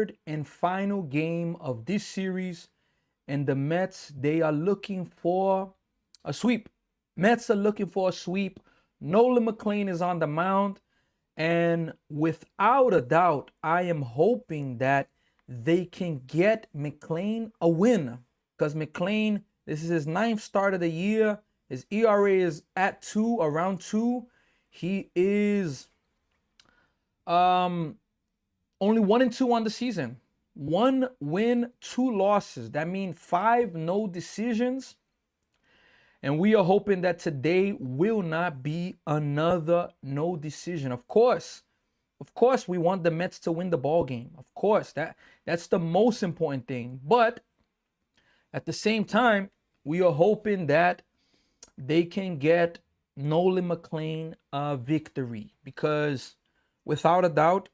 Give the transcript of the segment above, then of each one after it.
third and final game of this series. And the Mets, they are looking for a sweep. Mets are looking for a sweep. Nolan Mclean is on the mound. And without a doubt, I am hoping that they can get Mclean a win. Because Mclean, this is his 9th start of the year. His ERA is at 2, around 2. He is only 1-2 on the season. 1 win, 2 losses. That means 5 no decisions. And we are hoping that today will not be another no decision. Of course, we want the Mets to win the ball game. Of course, that's the most important thing. But at the same time, we are hoping that they can get Nolan Mclean a victory, because without a doubt,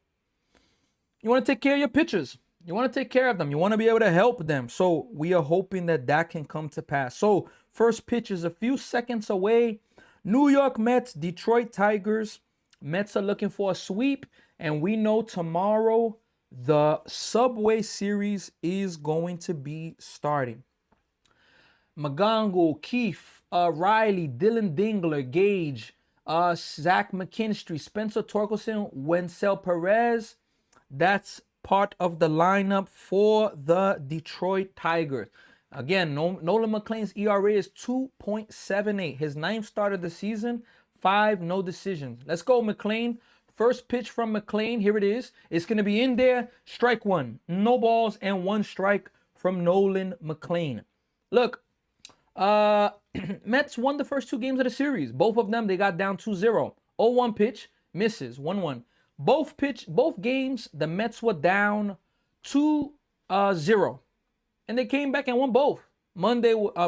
you want to take care of your pitchers. You want to take care of them. You want to be able to help them. So we are hoping that that can come to pass. So first pitch is a few seconds away. New York Mets, Detroit Tigers. Mets are looking for a sweep. And we know tomorrow the Subway Series is going to be starting. McGonagall, Keefe, Riley, Dylan Dingler, Gage, Zach McKinstry, Spencer Torkelson, Wenzel Perez. That's part of the lineup for the Detroit Tigers. Again, Nolan Mclean's ERA is 2.78. His 9th start of the season, 5 no decisions. Let's go, Mclean. First pitch from Mclean. Here it is. It's going to be in there. Strike 1. No balls and 1 strike from Nolan Mclean. Look, Mets won the first 2 games of the series. Both of them, they got down 2-0. 0-1 pitch, misses, 1-1. Both games, the Mets were down 2-0. And they came back and won both.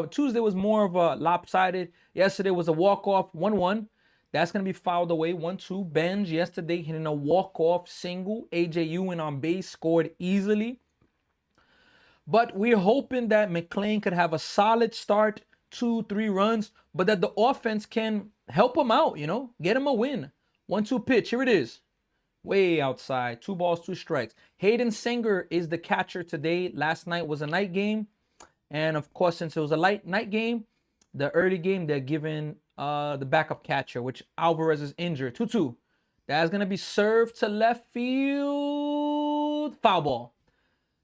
Tuesday was more of a lopsided. Yesterday was a walk-off, 1-1. That's going to be fouled away, 1-2. Benj yesterday hitting a walk-off single. AJ Ewing on base, scored easily. But we're hoping that Mclean could have a solid start, 2-3 runs, but that the offense can help him out, get him a win. 1-2 pitch, here it is. Way outside, 2 balls, 2 strikes. Hayden Sanger is the catcher today. Last night was a night game. And of course, since it was a night game, the early game, they're giving the backup catcher, which Alvarez is injured. 2-2. That's going to be served to left field. Foul ball.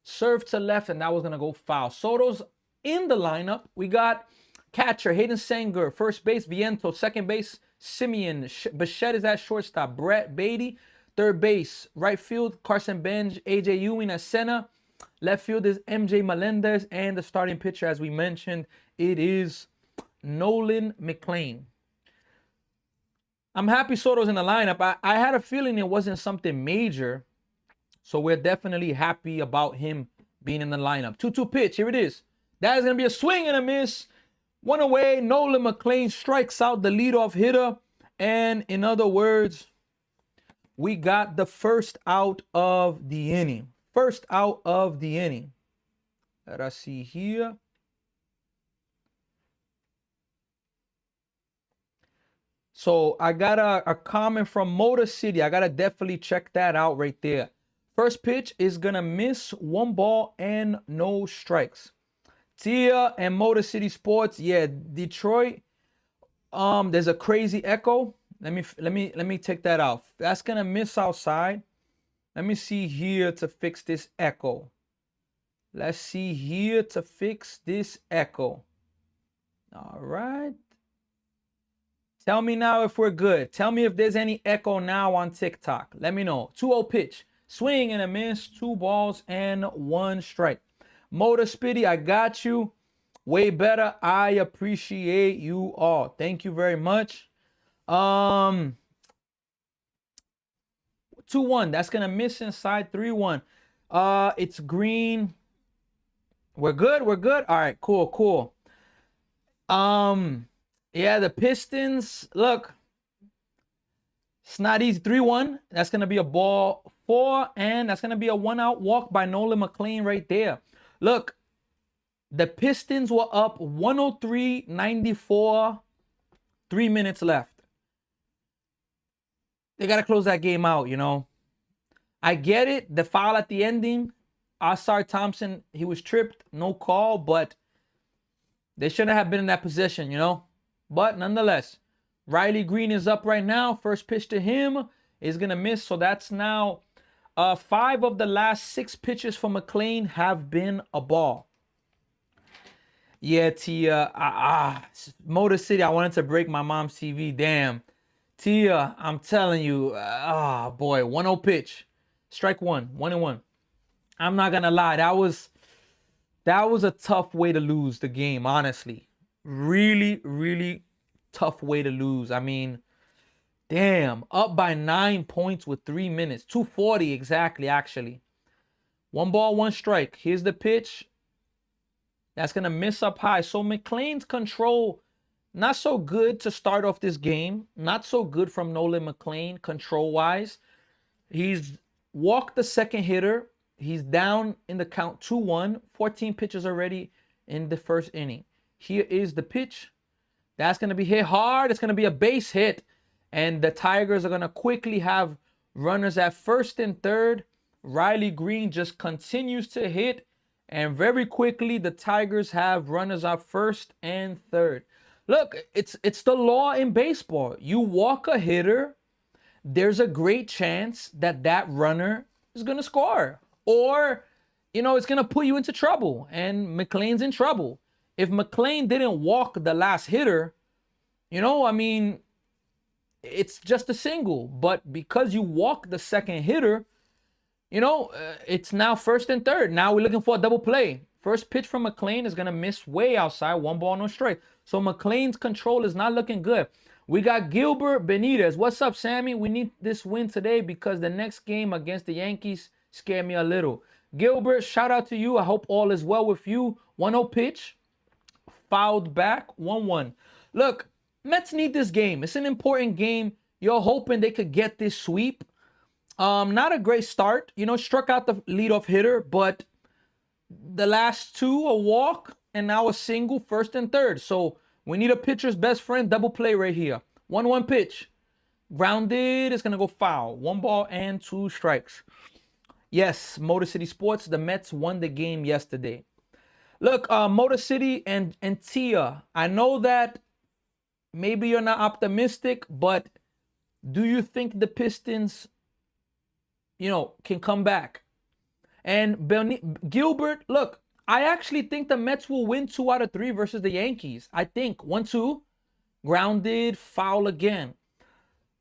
Served to left, and that was going to go foul. Soto's in the lineup. We got catcher Hayden Sanger, first base Vientos, second base Simeon. Bichette is at shortstop. Brett Beatty. Third base, right field, Carson Benj, AJ Ewing at center. Left field is MJ Melendez. And the starting pitcher, as we mentioned, it is Nolan Mclean. I'm happy Soto's in the lineup. I had a feeling it wasn't something major. So we're definitely happy about him being in the lineup. 2-2 pitch, here it is. That is going to be a swing and a miss. 1 away, Nolan Mclean strikes out the leadoff hitter. And in other words, we got the first out of the inning. First out of the inning. Let us see here. So I got a comment from Motor City. I got to definitely check that out right there. First pitch is going to miss, 1 ball and no strikes. Tia and Motor City Sports. Yeah, Detroit. There's a crazy echo. Let me take that out. That's gonna miss outside. Let me see here to fix this echo. Let's see here to fix this echo. All right. Tell me now if we're good. Tell me if there's any echo now on TikTok. Let me know. 2-0 pitch. Swing and a miss. 2 balls and 1 strike. Motor Spitty, I got you. Way better. I appreciate you all. Thank you very much. 2-1. That's gonna miss inside. 3-1. It's green. We're good. All right, cool. Yeah, the Pistons. Look, it's not easy. 3-1. That's gonna be a ball 4, and that's gonna be a 1-out walk by Nolan Mclean right there. Look, the Pistons were up 103-94. 3 minutes left. They got to close that game out, I get it. The foul at the ending, Asar Thompson, he was tripped, no call, but they shouldn't have been in that position, you know? But nonetheless, Riley Green is up right now. First pitch to him is going to miss. So that's now 5 of the last 6 pitches for Mclean have been a ball. Yeah, Tia. Motor City, I wanted to break my mom's TV. Damn. Tia, I'm telling you. Boy. 1-0 pitch. Strike 1. 1-1. I'm not going to lie. That was a tough way to lose the game, honestly. Really, really tough way to lose. I mean, damn. Up by 9 points with 3 minutes. 240 exactly, actually. 1 ball, 1 strike. Here's the pitch. That's going to miss up high. So Mclean's control, not so good to start off this game. Not so good from Nolan Mclean control-wise. He's walked the second hitter. He's down in the count 2-1. 14 pitches already in the first inning. Here is the pitch. That's going to be hit hard. It's going to be a base hit. And the Tigers are going to quickly have runners at first and third. Riley Green just continues to hit. And very quickly, the Tigers have runners at first and third. Look, it's the law in baseball. You walk a hitter, there's a great chance that that runner is going to score. Or, you know, it's going to put you into trouble. And Mclean's in trouble. If Mclean didn't walk the last hitter, you know, I mean, it's just a single. But because you walk the second hitter, you know, it's now first and third. Now we're looking for a double play. First pitch from Mclean is going to miss way outside. 1 ball, no strike. So Mclean's control is not looking good. We got Gilbert Benitez. What's up, Sammy? We need this win today because the next game against the Yankees scared me a little. Gilbert, shout out to you. I hope all is well with you. 1-0 pitch. Fouled back. 1-1. Look, Mets need this game. It's an important game. You're hoping they could get this sweep. Not a great start. You know, struck out the leadoff hitter, but the last 2, a walk, and now a single, first and third. So we need a pitcher's best friend, double play right here. 1-1 pitch. Grounded. It's going to go foul. 1 ball and 2 strikes. Yes, Motor City Sports, the Mets won the game yesterday. Look, Motor City and Tia, I know that maybe you're not optimistic, but do you think the Pistons, you know, can come back? And Gilbert, look, I actually think the Mets will win 2 out of 3 versus the Yankees. I think 1-2, grounded, foul again.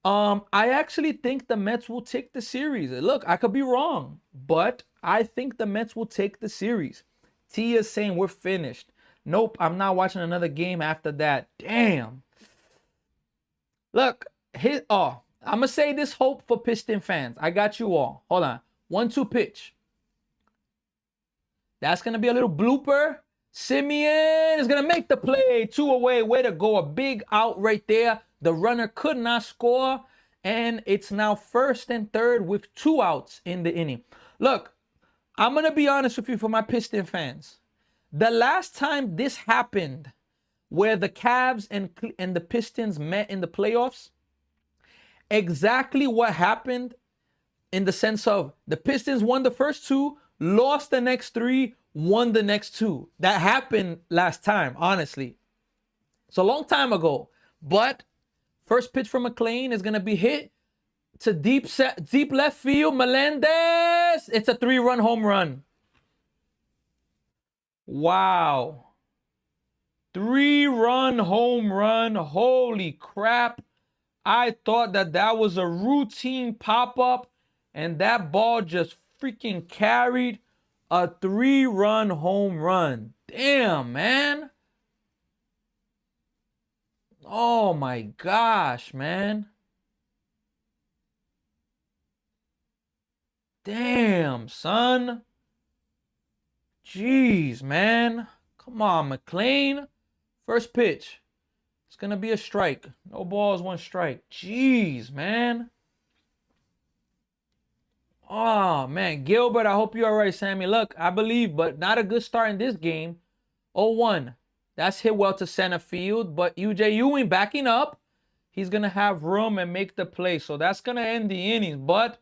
I actually think the Mets will take the series. Look, I could be wrong, but I think the Mets will take the series. T is saying we're finished. Nope, I'm not watching another game after that. Damn. Look, I'm going to say this hope for Piston fans. I got you all. Hold on. 1-2 pitch. That's going to be a little blooper. Simeon is going to make the play. 2 away. Way to go. A big out right there. The runner could not score. And it's now first and third with 2 outs in the inning. Look, I'm going to be honest with you for my Piston fans. The last time this happened, where the Cavs and the Pistons met in the playoffs, exactly what happened in the sense of the Pistons won the first 2, lost the next 3, won the next 2. That happened last time, honestly. It's a long time ago. But first pitch from Mclean is going to be hit to deep left field. Melendez. It's a 3-run home run. Wow. 3-run home run. Holy crap. I thought that was a routine pop-up, and that ball just freaking carried a 3-run home run. Damn, man. Oh, my gosh, man. Damn, son. Jeez, man. Come on, Mclean. First pitch. It's going to be a strike. No balls, 1 strike. Jeez, man. Oh, man. Gilbert, I hope you're all right, Sammy. Look, I believe, but not a good start in this game. 0-1. That's hit well to center field, but UJ Ewing backing up. He's going to have room and make the play. So that's going to end the innings. But,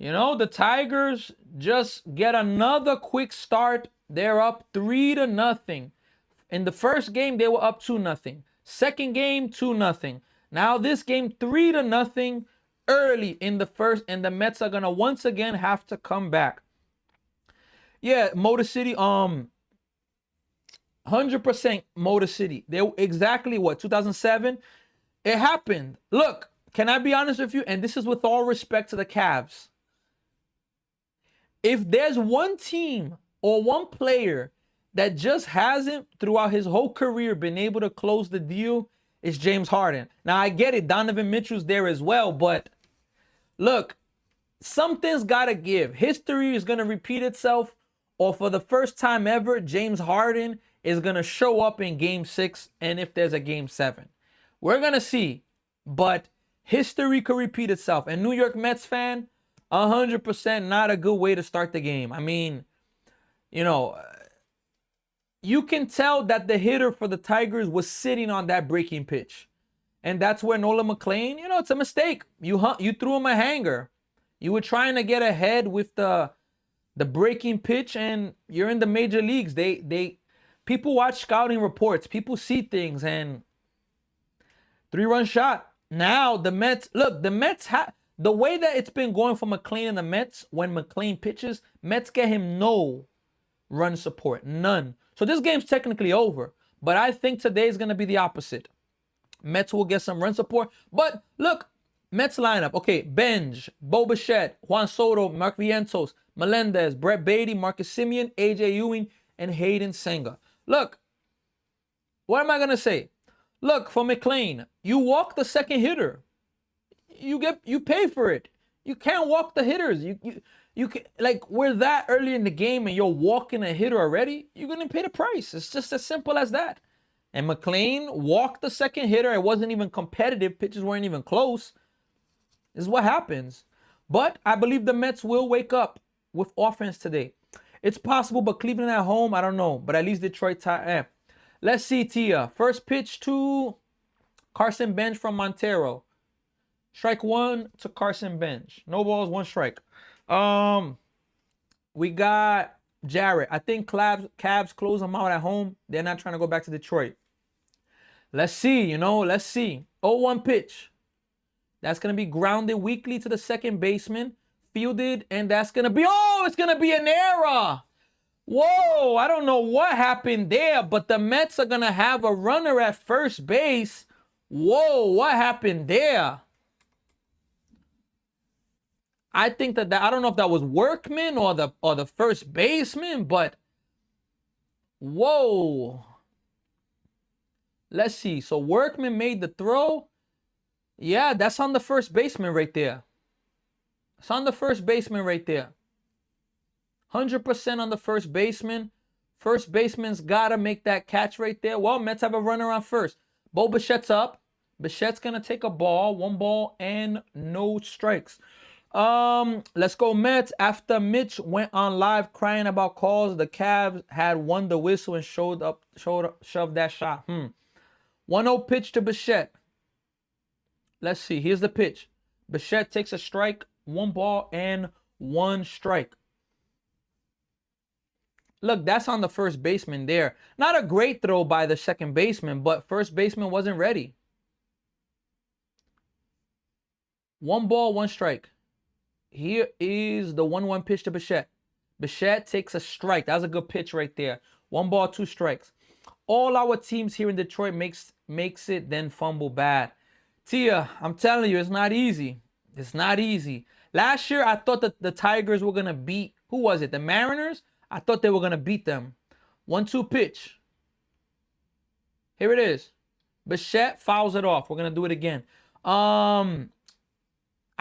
You know, the Tigers just get another quick start. They're up 3-0. In the first game, they were up 2-0. Second game, 2-0. Now this game, 3-0 early in the first, and the Mets are gonna once again have to come back. Yeah, Motor City, 100% Motor City. They exactly what, 2007? It happened. Look, can I be honest with you? And this is with all respect to the Cavs. If there's one team or one player that just hasn't throughout his whole career been able to close the deal, it's James Harden. Now I get it, Donovan Mitchell's there as well, but look, something's gotta give. History is gonna repeat itself, or for the first time ever, James Harden is gonna show up in game 6, and if there's a game 7. We're gonna see, but history could repeat itself. And New York Mets fan, 100% not a good way to start the game. I mean, you know, you can tell that the hitter for the Tigers was sitting on that breaking pitch. And that's where Nolan Mclean, you know, it's a mistake. You threw him a hanger. You were trying to get ahead with the breaking pitch, and you're in the major leagues. People watch scouting reports. People see things, and 3-run shot. Now the Mets, look, the Mets have the way that it's been going for Mclean and the Mets. When Mclean pitches, Mets get him no run support, none. So this game's technically over, but I think today is going to be the opposite. Mets will get some run support, but look, Mets lineup. Okay, Benj, Bo Bichette, Juan Soto, Mark Vientos, Melendez, Brett Beatty, Marcus Semien, AJ Ewing, and Hayden Senga. Look, what am I going to say? Look, for Mclean, you walk the second hitter. You pay for it. You can't walk the hitters. You can, like, we're that early in the game and you're walking a hitter already, you're going to pay the price. It's just as simple as that. And Mclean walked the second hitter. It wasn't even competitive. Pitches weren't even close. This is what happens. But I believe the Mets will wake up with offense today. It's possible, but Cleveland at home, I don't know. But at least Detroit. Let's see, Tia. First pitch to Carson Bench from Montero. Strike 1 to Carson Bench. No balls, 1 strike. We got Jarrett. I think Cavs close them out at home. They're not trying to go back to Detroit. Let's see, let's see. 0-1 pitch. That's going to be grounded weakly to the second baseman. Fielded, and that's going to be, it's going to be an error. Whoa, I don't know what happened there, but the Mets are going to have a runner at first base. Whoa, what happened there? I think that I don't know if that was Workman or the first baseman, but whoa. Let's see. So Workman made the throw. Yeah, that's on the first baseman right there. It's on the first baseman right there. 100% on the first baseman. First baseman's got to make that catch right there. Well, Mets have a runner on first. Bo Bichette's up. Bichette's going to take a ball. 1 ball and no strikes. Let's go Mets. After Mitch went on live crying about calls, the Cavs had won the whistle and shoved that shot. 1-0 pitch to Bichette. Let's see. Here's the pitch. Bichette takes a strike. 1 ball and 1 strike. Look, that's on the first baseman there. Not a great throw by the second baseman, but first baseman wasn't ready. 1 ball, 1 strike. Here is the 1-1 pitch to Bichette. Bichette takes a strike. That was a good pitch right there. 1 ball, 2 strikes. All our teams here in Detroit makes it, then fumble bad. Tia, I'm telling you, it's not easy. It's not easy. Last year, I thought that the Tigers were going to beat, who was it? The Mariners? I thought they were going to beat them. 1-2 pitch. Here it is. Bichette fouls it off. We're going to do it again. I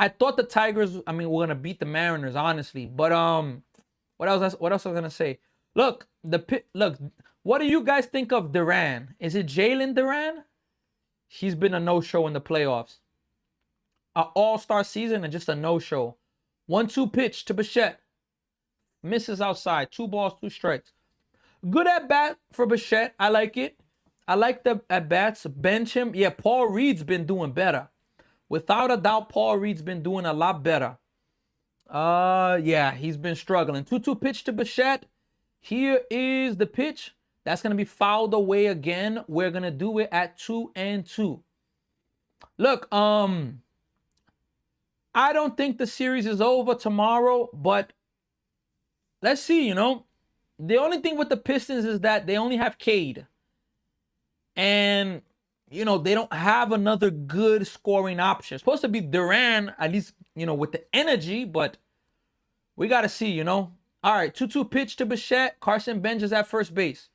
thought the Tigers, were going to beat the Mariners, honestly. But what else was I going to say? Look, what do you guys think of Duran? Is it Jalen Duran? He's been a no-show in the playoffs. An all-star season and just a no-show. 1-2 pitch to Bichette. Misses outside. 2 balls, 2 strikes. Good at bat for Bichette. I like it. I like the at bats. Bench him. Yeah, Paul Reed's been doing better. Without a doubt, Paul Reed's been doing a lot better. Yeah, he's been struggling. 2-2 pitch to Bichette. Here is the pitch. That's going to be fouled away again. We're going to do it at 2-2. Look, I don't think the series is over tomorrow, but let's see, you know. The only thing with the Pistons is that they only have Cade. And, you know, they don't have another good scoring option. It's supposed to be Duran, at least, you know, with the energy, but we got to see, you know. All right, 2-2 pitch to Bichette. Carson Bench is at first base.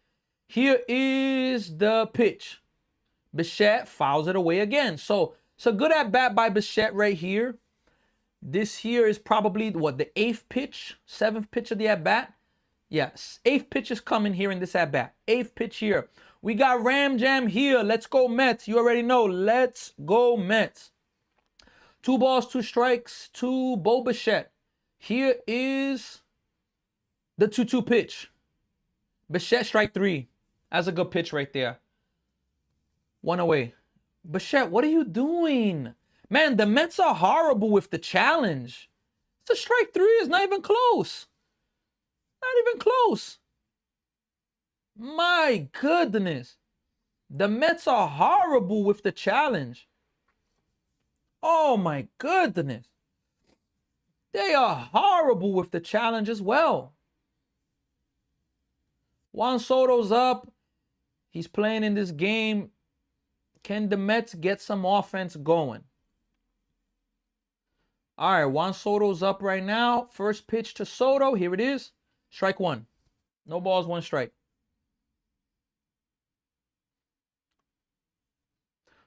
Here is the pitch. Bichette fouls it away again. So it's a good at-bat by Bichette right here. This here is probably, what, the 8th pitch? 7th pitch of the at-bat? Yes, 8th pitch is coming here in this at-bat. 8th pitch here. We got Ram Jam here. Let's go Mets. You already know. Let's go Mets. 2 balls, 2 strikes to Bo Bichette. Here is the 2-2 pitch. Bichette strike 3. That's a good pitch right there. 1 away. Bichette, what are you doing? Man, the Mets are horrible with the challenge. It's a strike 3. It's not even close. Not even close. My goodness. The Mets are horrible with the challenge. Oh my goodness. They are horrible with the challenge as well. Juan Soto's up. He's playing in this game. Can the Mets get some offense going? All right, Juan Soto's up right now. First pitch to Soto. Here it is. Strike 1. No balls, 1 strike.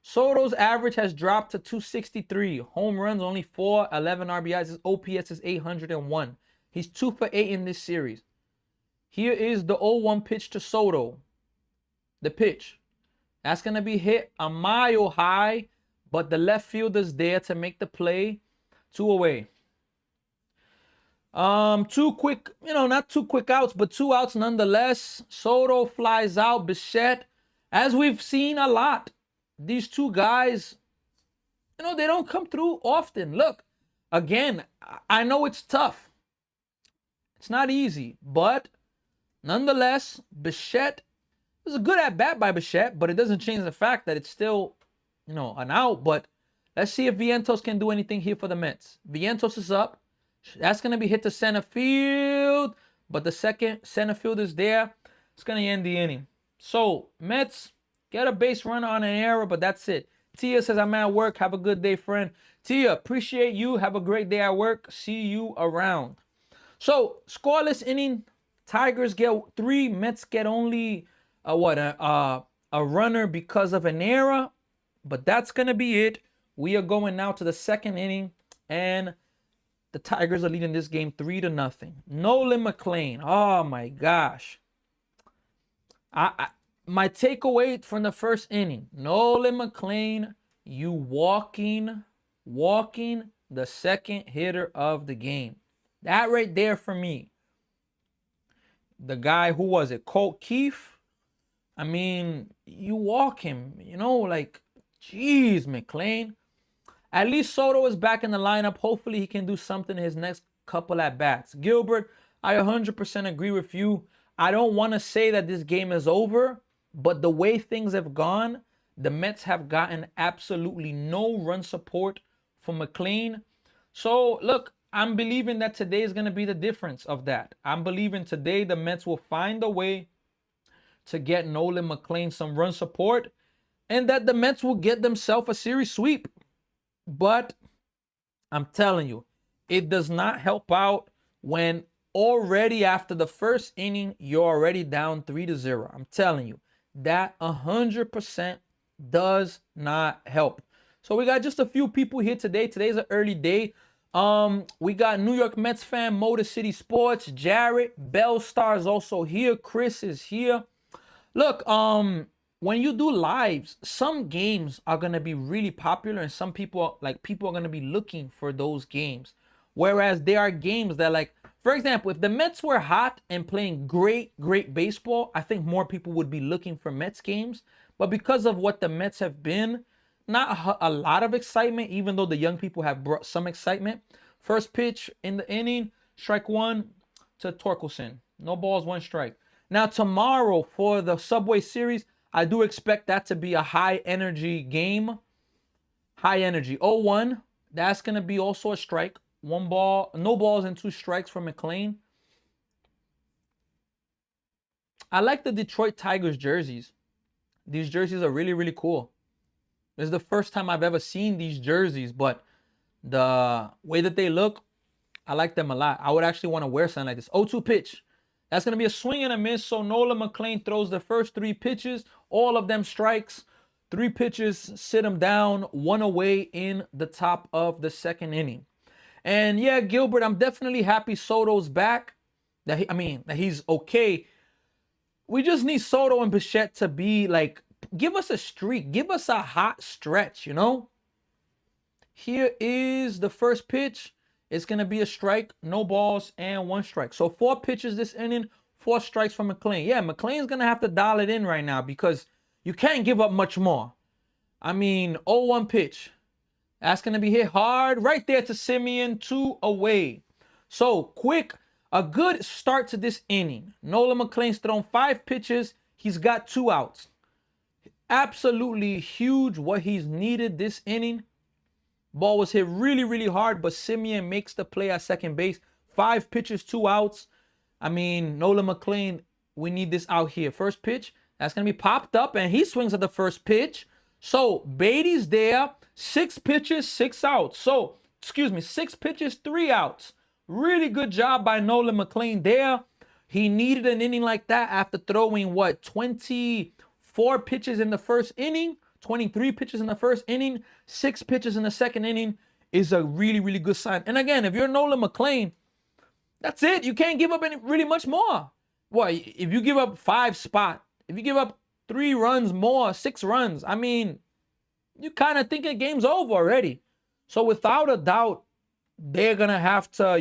Soto's average has dropped to 263. Home runs only 4, 11 RBIs. His OPS is 801. He's 2 for 8 in this series. Here is the 0-1 pitch to Soto. The pitch. That's going to be hit a mile high, but the left fielder's there to make the play. 2 away. 2 quick, you know, not 2 quick outs, but 2 outs nonetheless. Soto flies out. Bichette, as we've seen a lot, these 2 guys, you know, they don't come through often. Look, again, I know it's tough. It's not easy, but nonetheless, Bichette is a good at-bat by Bichette, but it doesn't change the fact that it's still, you know, an out. But let's see if Vientos can do anything here for the Mets. Vientos is up. That's going to be hit to center field, but the second center field is there. It's going to end the inning. So, Mets get a base runner on an error, but that's it. Tia says, I'm at work. Have a good day, friend. Tia, appreciate you. Have a great day at work. See you around. So, scoreless inning. Tigers get 3. Mets get only a runner because of an error. But that's going to be it. We are going now to the 2nd inning. And the Tigers are leading this game 3-0. Nolan Mclean. Oh, my gosh. My takeaway from the 1st inning, Nolan Mclean, you walking the 2nd hitter of the game. That right there for me. The guy, who was it? Colt Keefe? I mean, you walk him, you know, like, geez, McClain. At least Soto is back in the lineup. Hopefully he can do something in his next couple at bats. Gilbert, I 100% agree with you. I don't want to say that this game is over, but the way things have gone, the Mets have gotten absolutely no run support from McLean. So, look, I'm believing that today is going to be the difference of that. I'm believing today the Mets will find a way to get Nolan McLean some run support and that the Mets will get themselves a series sweep. But I'm telling you, it does not help out when already after the 1st inning, you're already down 3-0. I'm telling you, that 100% does not help. So we got just a few people here today. Today's an early day. We got New York Mets fan, Motor City Sports, Jared, Bell Star is also here. Chris is here. Look, when you do lives, some games are going to be really popular and some people are going to be looking for those games. Whereas there are games that, like, for example, if the Mets were hot and playing great baseball, I think more people would be looking for Mets games. But because of what the Mets have been, not a lot of excitement, even though the young people have brought some excitement. First pitch in the inning, strike one to Torkelson. No balls, one strike. Now tomorrow for the Subway Series, I do expect that to be a high energy game. High energy. 0-1. That's going to be also a strike. One ball, no balls and two strikes for Mclean. I like the Detroit Tigers jerseys. These jerseys are really, really cool. This is the first time I've ever seen these jerseys, but the way that they look, I like them a lot. I would actually want to wear something like this. 0-2 pitch. That's going to be a swing and a miss. So Nolan Mclean throws the first three pitches. All of them strikes. 3 pitches, sit him down. 1 away in the top of the second inning. And yeah, Gilbert, I'm definitely happy Soto's back. That he's okay. We just need Soto and Bichette to be like, give us a streak. Give us a hot stretch, you know? Here is the first pitch. It's going to be a strike, no balls, and 1 strike. So 4 pitches this inning, 4 strikes from Mclean. Yeah, Mclean's going to have to dial it in right now because you can't give up much more. 0-1 pitch. That's going to be hit hard right there to Simeon, 2 away. So quick, a good start to this inning. Nolan Mclean's thrown 5 pitches. He's got 2 outs. Absolutely huge what he's needed this inning. Ball was hit really, really hard, but Simeon makes the play at second base. 5 pitches, 2 outs. Nolan Mclean, we need this out here. First pitch, that's going to be popped up, and he swings at the first pitch. So Beatty's there. 6 pitches, 6 outs. 6 pitches, 3 outs. Really good job by Nolan Mclean there. He needed an inning like that after throwing, 24 pitches in the first inning. 23 pitches in the first inning, 6 pitches in the second inning is a really, really good sign. And again, if you're Nolan Mclean, that's it. You can't give up really much more. Well, if you give up 5 spots, if you give up 3 runs more, 6 runs, you kind of think the game's over already. So without a doubt, they're going to have to,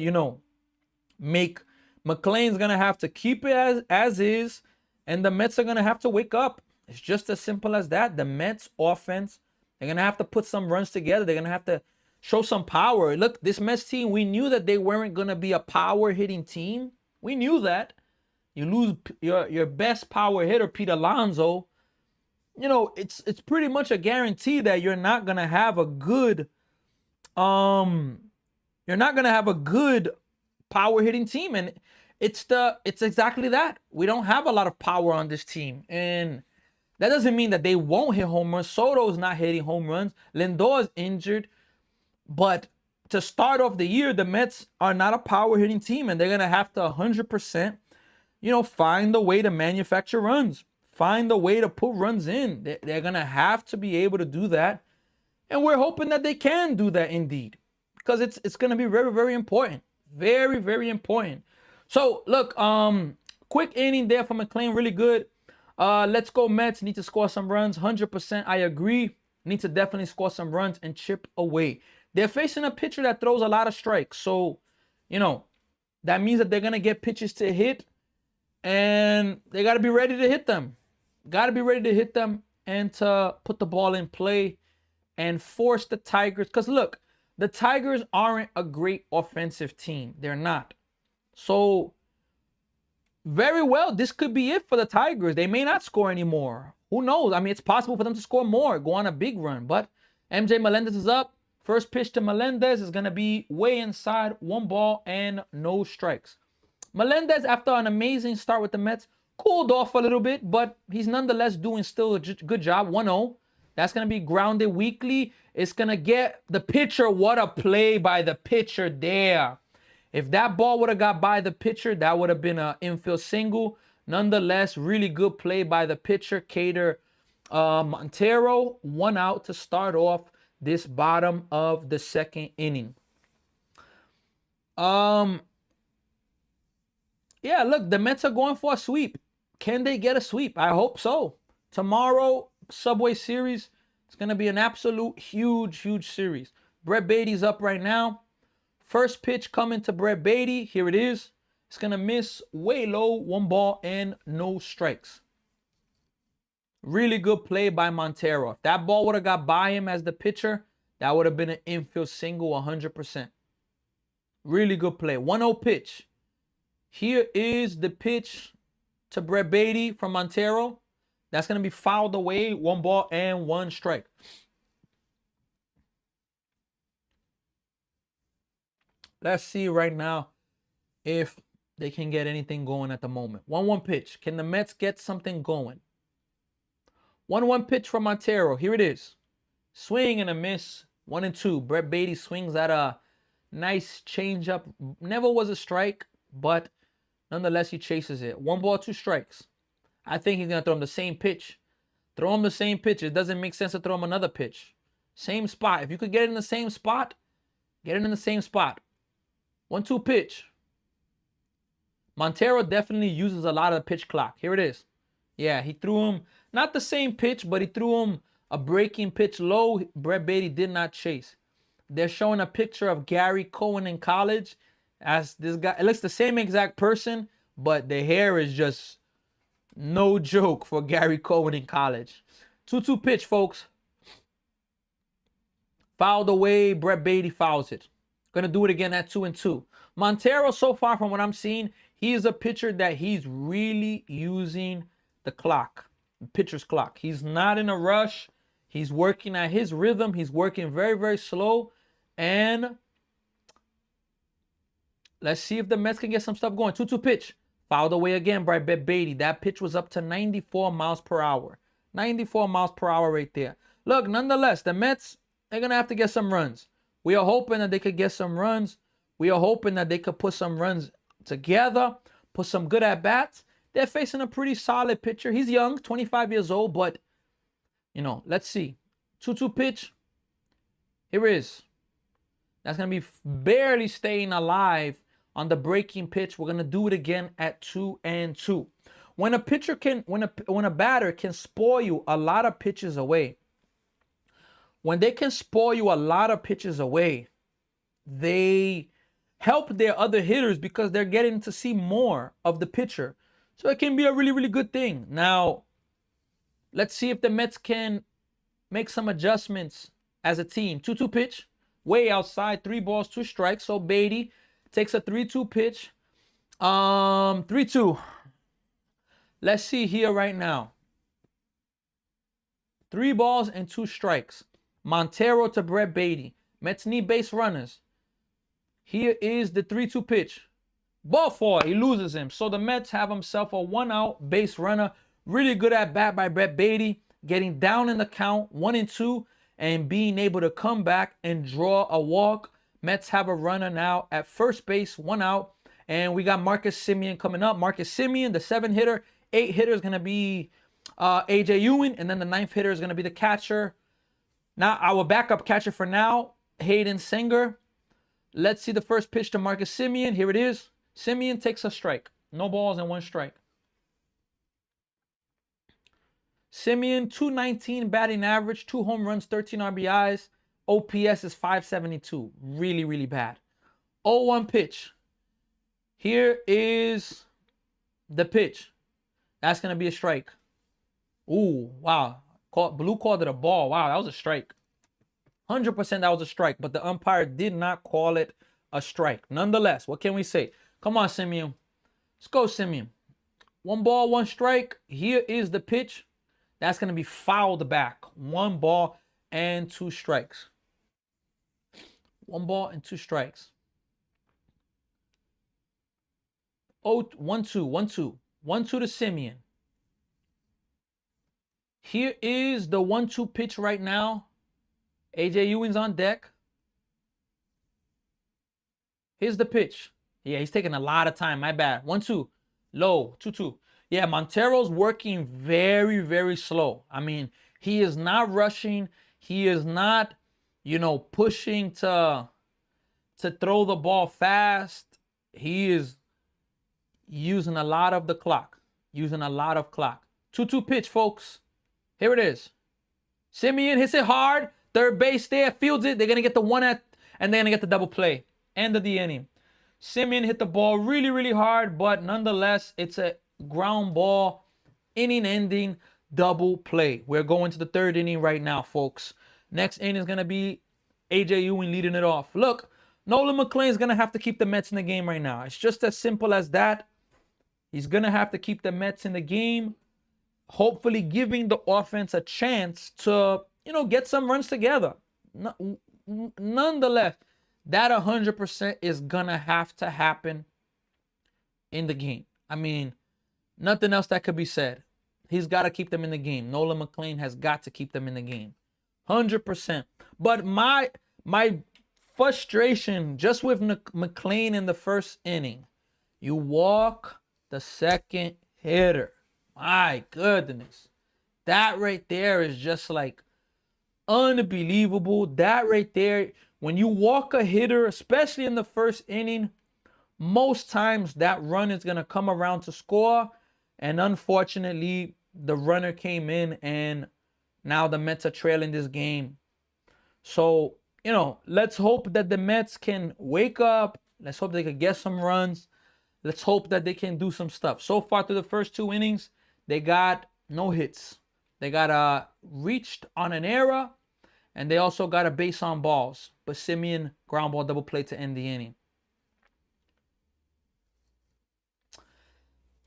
McLean's going to have to keep it as is, and the Mets are going to have to wake up. It's just as simple as that. The Mets offense, they're going to have to put some runs together. They're going to have to show some power. Look, this Mets team, we knew that they weren't going to be a power hitting team. We knew that. You lose your best power hitter, Pete Alonso. It's pretty much a guarantee that you're not going to have a good power hitting team, and it's exactly that. We don't have a lot of power on this team, and that doesn't mean that they won't hit home runs. Soto's not hitting home runs. Lindor's injured. But to start off the year, the Mets are not a power hitting team, and they're going to have to 100%, find a way to manufacture runs. Find a way to put runs in. They're going to have to be able to do that. And we're hoping that they can do that indeed. Because it's going to be very, very important. Very, very important. So, look, quick inning there from Mclean. Really good. Let's go Mets. Need to score some runs. 100% I agree. Need to definitely score some runs and chip away. They're facing a pitcher that throws a lot of strikes. So, that means that they're going to get pitches to hit. And they got to be ready to hit them. Got to be ready to hit them and to put the ball in play and force the Tigers. Because, look, the Tigers aren't a great offensive team. They're not. So, very well, this could be it for the Tigers. They may not score anymore. Who knows? It's possible for them to score more, go on a big run. But MJ Melendez is up. First pitch to Melendez is going to be way inside. 1 ball and no strikes. Melendez, after an amazing start with the Mets, cooled off a little bit, but he's nonetheless doing still a good job. 1-0. That's going to be grounded weakly. It's going to get the pitcher. What a play by the pitcher there. If that ball would have got by the pitcher, that would have been an infield single. Nonetheless, really good play by the pitcher, Keider Montero. 1 out to start off this bottom of the second inning. Yeah, look, the Mets are going for a sweep. Can they get a sweep? I hope so. Tomorrow, Subway Series, it's going to be an absolute huge, huge series. Brett Beatty's up right now. First pitch coming to Brett Beatty. Here it is. It's going to miss way low. 1 ball and no strikes. Really good play by Montero. If that ball would have got by him as the pitcher, that would have been an infield single 100%. Really good play. 1-0 pitch. Here is the pitch to Brett Beatty from Montero. That's going to be fouled away. 1 ball and 1 strike. Let's see right now if they can get anything going at the moment. 1-1 pitch. Can the Mets get something going? 1-1 pitch from Montero. Here it is. Swing and a miss. 1-2. Brett Beatty swings at a nice changeup. Never was a strike, but nonetheless, he chases it. 1 ball, 2 strikes. I think he's going to throw him the same pitch. Throw him the same pitch. It doesn't make sense to throw him another pitch. Same spot. If you could get it in the same spot, get it in the same spot. 1-2 pitch. Montero definitely uses a lot of the pitch clock. Here it is. Yeah, he threw him, not the same pitch, but he threw him a breaking pitch low. Brett Beatty did not chase. They're showing a picture of Gary Cohen in college as this guy. It looks the same exact person, but the hair is just no joke for Gary Cohen in college. 2-2 pitch, folks. Fouled away. Brett Beatty fouls it. Gonna do it again at 2-2. Montero, so far from what I'm seeing, he is a pitcher that he's really using the clock, the pitcher's clock. He's not in a rush. He's working at his rhythm. He's working very, very slow. And let's see if the Mets can get some stuff going. 2-2 pitch. Fouled away again by Brett Beatty. That pitch was up to 94 miles per hour. 94 miles per hour right there. Look, nonetheless, the Mets, they're going to have to get some runs. We are hoping that they could get some runs. We are hoping that they could put some runs together, put some good at-bats. They're facing a pretty solid pitcher. He's young, 25 years old, but, you know, let's see. 2-2 pitch. Here it is. That's going to be barely staying alive on the breaking pitch. We're going to do it again at 2-2. When a pitcher can, when a batter can spoil you a lot of pitches away, when they can spoil you a lot of pitches away, they help their other hitters because they're getting to see more of the pitcher. So it can be a really, really good thing. Now, let's see if the Mets can make some adjustments as a team. 2-2 pitch, way outside, 3 balls, 2 strikes. So Beatty takes a 3-2 pitch. 3-2. Let's see here right now. 3 balls and 2 strikes. Montero to Brett Beatty. Mets need base runners. Here is the 3-2 pitch. Ball 4. He loses him. So the Mets have himself a 1-out base runner. Really good at bat by Brett Beatty. Getting down in the count, 1-2, and being able to come back and draw a walk. Mets have a runner now at first base, 1 out. And we got Marcus Semien coming up. Marcus Semien, the 7-hitter. 8-hitter is going to be A.J. Ewing. And then the 9th hitter is going to be the catcher. Now, our backup catcher for now, Hayden Singer. Let's see the first pitch to Marcus Semien. Here it is. Semien takes a strike. No balls and 1 strike. Semien, 219 batting average, 2 home runs, 13 RBIs. OPS is 572. Really, really bad. 0-1 pitch. Here is the pitch. That's going to be a strike. Ooh, wow. Blue called it a ball. Wow, that was a strike. 100% that was a strike, but the umpire did not call it a strike. Nonetheless, what can we say? Come on, Semien. Let's go, Semien. 1 ball, 1 strike. Here is the pitch. That's going to be fouled back. 1 ball and 2 strikes. 1 ball and 2 strikes. 1-2, 1-2. 1-2 to Semien. Here is the 1-2 pitch right now. A.J. Ewing's on deck. Here's the pitch. Yeah, he's taking a lot of time. My bad. 1-2. Low. 2-2. Yeah, Montero's working very, very slow. I mean, he is not rushing. He is not, pushing to throw the ball fast. He is using a lot of the clock. Using a lot of clock. 2-2 pitch, folks. Here it is. Semien hits it hard. Third base there. Fields it. They're going to get the 1 and they're going to get the double play. End of the inning. Semien hit the ball really, really hard, but nonetheless, it's a ground ball, inning-ending double play. We're going to the 3rd inning right now, folks. Next inning is going to be A.J. Ewing leading it off. Look, Nolan McLean's going to have to keep the Mets in the game right now. It's just as simple as that. He's going to have to keep the Mets in the game, hopefully giving the offense a chance to, get some runs together. Nonetheless, that 100% is going to have to happen in the game. I mean, nothing else that could be said. He's got to keep them in the game. Nolan McLean has got to keep them in the game. 100%. But my frustration just with McLean in the first inning, you walk the second hitter. My goodness. That right there is just like unbelievable. That right there, when you walk a hitter, especially in the first inning, most times that run is going to come around to score. And unfortunately, the runner came in and now the Mets are trailing this game. So, let's hope that the Mets can wake up. Let's hope they can get some runs. Let's hope that they can do some stuff. So far through the first 2 innings, they got no hits. They got reached on an error, and they also got a base on balls. But Simeon ground ball double play to end the inning.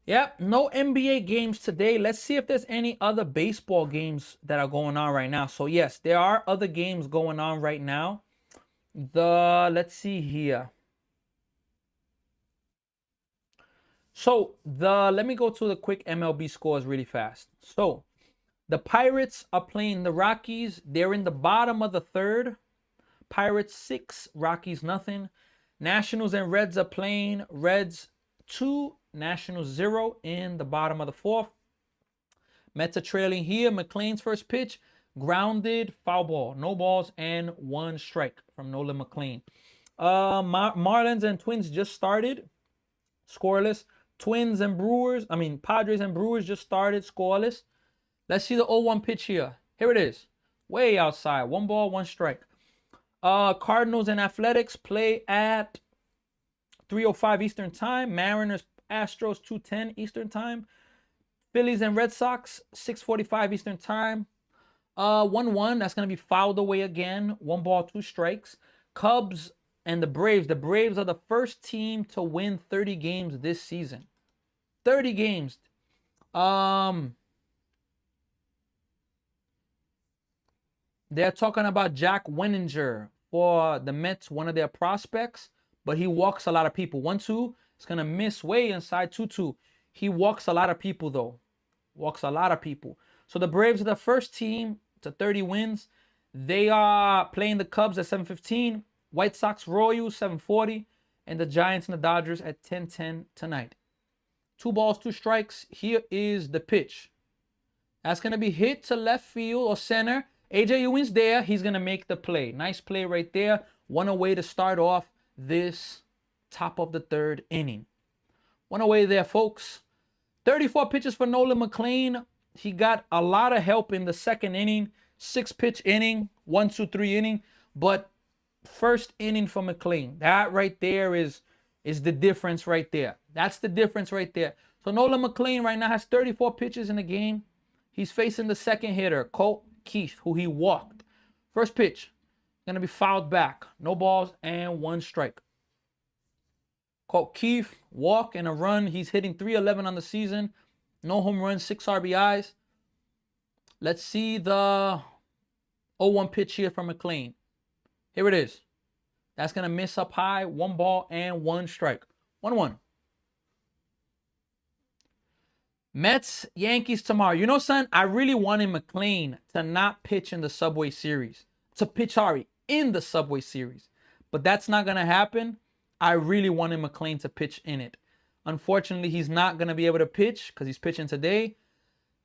Yep, no NBA games today. Let's see if there's any other baseball games that are going on right now. So yes, there are other games going on right now. Let's see here. So let me go to the quick MLB scores really fast. So the Pirates are playing the Rockies. They're in the bottom of the third. Pirates 6, Rockies nothing. Nationals and Reds are playing. Reds 2, Nationals 0 in the bottom of the fourth. Mets are trailing here. McLean's first pitch, grounded, foul ball. No balls and 1 strike from Nolan McLean. Marlins and Twins just started. Scoreless. Padres and Brewers just started. Scoreless. Let's see the 0-1 pitch here. Here it is. Way outside. 1 ball, 1 strike. Cardinals and Athletics play at 3:05 Eastern Time. Mariners, Astros, 2:10 Eastern Time. Phillies and Red Sox, 6:45 Eastern Time. 1-1. That's going to be fouled away again. 1 ball, 2 strikes. Cubs and the Braves. The Braves are the first team to win 30 games this season. 30 games. They're talking about Jack Wenninger for the Mets, one of their prospects, but he walks a lot of people. 1-2. It's going to miss way inside. 2-2. He walks a lot of people, though. Walks a lot of people. So the Braves are the first team to 30 wins. They are playing the Cubs at 7:15. White Sox, Royals, 7:40. And the Giants and the Dodgers at 10:10 tonight. 2 balls, 2 strikes. Here is the pitch. That's going to be hit to left field or center. AJ Ewing's there. He's going to make the play. Nice play right there. 1 away to start off this top of the 3rd inning. 1 away there, folks. 34 pitches for Nolan McLean. He got a lot of help in the 2nd inning. 6-pitch inning. 1-2-3 inning. But first inning for McLean. That right there is the difference right there. That's the difference right there. So Nolan McLean right now has 34 pitches in the game. He's facing the 2nd hitter, Colt Keith, who he walked. First pitch, going to be fouled back. No balls and 1 strike. Colt Keith, walk and a run. He's hitting .311 on the season. No home runs, 6 RBIs. Let's see the 0-1 pitch here from McLean. Here it is. That's going to miss up high. 1 ball and 1 strike. 1-1. Mets, Yankees tomorrow. You know, son, I really wanted McLean to not pitch in the Subway Series. To pitch, in the Subway Series. But that's not going to happen. I really wanted McLean to pitch in it. Unfortunately, he's not going to be able to pitch because he's pitching today.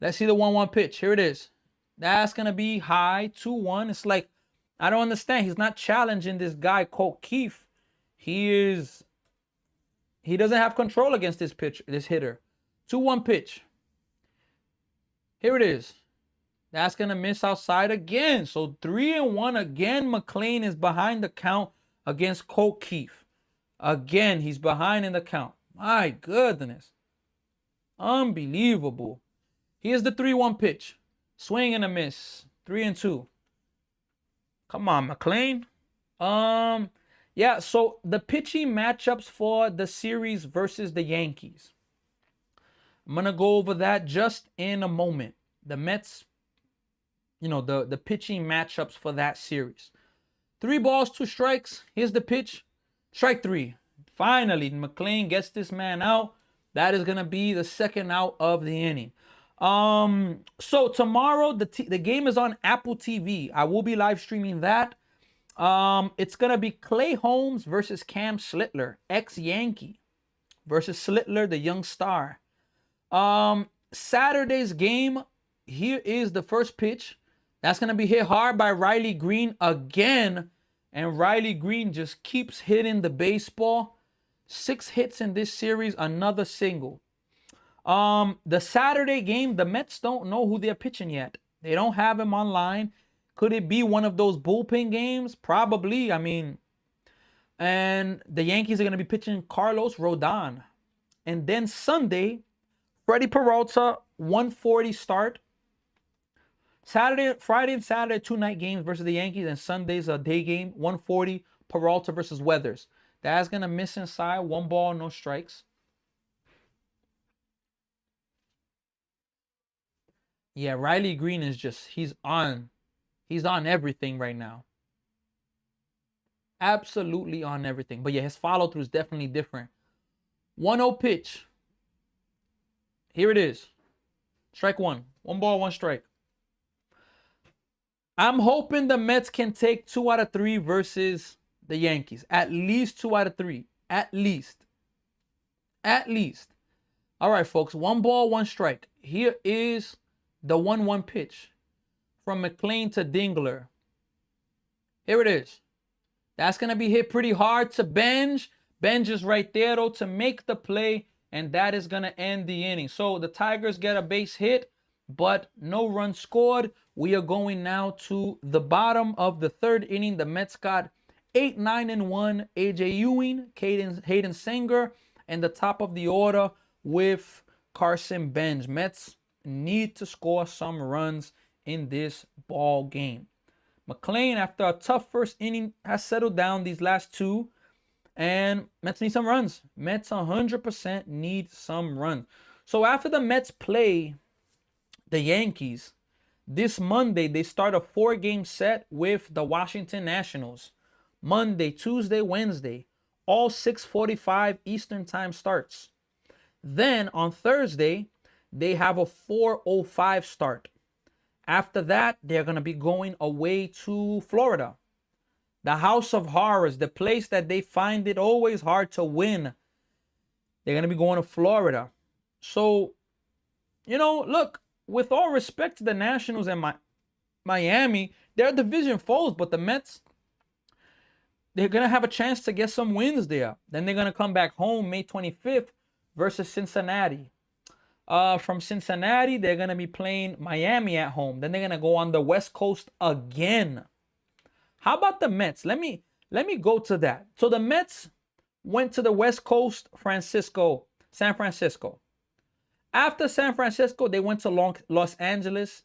Let's see the 1-1 pitch. Here it is. That's going to be high, 2-1. It's like, I don't understand. He's not challenging this guy, Colt Keith. He doesn't have control against this hitter. 2-1 pitch. Here it is. That's going to miss outside again. So 3-1 again. McLean is behind the count against Colt Keith. Again, he's behind in the count. My goodness. Unbelievable. Here's the 3-1 pitch. Swing and a miss. 3-2. Come on, McLean. Yeah, so the pitching matchups for the series versus the Yankees. I'm going to go over that just in a moment. The Mets, the pitching matchups for that series. 3 balls, 2 strikes. Here's the pitch. Strike 3. Finally, Mclean gets this man out. That is going to be the second out of the inning. So tomorrow, the game is on Apple TV. I will be live streaming that. It's going to be Clay Holmes versus Cam Slittler, ex-Yankee, versus Slittler, the young star. Saturday's game, here is the first pitch. That's going to be hit hard by Riley Green again. And Riley Green just keeps hitting the baseball. 6 hits in this series, another single. The Saturday game, the Mets don't know who they're pitching yet. They don't have him online. Could it be one of those bullpen games? Probably. And the Yankees are going to be pitching Carlos Rodon. And then Sunday, Freddie Peralta, 140 start. Friday and Saturday, 2-night games versus the Yankees, and Sunday's a day game, 140, Peralta versus Weathers. That's going to miss inside, 1 ball, no strikes. Yeah, Riley Green is just, he's on everything right now. Absolutely on everything. But yeah, his follow-through is definitely different. 1-0 pitch. Here it is. Strike 1. 1 ball, 1 strike. I'm hoping the Mets can take 2 out of 3 versus the Yankees. At least 2 out of 3. At least. All right, folks. 1 ball, 1 strike. Here is the 1-1 pitch from Mclean to Dingler. Here it is. That's going to be hit pretty hard to Benj. Benj is right there, though, to make the play, and that is going to end the inning. So the Tigers get a base hit, but no run scored. We are going now to the bottom of the 3rd inning. The Mets got 8-9-1. A.J. Ewing, Hayden Singer, and the top of the order with Carson Benj. Mets need to score some runs in this ball game. Mclean, after a tough first inning, has settled down these last 2. And Mets need some runs. Mets 100% need some runs. So after the Mets play the Yankees, this Monday, they start a 4-game set with the Washington Nationals. Monday, Tuesday, Wednesday, all 6:45 Eastern time starts. Then on Thursday, they have a 4:05 start. After that, they're going to be going away to Florida. The House of Horrors, the place that they find it always hard to win. They're going to be going to Florida. So, look, with all respect to the Nationals and Miami, they're division foes, but the Mets, they're going to have a chance to get some wins there. Then they're going to come back home May 25th versus Cincinnati. From Cincinnati, they're going to be playing Miami at home. Then they're going to go on the West Coast again. How about the Mets? Let me go to that. So the Mets went to the West Coast, San Francisco. After San Francisco, they went to Los Angeles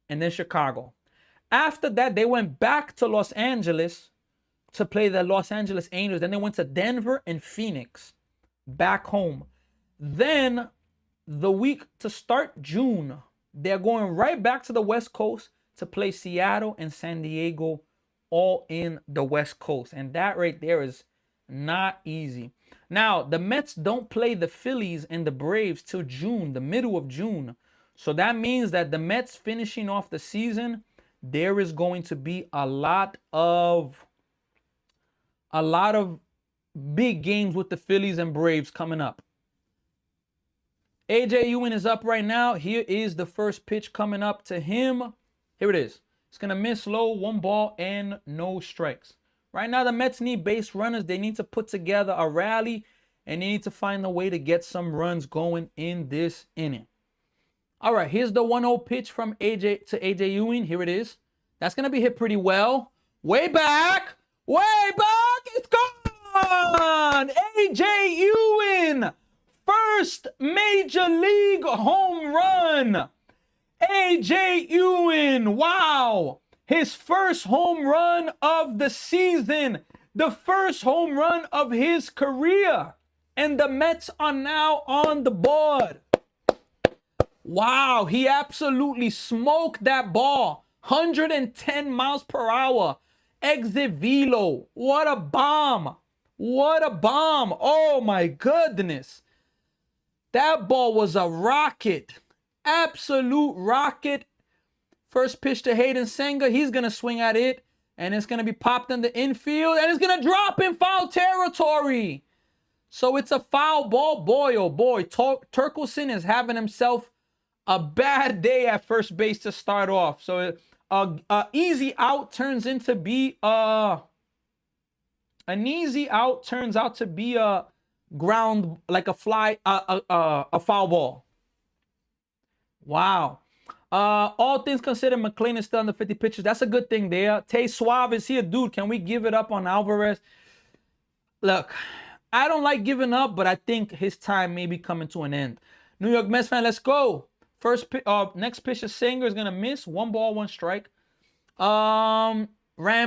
and then Chicago. After that, they went back to Los Angeles to play the Los Angeles Angels. Then they went to Denver and Phoenix, back home. Then the week to start June, they're going right back to the West Coast to play Seattle and San Diego, all in the West Coast. And that right there is not easy. Now, the Mets don't play the Phillies and the Braves till June, the middle of June. So that means that the Mets finishing off the season, there is going to be a lot of big games with the Phillies and Braves coming up. A.J. Ewing is up right now. Here is the first pitch coming up to him. Here it is. It's going to miss low, 1 ball and no strikes. Right now, the Mets need base runners. They need to put together a rally, and they need to find a way to get some runs going in this inning. All right, here's the 1-0 pitch from A.J. Ewing. Here it is. That's going to be hit pretty well. Way back. It's gone. A.J. Ewing. First major league home run. A.J. Ewing. Wow. His first home run of the season. The first home run of his career. And the Mets are now on the board. Wow, he absolutely smoked that ball. 110 miles per hour. Exit velo. What a bomb. What a bomb. Oh my goodness. That ball was a rocket. Absolute rocket. First pitch to Hayden Senga. He's going to swing at it. And it's going to be popped in the infield. And it's going to drop in foul territory. So it's a foul ball. Boy, oh boy. Turkelson is having himself a bad day at first base to start off. So easy out turns into be an easy out turns out to be a ground, like a fly, a foul ball. Wow. All things considered, Mclean is still under 50 pitches. That's a good thing there. Tay Suave is here. Dude, can we give it up on Alvarez? Look, I don't like giving up, but I think his time may be coming to an end. New York Mets fan, let's go. Next pitch of Singer is going to miss. 1 ball, 1 strike. Ram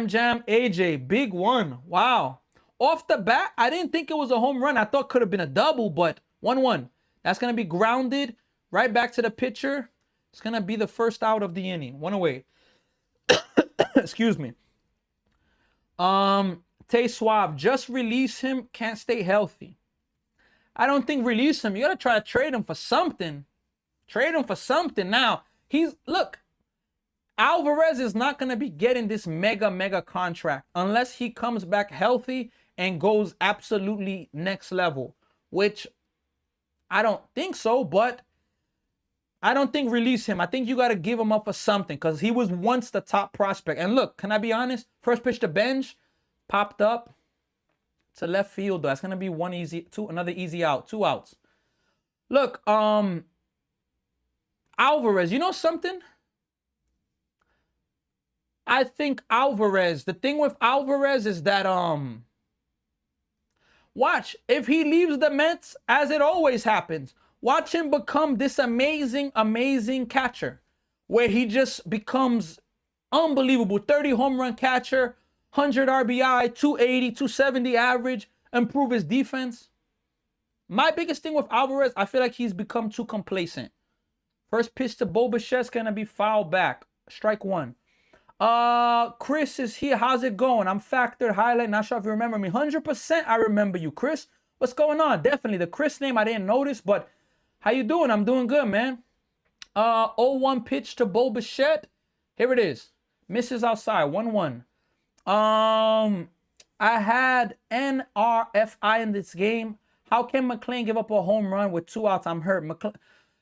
Jam AJ, big one. Wow. Off the bat, I didn't think it was a home run. I thought it could have been a double, but 1-1. That's going to be grounded right back to the pitcher. It's going to be the first out of the inning. 1 away. Excuse me. Tay Suave, just release him. Can't stay healthy. I don't think release him. You got to try to trade him for something. Trade him for something. Now, look, Alvarez is not going to be getting this mega contract unless he comes back healthy and goes absolutely next level, which I don't think so, but I don't think release him. I think you got to give him up for something because he was once the top prospect. And look, can I be honest? First pitch to Bench, popped up to left field. That's going to be another easy out, 2 outs. Look, Alvarez, you know something? I think Alvarez, the thing with Alvarez is that, watch, if he leaves the Mets, as it always happens, watch him become this amazing catcher where he just becomes unbelievable. 30 home run catcher, 100 RBI, 280, 270 average, improve his defense. My biggest thing with Alvarez, I feel like he's become too complacent. First pitch to Bo Bichette's going to be fouled back. Strike 1. Chris is here. How's it going? I'm Factor Highlight. Not sure if you remember me. 100% I remember you, Chris. What's going on? Definitely. The Chris name I didn't notice, but how you doing? I'm doing good, man. 0-1 pitch to Bo Bichette. Here it is. Misses outside. 1-1. I had NRFI in this game. How can Mclean give up a home run with 2 outs? I'm hurt.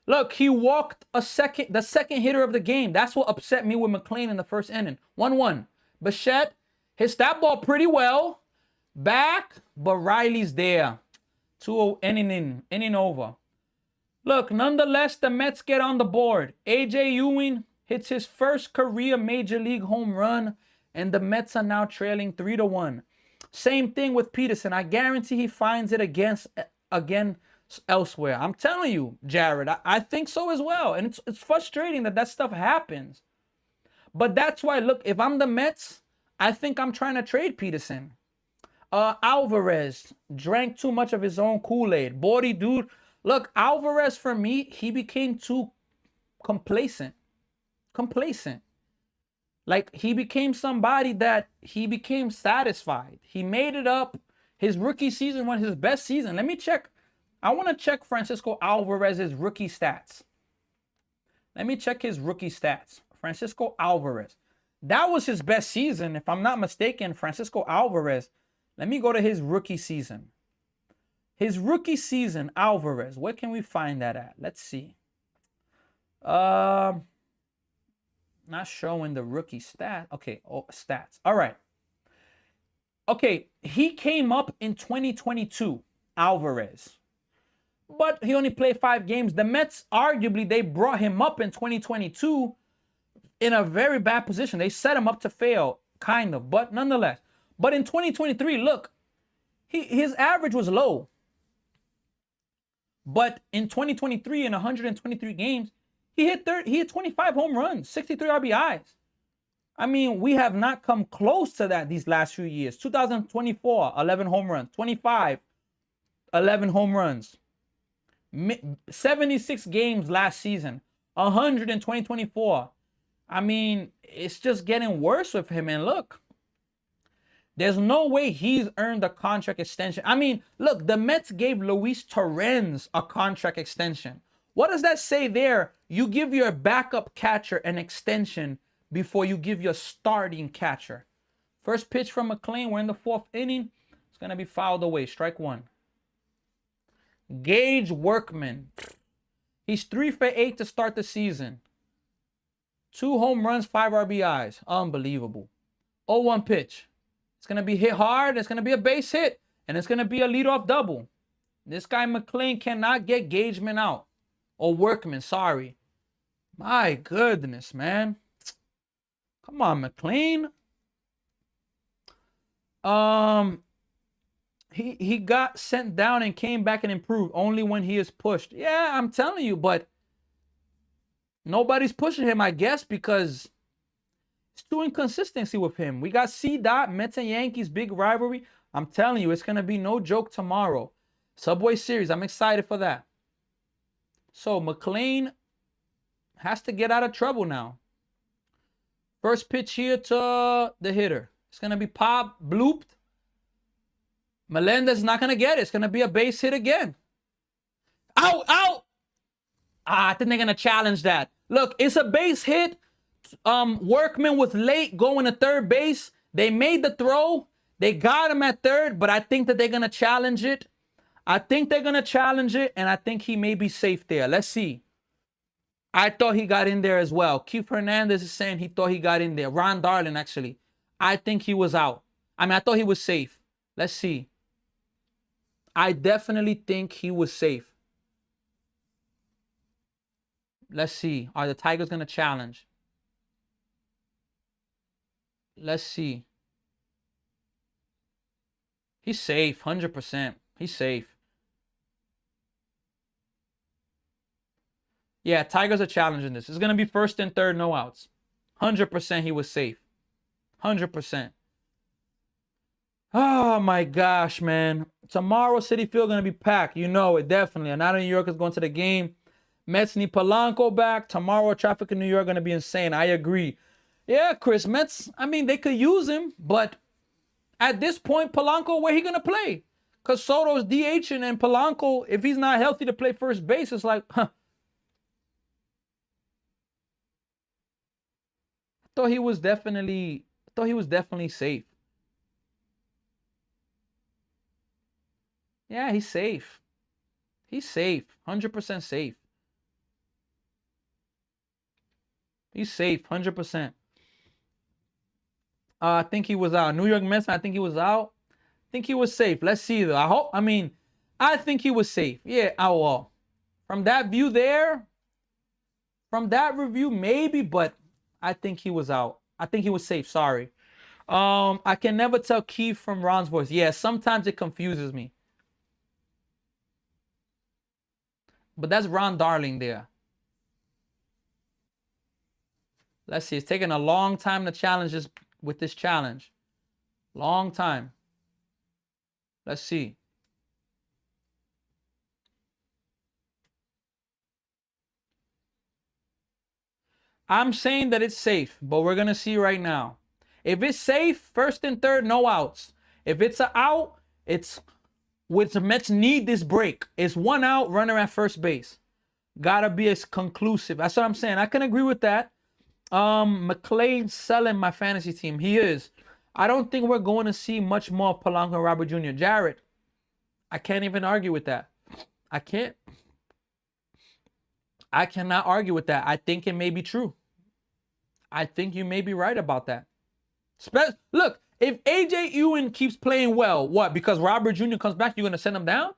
Look, he walked the second hitter of the game. That's what upset me with Mclean in the first inning. 1-1. Bichette hits that ball pretty well. Back, but Riley's there. 2-0 inning over. Look, nonetheless, the Mets get on the board. A.J. Ewing hits his first career Major League home run, and the Mets are now trailing 3-1. Same thing with Peterson. I guarantee he finds it again elsewhere. I'm telling you, Jared, I think so as well. And it's frustrating that stuff happens. But that's why, look, if I'm the Mets, I think I'm trying to trade Peterson. Alvarez drank too much of his own Kool-Aid. Body dude. Look, Alvarez, for me, he became too complacent. Like, he became somebody that he became satisfied. He made it up. His rookie season was his best season. Let me check. I want to check Francisco Alvarez's rookie stats. Let me check his rookie stats. Francisco Alvarez. That was his best season, if I'm not mistaken. Francisco Alvarez. Let me go to his rookie season. His rookie season, Alvarez. Where can we find that at? Let's see. Not showing the rookie stat. Okay, stats. All right. Okay, he came up in 2022, Alvarez. But he only played 5 games. The Mets, arguably, they brought him up in 2022 in a very bad position. They set him up to fail, kind of, but nonetheless. But in 2023, look, his average was low. But in 2023, in 123 games, he hit 25 home runs, 63 RBIs. I mean, we have not come close to that these last few years. 2024, 11 home runs. 25, 11 home runs. 76 games last season. 100 in 2024. I mean, it's just getting worse with him. And look, there's no way he's earned a contract extension. I mean, look, the Mets gave Luis Torrens a contract extension. What does that say there? You give your backup catcher an extension before you give your starting catcher. First pitch from Mclean. We're in the 4th inning. It's going to be fouled away. Strike 1. Gage Workman. He's 3 for 8 to start the season. 2 home runs, 5 RBIs. Unbelievable. 0-1 pitch. It's going to be hit hard. It's going to be a base hit. And it's going to be a leadoff double. This guy Mclean cannot get Gageman out. Or Workman, sorry. My goodness, man. Come on, Mclean. He got sent down and came back and improved only when he is pushed. Yeah, I'm telling you, but nobody's pushing him, I guess, because it's too inconsistency with him. We got C-Dot, Mets and Yankees, big rivalry. I'm telling you, it's going to be no joke tomorrow. Subway Series, I'm excited for that. So Mclean has to get out of trouble now. First pitch here to the hitter. It's going to be popped, blooped. Melendez is not going to get it. It's going to be a base hit again. Out, out. I think they're going to challenge that. Look, it's a base hit. Workman was late going to third base. They made the throw. They got him at third, but I think that they're going to challenge it. I think they're going to challenge it, and I think he may be safe there. Let's see. I thought he got in there as well. Keith Hernandez is saying he thought he got in there. Ron Darling, actually. I think he was out. I mean, I thought he was safe. Let's see. I definitely think he was safe. Let's see. Are the Tigers going to challenge? Let's see. He's safe. 100%. He's safe. Yeah, Tigers are challenging this. It's going to be first and third, no outs. 100% he was safe. 100%. Oh, my gosh, man. Tomorrow, Citi Field going to be packed. You know it, definitely. And out of New York is going to the game. Mets need Polanco back. Tomorrow, traffic in New York going to be insane. I agree. Yeah, Chris, Mets, I mean, they could use him. But at this point, Polanco, where he going to play? Because Soto's DHing and Polanco, if he's not healthy to play first base, it's like, huh. I thought he was definitely safe. Yeah, he's safe. He's safe. 100% safe. He's safe. 100%. I think he was out. New York Mets, I think he was out. I think he was safe. Let's see, though. I think he was safe. Yeah, well, from that view there, from that review, maybe, but I think he was out. I think he was safe. Sorry. I can never tell Keith from Ron's voice. Yeah, sometimes it confuses me. But that's Ron Darling there. Let's see. It's taking a long time to challenge this with this challenge. Long time. Let's see. I'm saying that it's safe, but we're going to see right now. If it's safe, first and third, no outs. If it's an out, it's which the Mets need this break. It's 1 out, runner at first base. Gotta be as conclusive. That's what I'm saying. I can agree with that. Mclean selling my fantasy team. He is. I don't think we're going to see much more of Polanco and Robert Jr. Jarrett, I can't even argue with that. I can't. I cannot argue with that. I think it may be true. I think you may be right about that. Look, if AJ Ewan keeps playing well, what? Because Robert Jr. comes back, you're gonna send him down?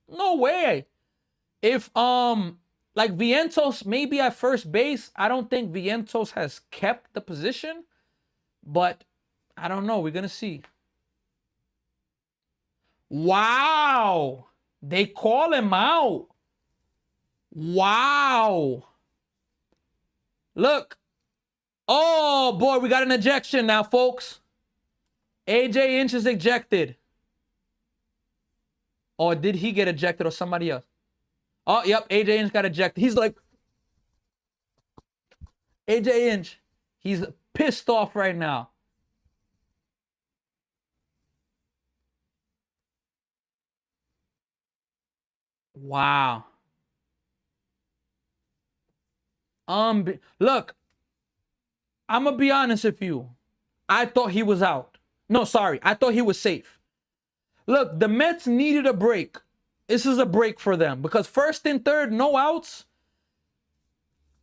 No way. If like Vientos maybe at first base, I don't think Vientos has kept the position, but I don't know. We're gonna see. Wow, they call him out. Wow. Look. Oh, boy, we got an ejection now, folks. AJ Inch is ejected. Or did he get ejected or somebody else? Oh, yep, AJ Inch got ejected. He's like, AJ Inch, he's pissed off right now. Wow. Look, I'm gonna be honest with you. I thought he was out. No, sorry, I thought he was safe. Look, the Mets needed a break. This is a break for them because first and third, no outs.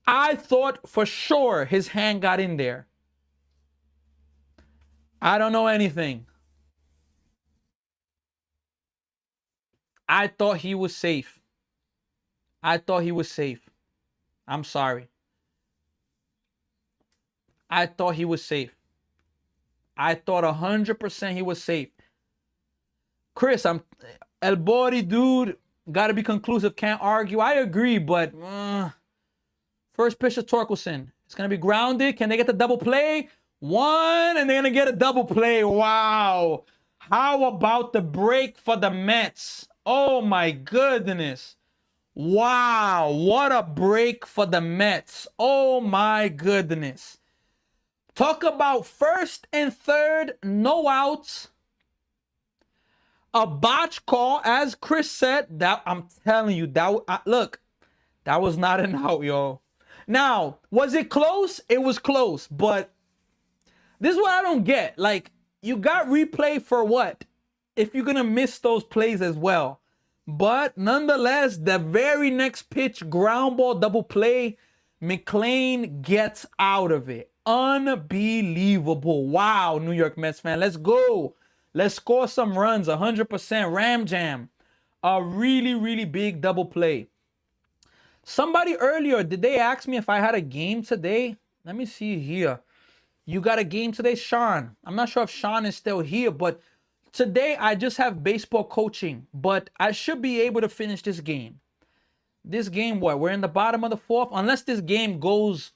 I thought for sure his hand got in there. I don't know anything. I thought he was safe. I thought he was safe. I'm sorry. I thought he was safe. I thought 100% he was safe. Chris, El Bori, dude, got to be conclusive. Can't argue. I agree, but first pitch of Torkelson. It's going to be grounded. Can they get the double play? One, and they're going to get a double play. Wow. How about the break for the Mets? Oh, my goodness. Wow. What a break for the Mets. Oh, my goodness. Talk about first and third, no outs. A botch call, as Chris said. That I'm telling you, look, that was not an out, yo. Now, was it close? It was close, but this is what I don't get. Like, you got replay for what? If you're gonna miss those plays as well. But nonetheless, the very next pitch, ground ball, double play, Mclean gets out of it. Unbelievable. Wow, New York Mets fan. Let's go. Let's score some runs. 100% Ram Jam. A really, really big double play. Somebody earlier, did they ask me if I had a game today? Let me see here. You got a game today, Sean? I'm not sure if Sean is still here, but today I just have baseball coaching. But I should be able to finish this game. This game, what? We're in the bottom of the fourth. Unless this game goes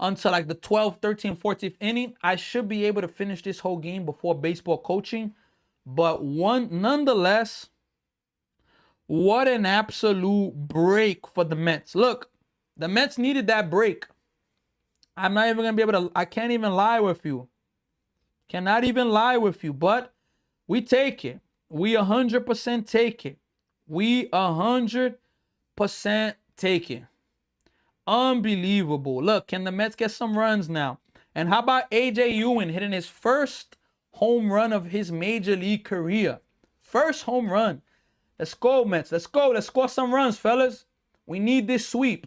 until like the 12th, 13th, 14th inning, I should be able to finish this whole game before baseball coaching. But nonetheless, what an absolute break for the Mets. Look, the Mets needed that break. I'm not even going to be able to, I can't even lie with you. Cannot even lie with you, but we take it. We 100% take it. We 100% take it. Unbelievable. Look, can the Mets get some runs now? And how about AJ Ewing hitting his first home run of his major league career? First home run. Let's go, Mets. Let's go. Let's score some runs, fellas. We need this sweep.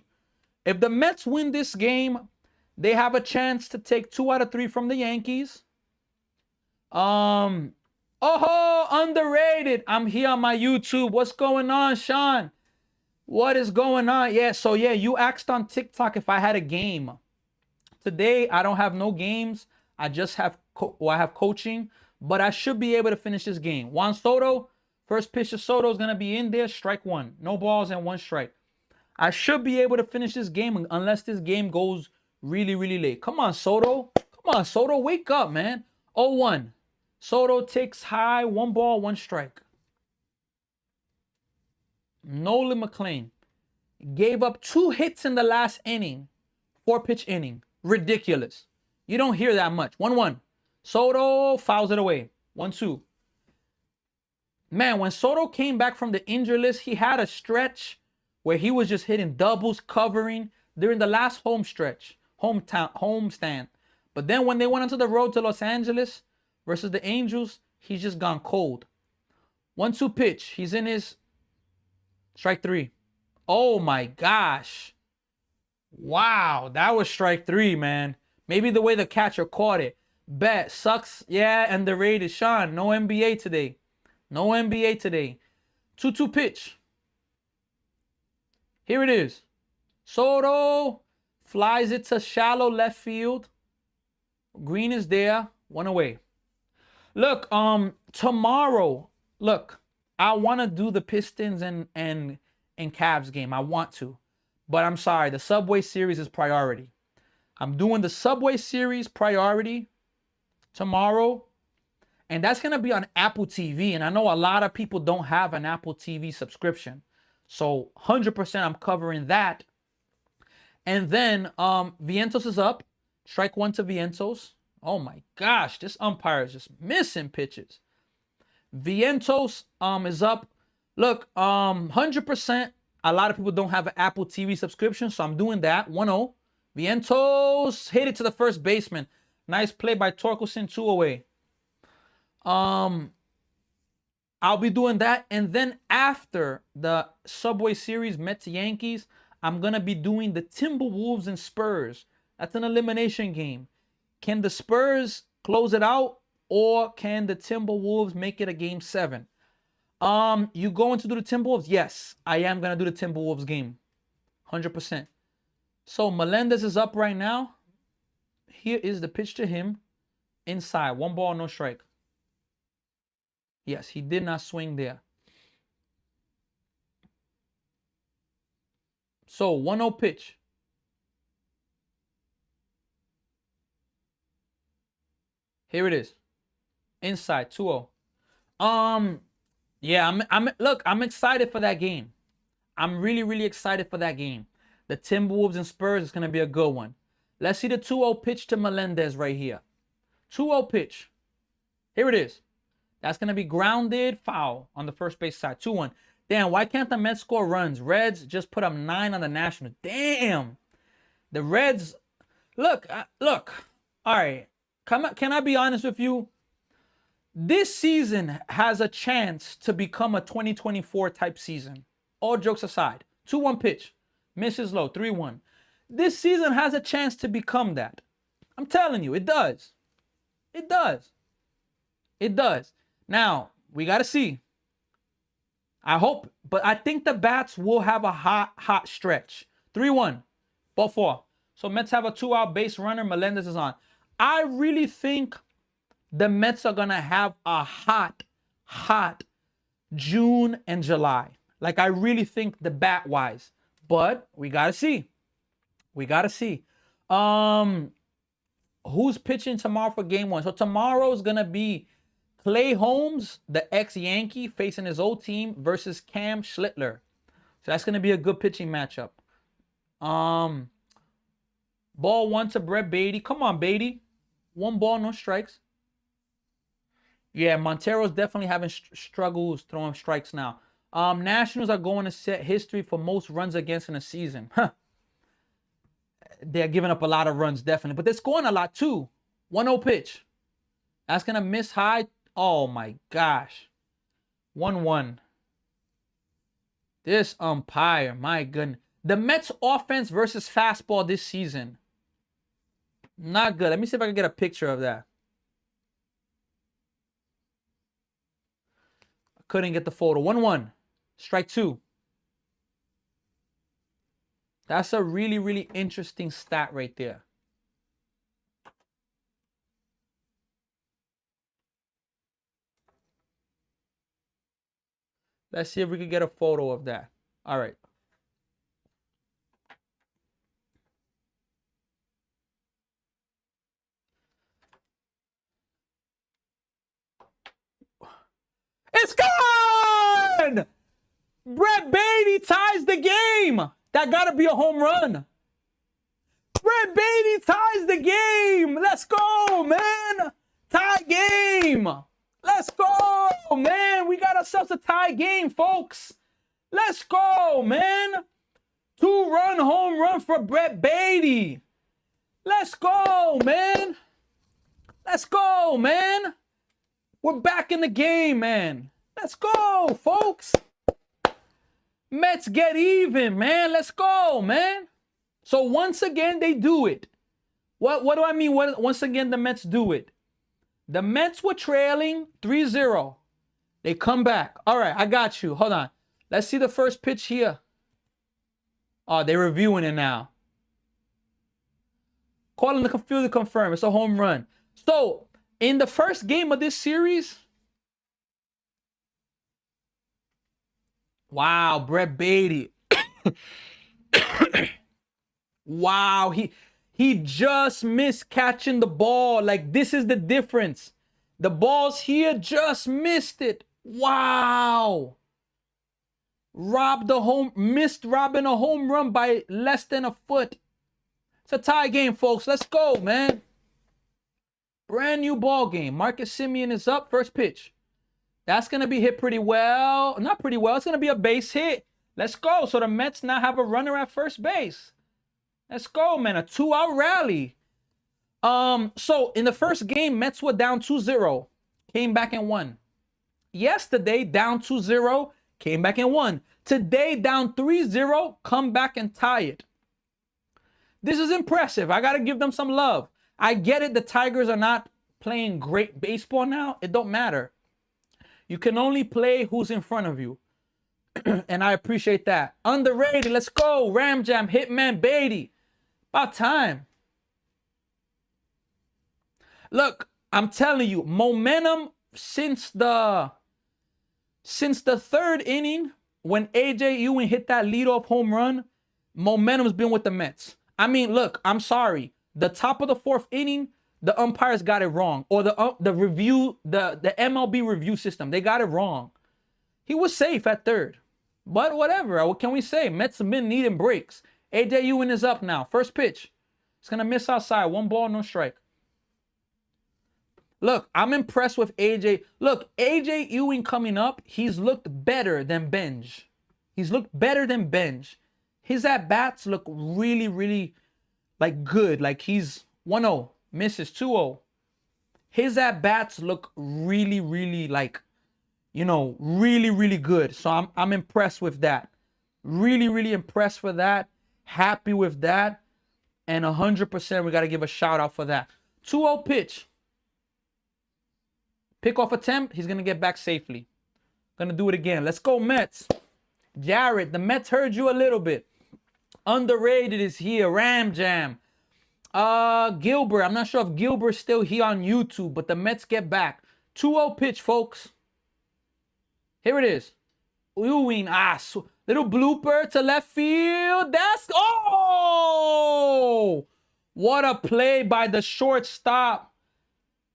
If the Mets win this game, they have a chance to take 2 out of 3 from the Yankees. Oh, underrated. I'm here on my YouTube. What's going on, Sean? What is going on? Yeah, so yeah, you asked on TikTok if I had a game. Today, I don't have no games. I just have I have coaching, but I should be able to finish this game. Juan Soto, first pitch of Soto is going to be in there, strike 1. No balls and 1 strike. I should be able to finish this game unless this game goes really, really late. Come on, Soto. Come on, Soto, wake up, man. 0-1. Soto takes high, 1 ball, 1 strike. Nolan Mclean gave up 2 hits in the last inning. 4-pitch inning. Ridiculous. You don't hear that much. 1-1. Soto fouls it away. 1-2. Man, when Soto came back from the injury list, he had a stretch where he was just hitting doubles, covering during the last home stretch, home stand. But then when they went onto the road to Los Angeles versus the Angels, he's just gone cold. 1-2 pitch. He's in his strike 3. Oh my gosh. Wow, that was strike 3, man. Maybe the way the catcher caught it. Bet. Sucks. Yeah, and the rated. Sean, no NBA today. No NBA today. 2-2 pitch. Here it is. Soto flies it to shallow left field. Green is there. 1 away. Look, tomorrow, look, I want to do the Pistons and Cavs game. I want to. But I'm sorry, the Subway Series is priority. I'm doing the Subway Series priority tomorrow. And that's going to be on Apple TV. And I know a lot of people don't have an Apple TV subscription. So 100% I'm covering that. And then Vientos is up. Strike one to Vientos. Oh my gosh, this umpire is just missing pitches. Vientos is up. Look, 100%. A lot of people don't have an Apple TV subscription, so I'm doing that. 1-0. Vientos hit it to the first baseman. Nice play by Torkelson, 2 away. I'll be doing that. And then after the Subway Series, Mets Yankees, I'm going to be doing the Timberwolves and Spurs. That's an elimination game. Can the Spurs close it out, or can the Timberwolves make it a game 7? You going to do the Timberwolves? Yes, I am going to do the Timberwolves game. 100%. So Melendez is up right now. Here is the pitch to him. Inside. 1 ball, no strike. Yes, he did not swing there. So 1-0 pitch. Here it is. Inside, 2-0. Yeah, I'm excited for that game. I'm really, really excited for that game. The Timberwolves and Spurs is going to be a good one. Let's see the 2-0 pitch to Melendez right here. 2-0 pitch. Here it is. That's going to be grounded, foul on the first base side. 2-1. Damn, why can't the Mets score runs? Reds just put up 9 on the Nationals. Damn. The Reds, look. All right. Can I be honest with you? This season has a chance to become a 2024 type season. All jokes aside. 2-1 pitch. Misses low. 3-1. This season has a chance to become that. I'm telling you, it does. It does. It does. Now, we got to see. I hope, but I think the bats will have a hot stretch. 3-1. Ball 4. So Mets have a 2-out base runner. Melendez is on. I really think the Mets are going to have a hot June and July. Like, I really think the bat-wise. But we got to see. We got to see. Who's pitching tomorrow for game 1? So tomorrow is going to be Clay Holmes, the ex-Yankee, facing his old team versus Cam Schlittler. So that's going to be a good pitching matchup. Ball 1 to Brett Beatty. Come on, Beatty. 1 ball, no strikes. Yeah, Montero's definitely having struggles throwing strikes now. Nationals are going to set history for most runs against in a season. Huh. They're giving up a lot of runs, definitely. But they're scoring a lot, too. 1-0 pitch. That's going to miss high. Oh, my gosh. 1-1. This umpire, my goodness. The Mets offense versus fastball this season. Not good. Let me see if I can get a picture of that. I couldn't get the photo. 1-1. Strike 2. That's a really, really interesting stat right there. Let's see if we can get a photo of that. All right. It's gone! Brett Beatty ties the game. That got to be a home run. Brett Beatty ties the game. Let's go, man. Tie game. Let's go, man. We got ourselves a tie game, folks. Let's go, man. 2-run home run for Brett Beatty. Let's go, man. Let's go, man. We're back in the game, man. Let's go, folks. Mets get even, man. Let's go, man. So once again, they do it. What do I mean? Once again, the Mets do it. The Mets were trailing 3-0. They come back. All right, I got you. Hold on. Let's see the first pitch here. Oh, they're reviewing it now. Calling the field to confirm. It's a home run. So, in the first game of this series, wow, Brett Beatty. Wow, he He just missed catching the ball. Like, this is the difference. The ball's here, just missed it. Wow. Missed robbing a home run by less than a foot. It's a tie game, folks. Let's go, man. Brand new ball game. Marcus Semien is up. First pitch. That's going to be hit pretty well. Not pretty well. It's going to be a base hit. Let's go. So the Mets now have a runner at first base. Let's go, man. A 2-out rally. So in the first game, Mets were down 2-0. Came back and won. Yesterday, down 2-0. Came back and won. Today, down 3-0. Come back and tie it. This is impressive. I got to give them some love. I get it. The Tigers are not playing great baseball now. It don't matter. You can only play who's in front of you. And I appreciate that. Underrated. Let's go. Ram Jam. Hitman Beatty. About time. Look, I'm telling you, momentum since the third inning, when AJ Ewing hit that leadoff home run, momentum's been with the Mets. I mean, look, I'm sorry. The top of the fourth inning, the umpires got it wrong. Or the MLB review system, they got it wrong. He was safe at third. But whatever, what can we say? Mets have been needing breaks. AJ Ewing is up now. First pitch. It's going to miss outside. 1 ball, no strike. Look, I'm impressed with AJ. Look, AJ Ewing coming up, he's looked better than Benj. He's looked better than Benj. His at-bats look really, really, like, good. Like, he's 1-0, misses 2-0. His at-bats look really, really, like, you know, really, really good. So I'm impressed with that. Really, really impressed for that. Happy with that. And 100% we got to give a shout out for that. 2-0 pitch. Pickoff attempt. He's going to get back safely. Going to do it again. Let's go, Mets. Jared, the Mets heard you a little bit. Underrated is here. Ram Jam. Gilbert. I'm not sure if Gilbert's still here on YouTube, but the Mets get back. 2-0 pitch, folks. Here it is. Ewing. Little blooper to left field. That's... Oh! What a play by the shortstop.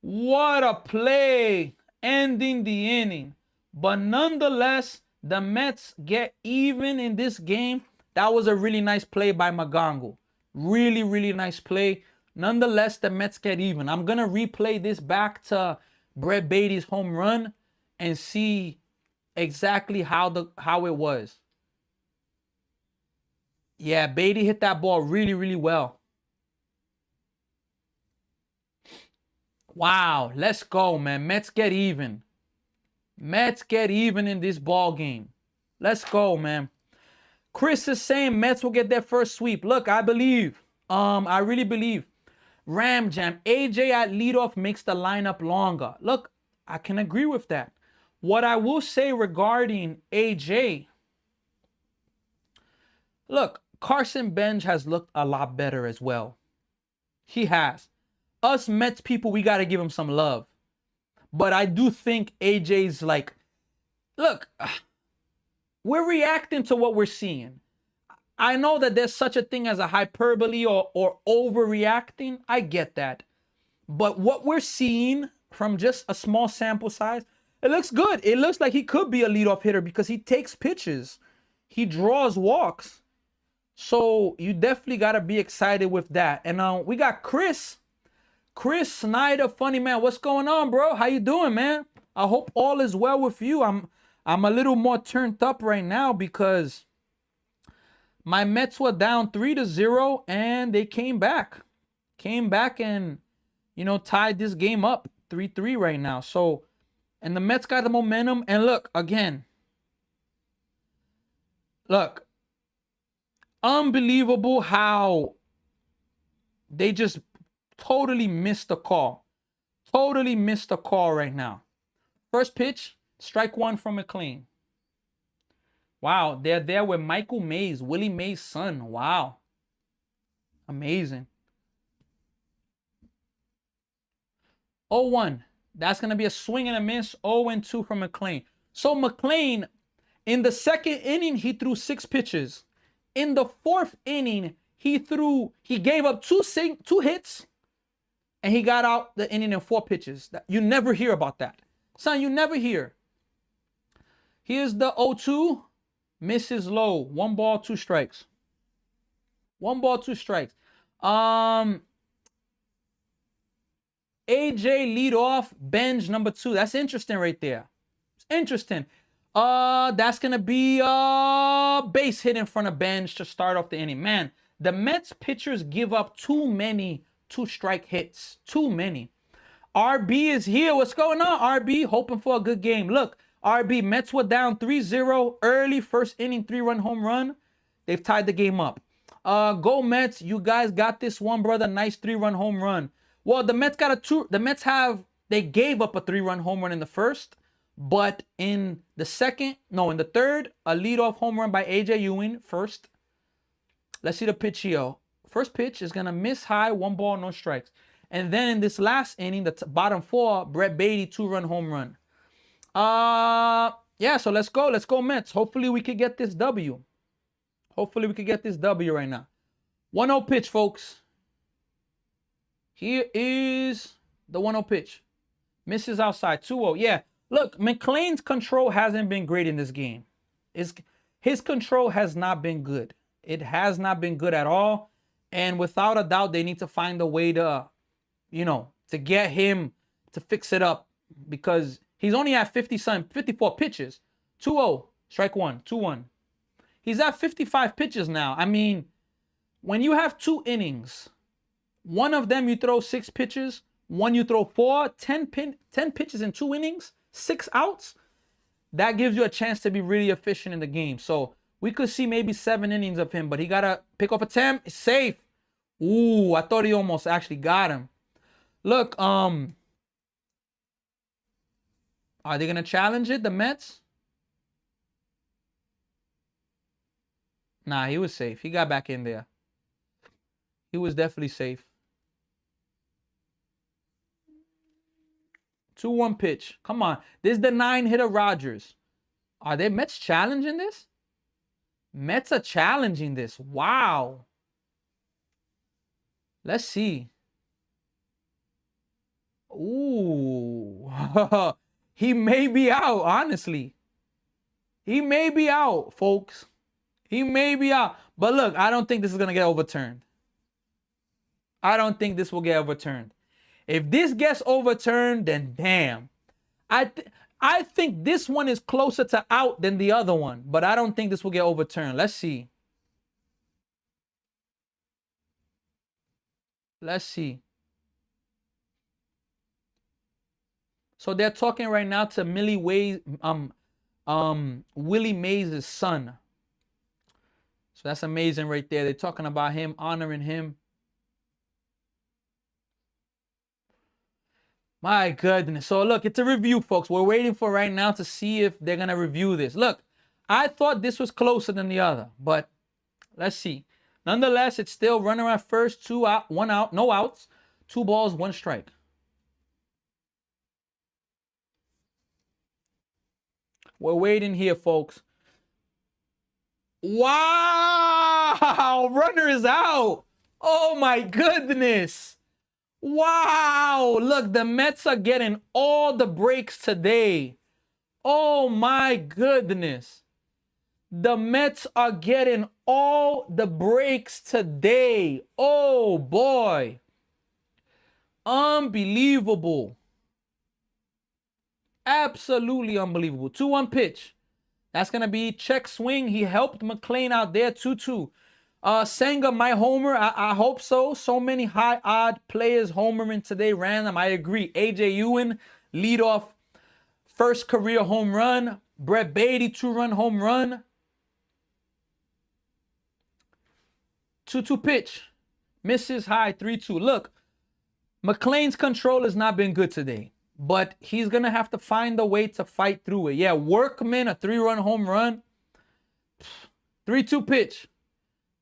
What a play. Ending the inning. But nonetheless, the Mets get even in this game. That was a really nice play by Magango. Really, really nice play. Nonetheless, the Mets get even. I'm going to replay this back to Brett Beatty's home run and see exactly how it was. Yeah, Beatty hit that ball really, really well. Wow, let's go, man. Mets get even. Mets get even in this ball game. Let's go, man. Chris is saying Mets will get their first sweep. Look, I believe. I really believe. Ram Jam. AJ at leadoff makes the lineup longer. Look, I can agree with that. What I will say regarding AJ, look, Carson Bench has looked a lot better as well. He has. Us Mets people, we got to give him some love. But I do think AJ's like, look, we're reacting to what we're seeing. I know that there's such a thing as a hyperbole or overreacting. I get that. But what we're seeing from just a small sample size, it looks good. It looks like he could be a leadoff hitter because he takes pitches. He draws walks. So you definitely got to be excited with that. And we got Chris Snyder, funny man. What's going on, bro? How you doing, man? I hope all is well with you. I'm a little more turned up right now because my Mets were down 3-0 and they came back. Came back and, you know, tied this game up 3-3 right now. So, and the Mets got the momentum. And look, again, look, unbelievable how they just totally missed the call. Totally missed the call right now. First pitch, strike one from Mclean. Wow, they're there with Michael Mays, Willie Mays' son. Wow. Amazing. 0-1. That's going to be a swing and a miss. 0-2 from Mclean. So Mclean, in the second inning, he threw 6 pitches. In the fourth inning, He gave up two hits, and he got out the inning in 4 pitches. You never hear about that. Son, you never hear. Here's the 0-2. Misses low. 1 ball, 2 strikes. 1 ball, 2 strikes. AJ lead off, bench number 2. That's interesting right there. It's interesting. That's gonna be a base hit in front of bench to start off the inning. Man, the Mets pitchers give up too many 2-strike hits. Too many. RB is here. What's going on, RB? Hoping for a good game. Look, RB, Mets were down 3-0 early, first inning, 3-run home run. They've tied the game up. Go Mets. You guys got this one, brother. Nice 3-run home run. Well, the Mets got they gave up a 3-run home run in the first, but in the third, a leadoff home run by AJ Ewing first. Let's see the pitch here. First pitch is going to miss high, 1 ball, no strikes. And then in this last inning, the bottom 4, Brett Beatty, 2-run home run. Yeah, so let's go. Let's go Mets. Hopefully we could get this W. Hopefully we could get this W right now. 1-0 pitch, folks. Here is the 1-0 pitch. Misses outside. 2-0. Yeah. Look, Mclean's control hasn't been great in this game. His control has not been good. It has not been good at all. And without a doubt, they need to find a way to, to get him to fix it up. Because he's only at 54 pitches. 2-0. Strike 1. 2-1. He's at 55 pitches now. I mean, when you have 2 innings, one of them you throw 6 pitches, one you throw 4, 10 pitches in 2 innings, 6 outs, that gives you a chance to be really efficient in the game. So we could see maybe 7 innings of him, but he got to pick off a 10. It's safe. Ooh, I thought he almost actually got him. Look, are they going to challenge it, the Mets? Nah, he was safe. He got back in there. He was definitely safe. 2-1 pitch. Come on. This is the 9-hitter Rogers. Are they Mets challenging this? Mets are challenging this. Wow. Let's see. Ooh. He may be out, honestly. He may be out, folks. He may be out. But look, I don't think this is going to get overturned. I don't think this will get overturned. If this gets overturned, then damn. I think this one is closer to out than the other one. But I don't think this will get overturned. Let's see. Let's see. So they're talking right now to Willie Mays' son. So that's amazing right there. They're talking about him, honoring him. My goodness. So look, it's a review, folks. We're waiting for right now to see if they're going to review this. Look, I thought this was closer than the other, but let's see. Nonetheless, it's still runner at first, 2 out, 1 out, no outs, 2 balls, 1 strike. We're waiting here, folks. Wow! Runner is out. Oh my goodness. Wow. Look, the Mets are getting all the breaks today. Oh my goodness. The Mets are getting all the breaks today. Oh boy. Unbelievable. Absolutely unbelievable. 2-1 pitch. That's going to be check swing. He helped Mclean out there. 2-2. Senga, my homer. I hope so. So many high odd players homering today. Random. I agree. AJ Ewing, leadoff. First career home run. Brett Beatty, 2-run home run. 2-2 pitch. Misses high. 3-2. Look, Mclean's control has not been good today. But he's going to have to find a way to fight through it. Yeah, Workman, a 3-run home run. 3-2 pitch.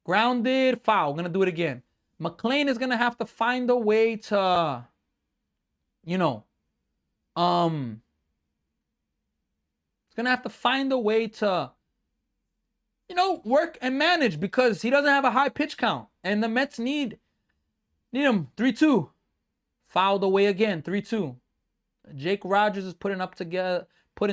Grounded, foul. Going to do it again. Mclean is going to have to find a way to, he's going to have to find a way to, work and manage because he doesn't have a high pitch count. And the Mets need him. 3-2. Fouled away again. 3-2. Jake Rogers is putting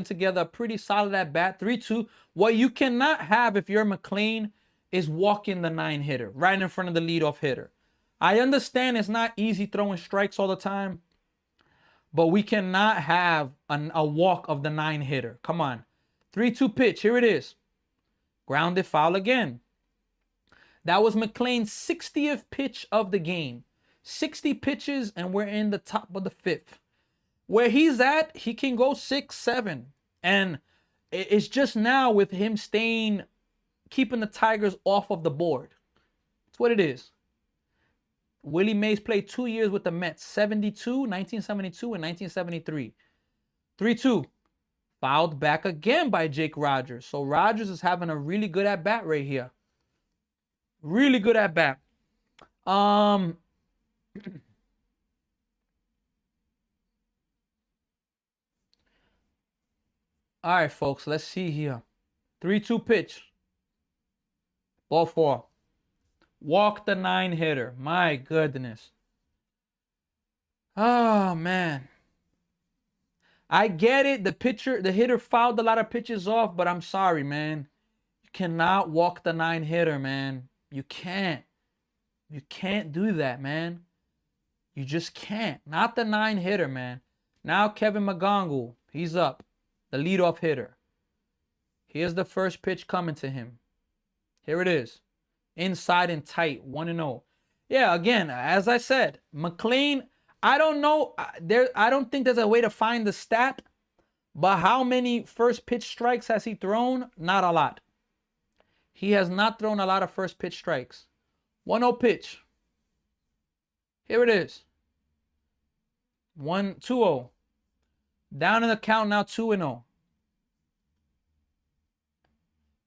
together a pretty solid at bat. 3-2. What you cannot have if you're Mclean is walking the 9-hitter right in front of the leadoff hitter. I understand it's not easy throwing strikes all the time, but we cannot have a walk of the 9-hitter. Come on. 3-2 pitch. Here it is. Grounded, foul again. That was Mclean's 60th pitch of the game. 60 pitches, and we're in the top of the 5th. Where he's at, he can go 6, 7. And it's just now with him keeping the Tigers off of the board. That's what it is. Willie Mays played 2 years with the Mets, 1972 and 1973. 3-2. Fouled back again by Jake Rogers. So Rogers is having a really good at-bat right here. Really good at-bat. All right, folks, let's see here. 3-2 pitch. Ball 4. Walk the 9-hitter. My goodness. Oh, man. I get it. The hitter fouled a lot of pitches off, but I'm sorry, man. You cannot walk the 9-hitter, man. You can't. You can't do that, man. You just can't. Not the 9-hitter, man. Now Kevin McGonagall, he's up. The leadoff hitter. Here's the first pitch coming to him. Here it is. Inside and tight, 1-0. Yeah, again, as I said, Mclean, I don't know. I don't think there's a way to find the stat, but how many first pitch strikes has he thrown? Not a lot. He has not thrown a lot of first pitch strikes. 1-0 pitch. Here it is. 2-0. Down in the count now, 2-0.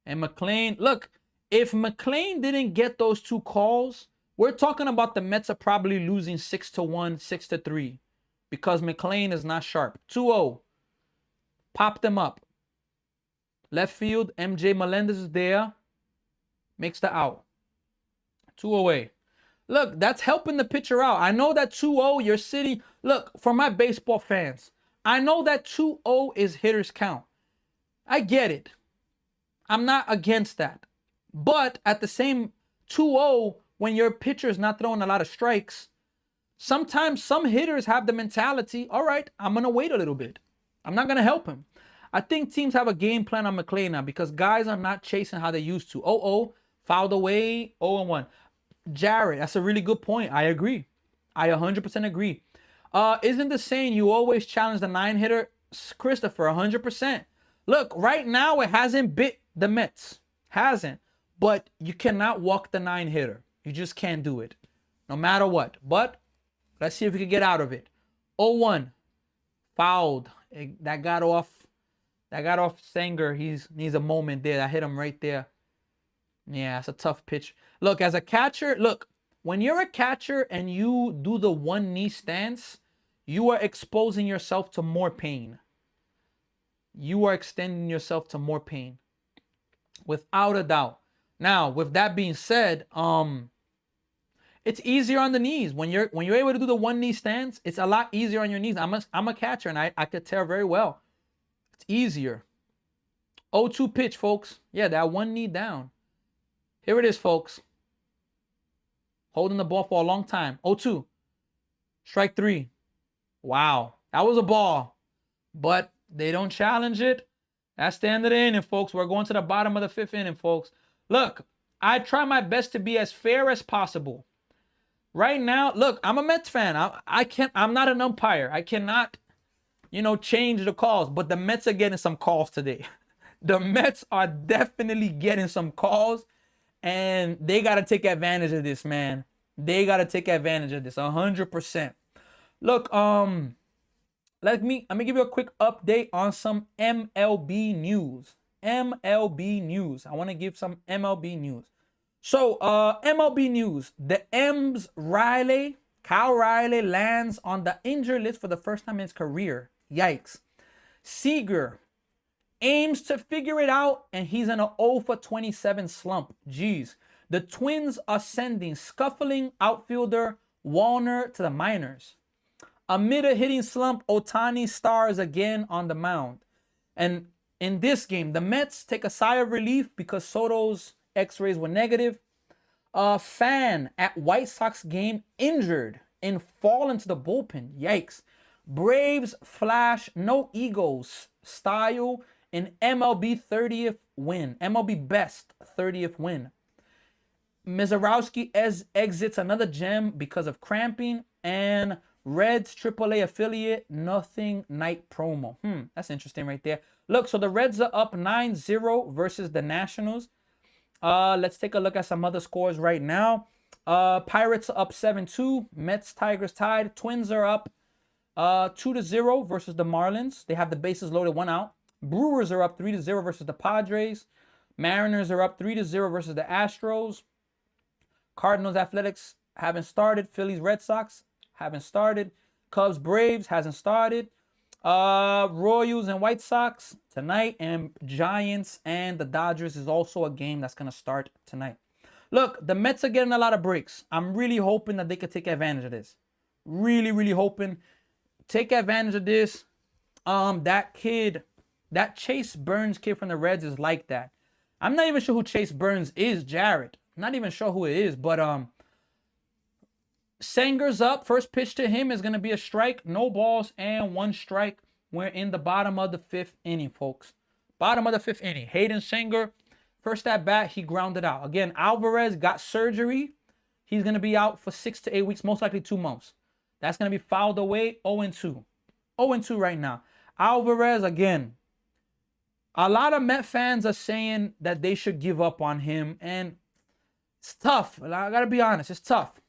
And Mclean, look, if Mclean didn't get those 2 calls, we're talking about the Mets are probably losing 6-1, 6-3 because Mclean is not sharp. 2-0. Pop them up. Left field, MJ Melendez is there. Makes the out. 2 away. Look, that's helping the pitcher out. I know that 2-0, you're sitting. Look, for my baseball fans, I know that 2-0 is hitter's count. I get it. I'm not against that. But at the same 2-0, when your pitcher is not throwing a lot of strikes, sometimes some hitters have the mentality, all right, I'm going to wait a little bit. I'm not going to help him. I think teams have a game plan on Mclean now because guys are not chasing how they used to. 0-0, fouled away, 0-1. Jared, that's a really good point. I agree. I 100% agree. Isn't the saying you always challenge the 9-hitter? Christopher, 100%. Look, right now it hasn't bit the Mets. Hasn't. But you cannot walk the 9-hitter. You just can't do it. No matter what. But let's see if we can get out of it. 0-1. Fouled. That got off Sanger. He needs a moment there. I hit him right there. Yeah, it's a tough pitch. Look, as a catcher, look, when you're a catcher and you do the 1 knee stance, you are exposing yourself to more pain. You are extending yourself to more pain. Without a doubt. Now, with that being said, it's easier on the knees. When you're able to do the 1 knee stance, it's a lot easier on your knees. I'm a catcher and I could tell very well. It's easier. 0-2 pitch, folks. Yeah, that 1 knee down. Here it is, folks. Holding the ball for a long time. 0-2. Strike 3. Wow. That was a ball. But they don't challenge it. That's the end of the inning, folks. We're going to the bottom of the 5th inning, folks. Look, I try my best to be as fair as possible. Right now, look, I'm a Mets fan. I'm not an umpire. I cannot, change the calls. But the Mets are getting some calls today. The Mets are definitely getting some calls. And they got to take advantage of this, man. They got to take advantage of this 100%. Look, let me give you a quick update on some MLB news. MLB news. I want to give some MLB news. So, MLB news. The Kyle Riley lands on the injured list for the first time in his career. Yikes. Seager aims to figure it out, and he's in an 0 for 27 slump. Jeez. The Twins are sending scuffling outfielder Warner to the minors. Amid a hitting slump, Ohtani stars again on the mound. And in this game, the Mets take a sigh of relief because Soto's x-rays were negative. A fan at White Sox game injured and fall into the bullpen. Yikes. Braves flash no egos style in MLB 30th win. MLB best 30th win. Mizarowski exits another gem because of cramping. And Reds AAA affiliate nothing night promo. That's interesting right there. Look, so the Reds are up 9-0 versus the Nationals. Let's take a look at some other scores right now. Pirates are up 7-2. Mets, Tigers tied. Twins are up 2-0 versus the Marlins. They have the bases loaded, 1 out. Brewers are up 3-0 versus the Padres. Mariners are up 3-0 versus the Astros. Cardinals, Athletics haven't started. Phillies, Red Sox haven't started. Cubs, Braves hasn't started. Royals and White Sox tonight, and Giants and the Dodgers is also a game that's going to start tonight. Look, the Mets are getting a lot of breaks. I'm really hoping that they could take advantage of this. Really, really hoping. Take advantage of this. That kid, that Chase Burns kid from the Reds is like that. I'm not even sure who Chase Burns is, Jared. I'm not even sure who it is, but Sanger's up. First pitch to him is going to be a strike. No balls and 1 strike. We're in the bottom of the 5th inning, folks. Bottom of the 5th inning. Hayden Sanger, first at bat, he grounded out. Again, Alvarez got surgery. He's going to be out for 6 to 8 weeks, most likely 2 months. That's going to be fouled away. 0-2. 0-2 right now. Alvarez, again, a lot of Met fans are saying that they should give up on him. And it's tough. I got to be honest. It's tough.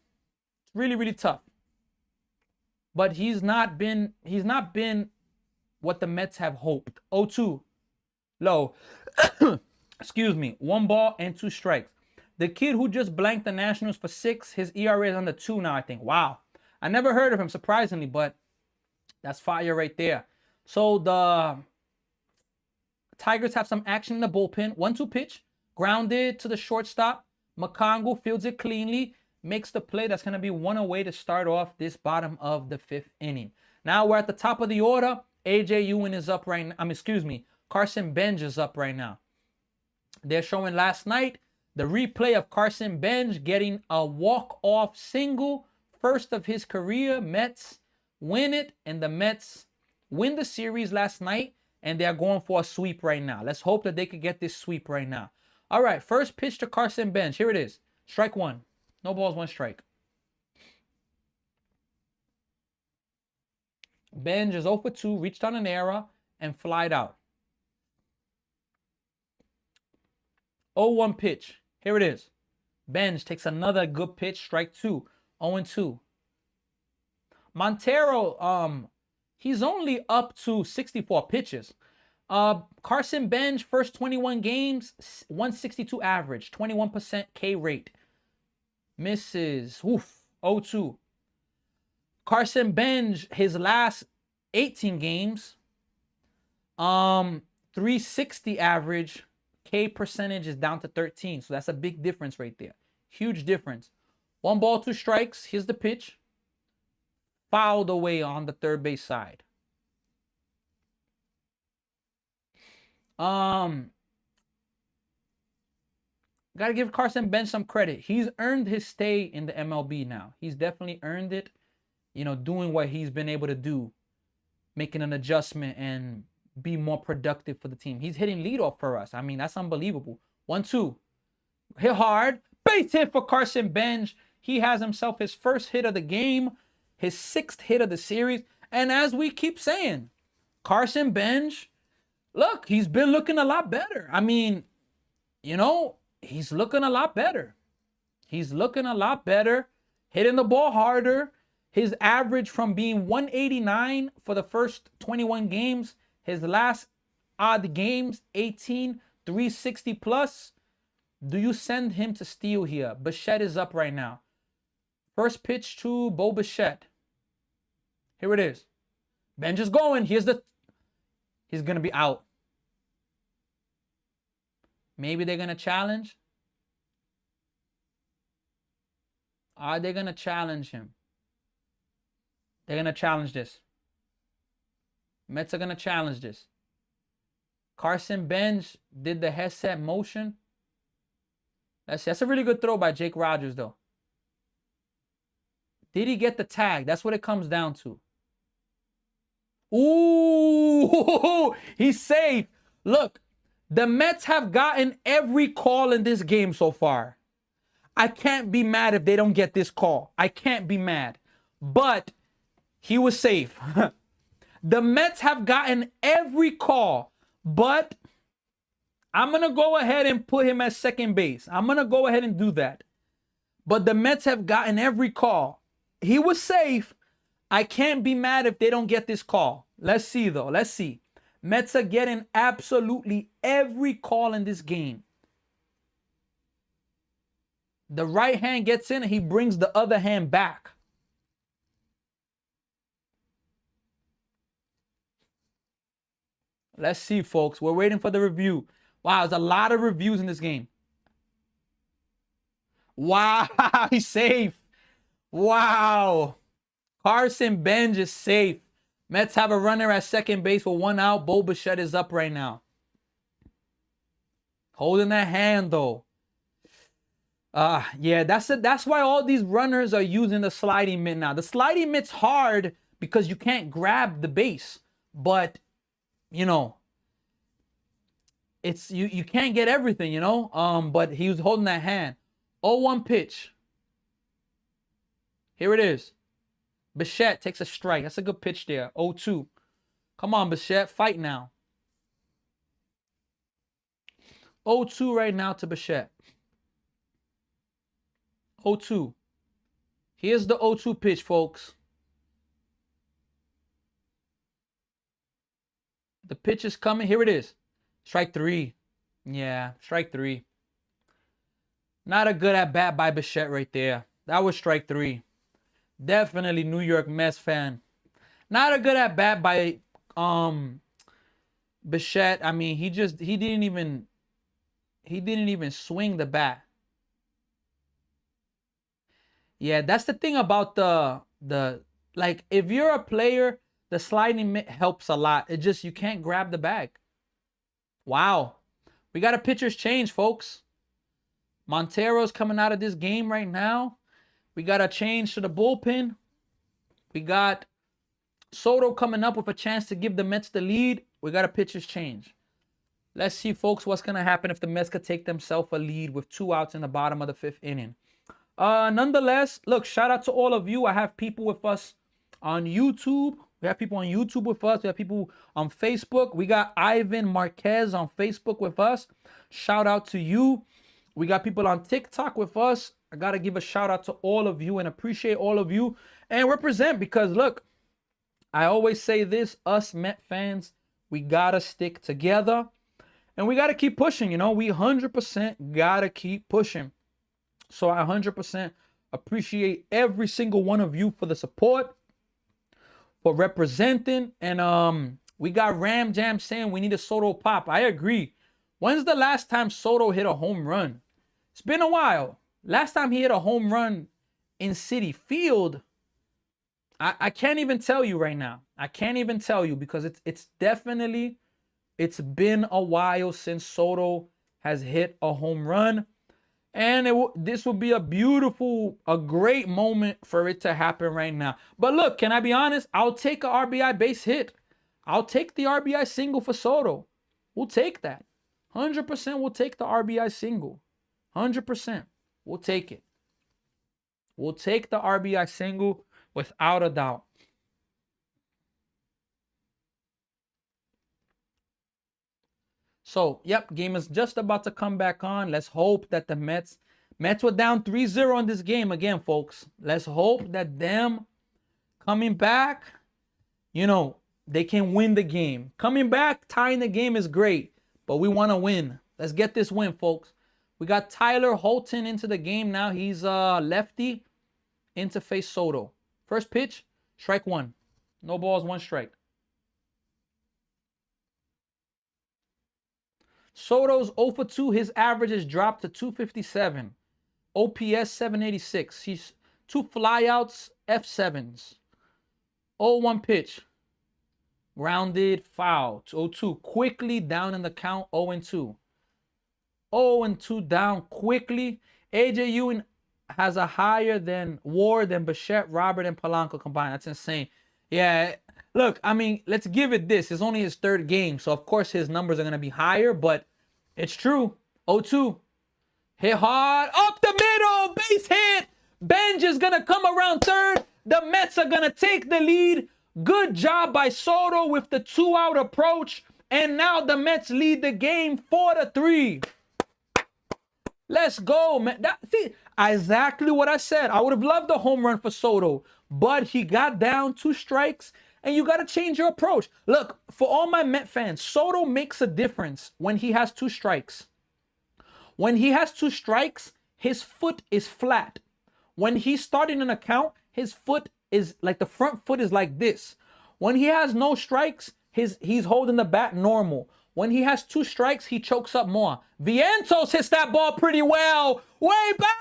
Really, really tough. But he's not been what the Mets have hoped. 0-2. Low. Excuse me. 1 ball and 2 strikes. The kid who just blanked the Nationals for 6, his ERA is under 2 now, I think. Wow. I never heard of him, surprisingly, but that's fire right there. So the Tigers have some action in the bullpen. 1-2 pitch. Grounded to the shortstop. McCongle fields it cleanly. Makes the play. That's going to be 1 away to start off this bottom of the 5th inning. Now we're at the top of the order. AJ Ewing is up right now. Carson Bench is up right now. They're showing last night the replay of Carson Bench getting a walk-off single. First of his career. Mets win it, and the Mets win the series last night, and they're going for a sweep right now. Let's hope that they could get this sweep right now. All right, first pitch to Carson Bench. Here it is. Strike 1. No balls, 1 strike. Bench is 0 for 2, reached on an error, and flied out. 0-1 pitch. Here it is. Bench takes another good pitch, strike 2. 0-2. Montero, he's only up to 64 pitches. Carson Bench, first 21 games, 162 average, 21% K rate. Misses. 0-2. Carson Bench, his last 18 games, 360 average. K percentage is down to 13. So that's a big difference right there. Huge difference. 1 ball, 2 strikes. Here's the pitch. Fouled away on the third base side. Got to give Carson Bench some credit. He's earned his stay in the MLB now. He's definitely earned it. You know, doing what he's been able to do. Making an adjustment and be more productive for the team. He's hitting leadoff for us. I mean, that's unbelievable. 1-2. Hit hard. Base hit for Carson Bench. He has himself his first hit of the game. His 6th hit of the series. And as we keep saying, Carson Bench, look, he's been looking a lot better. I mean, you know, he's looking a lot better. He's looking a lot better. Hitting the ball harder. His average from being 189 for the first 21 games, his last odd games, 18, 360 plus. Do you send him to steal here? Bichette is up right now. First pitch to Bo Bichette. Here it is. Bench is going. He's going to be out. Maybe they're going to challenge. Are they going to challenge him? They're going to challenge this. Mets are going to challenge this. Carson Bench did the headset motion. That's a really good throw by Jake Rogers, though. Did he get the tag? That's what it comes down to. Ooh, he's safe. Look, the Mets have gotten every call in this game so far. I can't be mad if they don't get this call. I can't be mad. But he was safe. The Mets have gotten every call. But I'm going to go ahead and put him at second base. I'm going to go ahead and do that. But the Mets have gotten every call. He was safe. I can't be mad if they don't get this call. Let's see, though. Let's see. Mets are getting absolutely every call in this game. The right hand gets in and he brings the other hand back. Let's see, folks. We're waiting for the review. Wow, there's a lot of reviews in this game. Wow, he's safe. Wow. Carson Bench is safe. Mets have a runner at second base with 1 out. Bo Bichette is up right now. Holding that hand, though. Yeah, that's why all these runners are using the sliding mitt now. The sliding mitt's hard because you can't grab the base. But, you know, it's you can't get everything, you know? But he was holding that hand. 0-1 pitch. Here it is. Bichette takes a strike. That's a good pitch there. 0-2. Come on, Bichette. Fight now. 0-2 right now to Bichette. 0-2. Here's the 0-2 pitch, folks. The pitch is coming. Here it is. Strike 3. Yeah, strike 3. Not a good at bat by Bichette right there. That was strike 3. Definitely New York Mets fan. Not a good at bat by Bichette. I mean, he didn't even swing the bat. Yeah, that's the thing about the like if you're a player, the sliding mitt helps a lot. It just you can't grab the bag. Wow. We got a pitcher's change, folks. Montero's coming out of this game right now. We got a change to the bullpen. We got Soto coming up with a chance to give the Mets the lead. We got a pitcher's change. Let's see, folks, what's going to happen if the Mets could take themselves a lead with 2 outs in the bottom of the 5th inning. Nonetheless, look, shout out to all of you. I have people with us on YouTube. We have people on YouTube with us. We have people on Facebook. We got Ivan Marquez on Facebook with us. Shout out to you. We got people on TikTok with us. I got to give a shout out to all of you and appreciate all of you and represent because, look, I always say this, us Met fans, we got to stick together and we got to keep pushing, you know. We 100% got to keep pushing. So I 100% appreciate every single one of you for the support, for representing. And we got Ram Jam saying we need a Soto pop. I agree. When's the last time Soto hit a home run? It's been a while. Last time he hit a home run in Citi Field, I can't even tell you right now. I can't even tell you because it's been a while since Soto has hit a home run. And this will be a great moment for it to happen right now. But look, can I be honest? I'll take a RBI base hit. I'll take the RBI single for Soto. We'll take that. 100% we'll take the RBI single. 100%. We'll take it. We'll take the RBI single without a doubt. So, yep, game is just about to come back on. Let's hope that the Mets were down 3-0 in this game again, folks. Let's hope that them coming back, you know, they can win the game. Coming back, tying the game is great, but we want to win. Let's get this win, folks. We got Tyler Holton into the game now. He's lefty in to face Soto. First pitch, strike 1. No balls, 1 strike. Soto's 0 for 2. His average has dropped to 257. OPS 786. 2 flyouts, F7s. 0-1 pitch. Grounded, foul. 0-2. Quickly down in the count, 0-2. 0-2 down quickly. AJ Ewing has a higher than WAR than Bichette, Robert, and Polanco combined. That's insane. Yeah, look, I mean, let's give it this. It's only his 3rd game, so of course his numbers are going to be higher, but it's true. 0-2. Hit hard. Up the middle. Base hit. Benj is going to come around 3rd. The Mets are going to take the lead. Good job by Soto with the 2-out approach. And now the Mets lead the game 4-3. Let's go, man. See, exactly what I said. I would have loved a home run for Soto, but he got down 2 strikes, and you got to change your approach. Look, for all my Met fans, Soto makes a difference when he has 2 strikes. When he has 2 strikes, his foot is flat. When he's starting an account, his foot is like the front foot is like this. When he has no strikes, he's holding the bat normal. When he has 2 strikes, he chokes up more. Vientos hits that ball pretty well. Way back.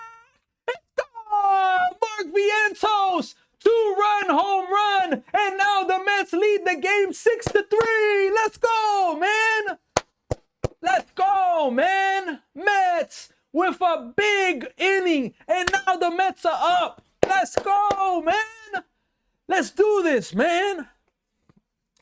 It's gone. Mark Vientos. 2-run home run. And now the Mets lead the game 6-3. Let's go, man. Let's go, man. Mets with a big inning. And now the Mets are up. Let's go, man. Let's do this, man.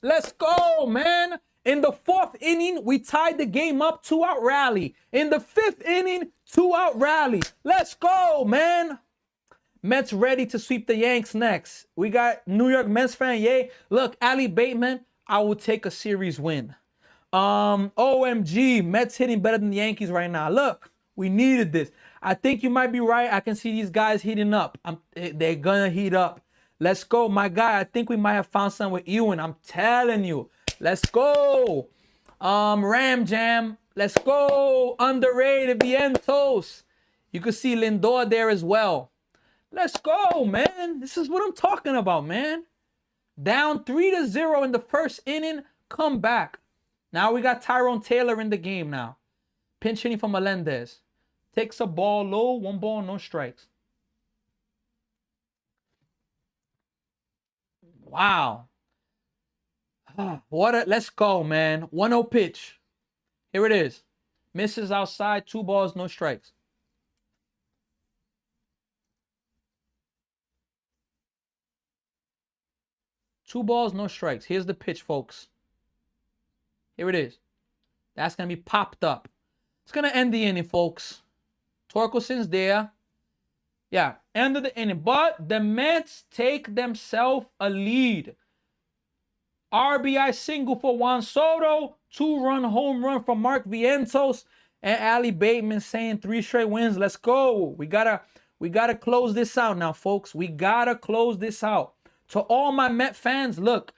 Let's go, man. In the 4th inning, we tied the game up, 2-out rally. In the 5th inning, 2-out rally. Let's go, man. Mets ready to sweep the Yanks next. We got New York Mets fan, yay. Look, Ali Bateman, I will take a series win. OMG, Mets hitting better than the Yankees right now. Look, we needed this. I think you might be right. I can see these guys heating up. They're gonna heat up. Let's go, my guy. I think we might have found something with Ewan. I'm telling you. Let's go. Ram Jam. Let's go. Underrated Vientos. You can see Lindor there as well. Let's go, man. This is what I'm talking about, man. Down 3-0 in the 1st inning. Come back. Now we got Tyrone Taylor in the game now. Pinch hitting for Melendez. Takes a ball low. 1 ball, no strikes. Wow. Let's go, man. 1-0 pitch. Here it is. Misses outside. 2 balls, no strikes. Two balls, no strikes. Here's the pitch, folks. Here it is. That's going to be popped up. It's going to end the inning, folks. Torkelson's there. Yeah, end of the inning. But the Mets take themselves a lead. RBI single for Juan Soto. 2-run home run from Mark Vientos. And Ali Bateman saying 3 straight wins. Let's go. We gotta close this out now, folks. We gotta close this out. To all my Met fans, look,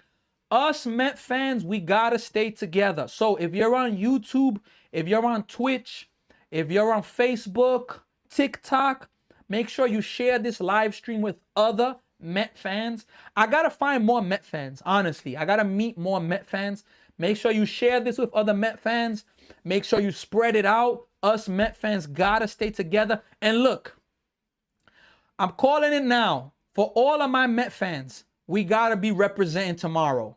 us Met fans, we gotta stay together. So if you're on YouTube, if you're on Twitch, if you're on Facebook, TikTok, make sure you share this live stream with other Met fans. I gotta find more Met fans, honestly. I gotta meet more Met fans. Make sure you share this with other Met fans. Make sure you spread it out. Us Met fans gotta stay together. And look, I'm calling it now. For all of my Met fans, we gotta be representing tomorrow.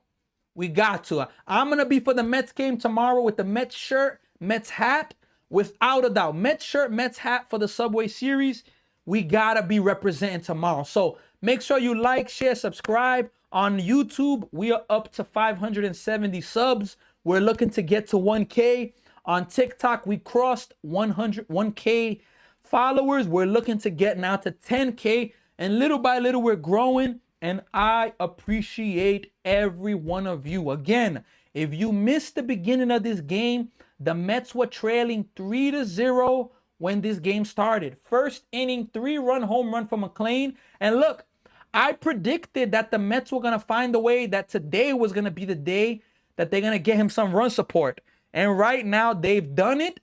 We got to. I'm gonna be for the Mets game tomorrow with the Mets shirt, Mets hat, without a doubt. Mets shirt, Mets hat for the Subway Series. We gotta be representing tomorrow. So make sure you like, share, subscribe. On YouTube, we are up to 570 subs. We're looking to get to 1K. On TikTok, we crossed 1K followers. We're looking to get now to 10K. And little by little, we're growing. And I appreciate every one of you. Again, if you missed the beginning of this game, the Mets were trailing 3-0 when this game started. First inning, 3-run home run for Mclean. And look, I predicted that the Mets were going to find a way, that today was going to be the day that they're going to get him some run support. And right now, they've done it.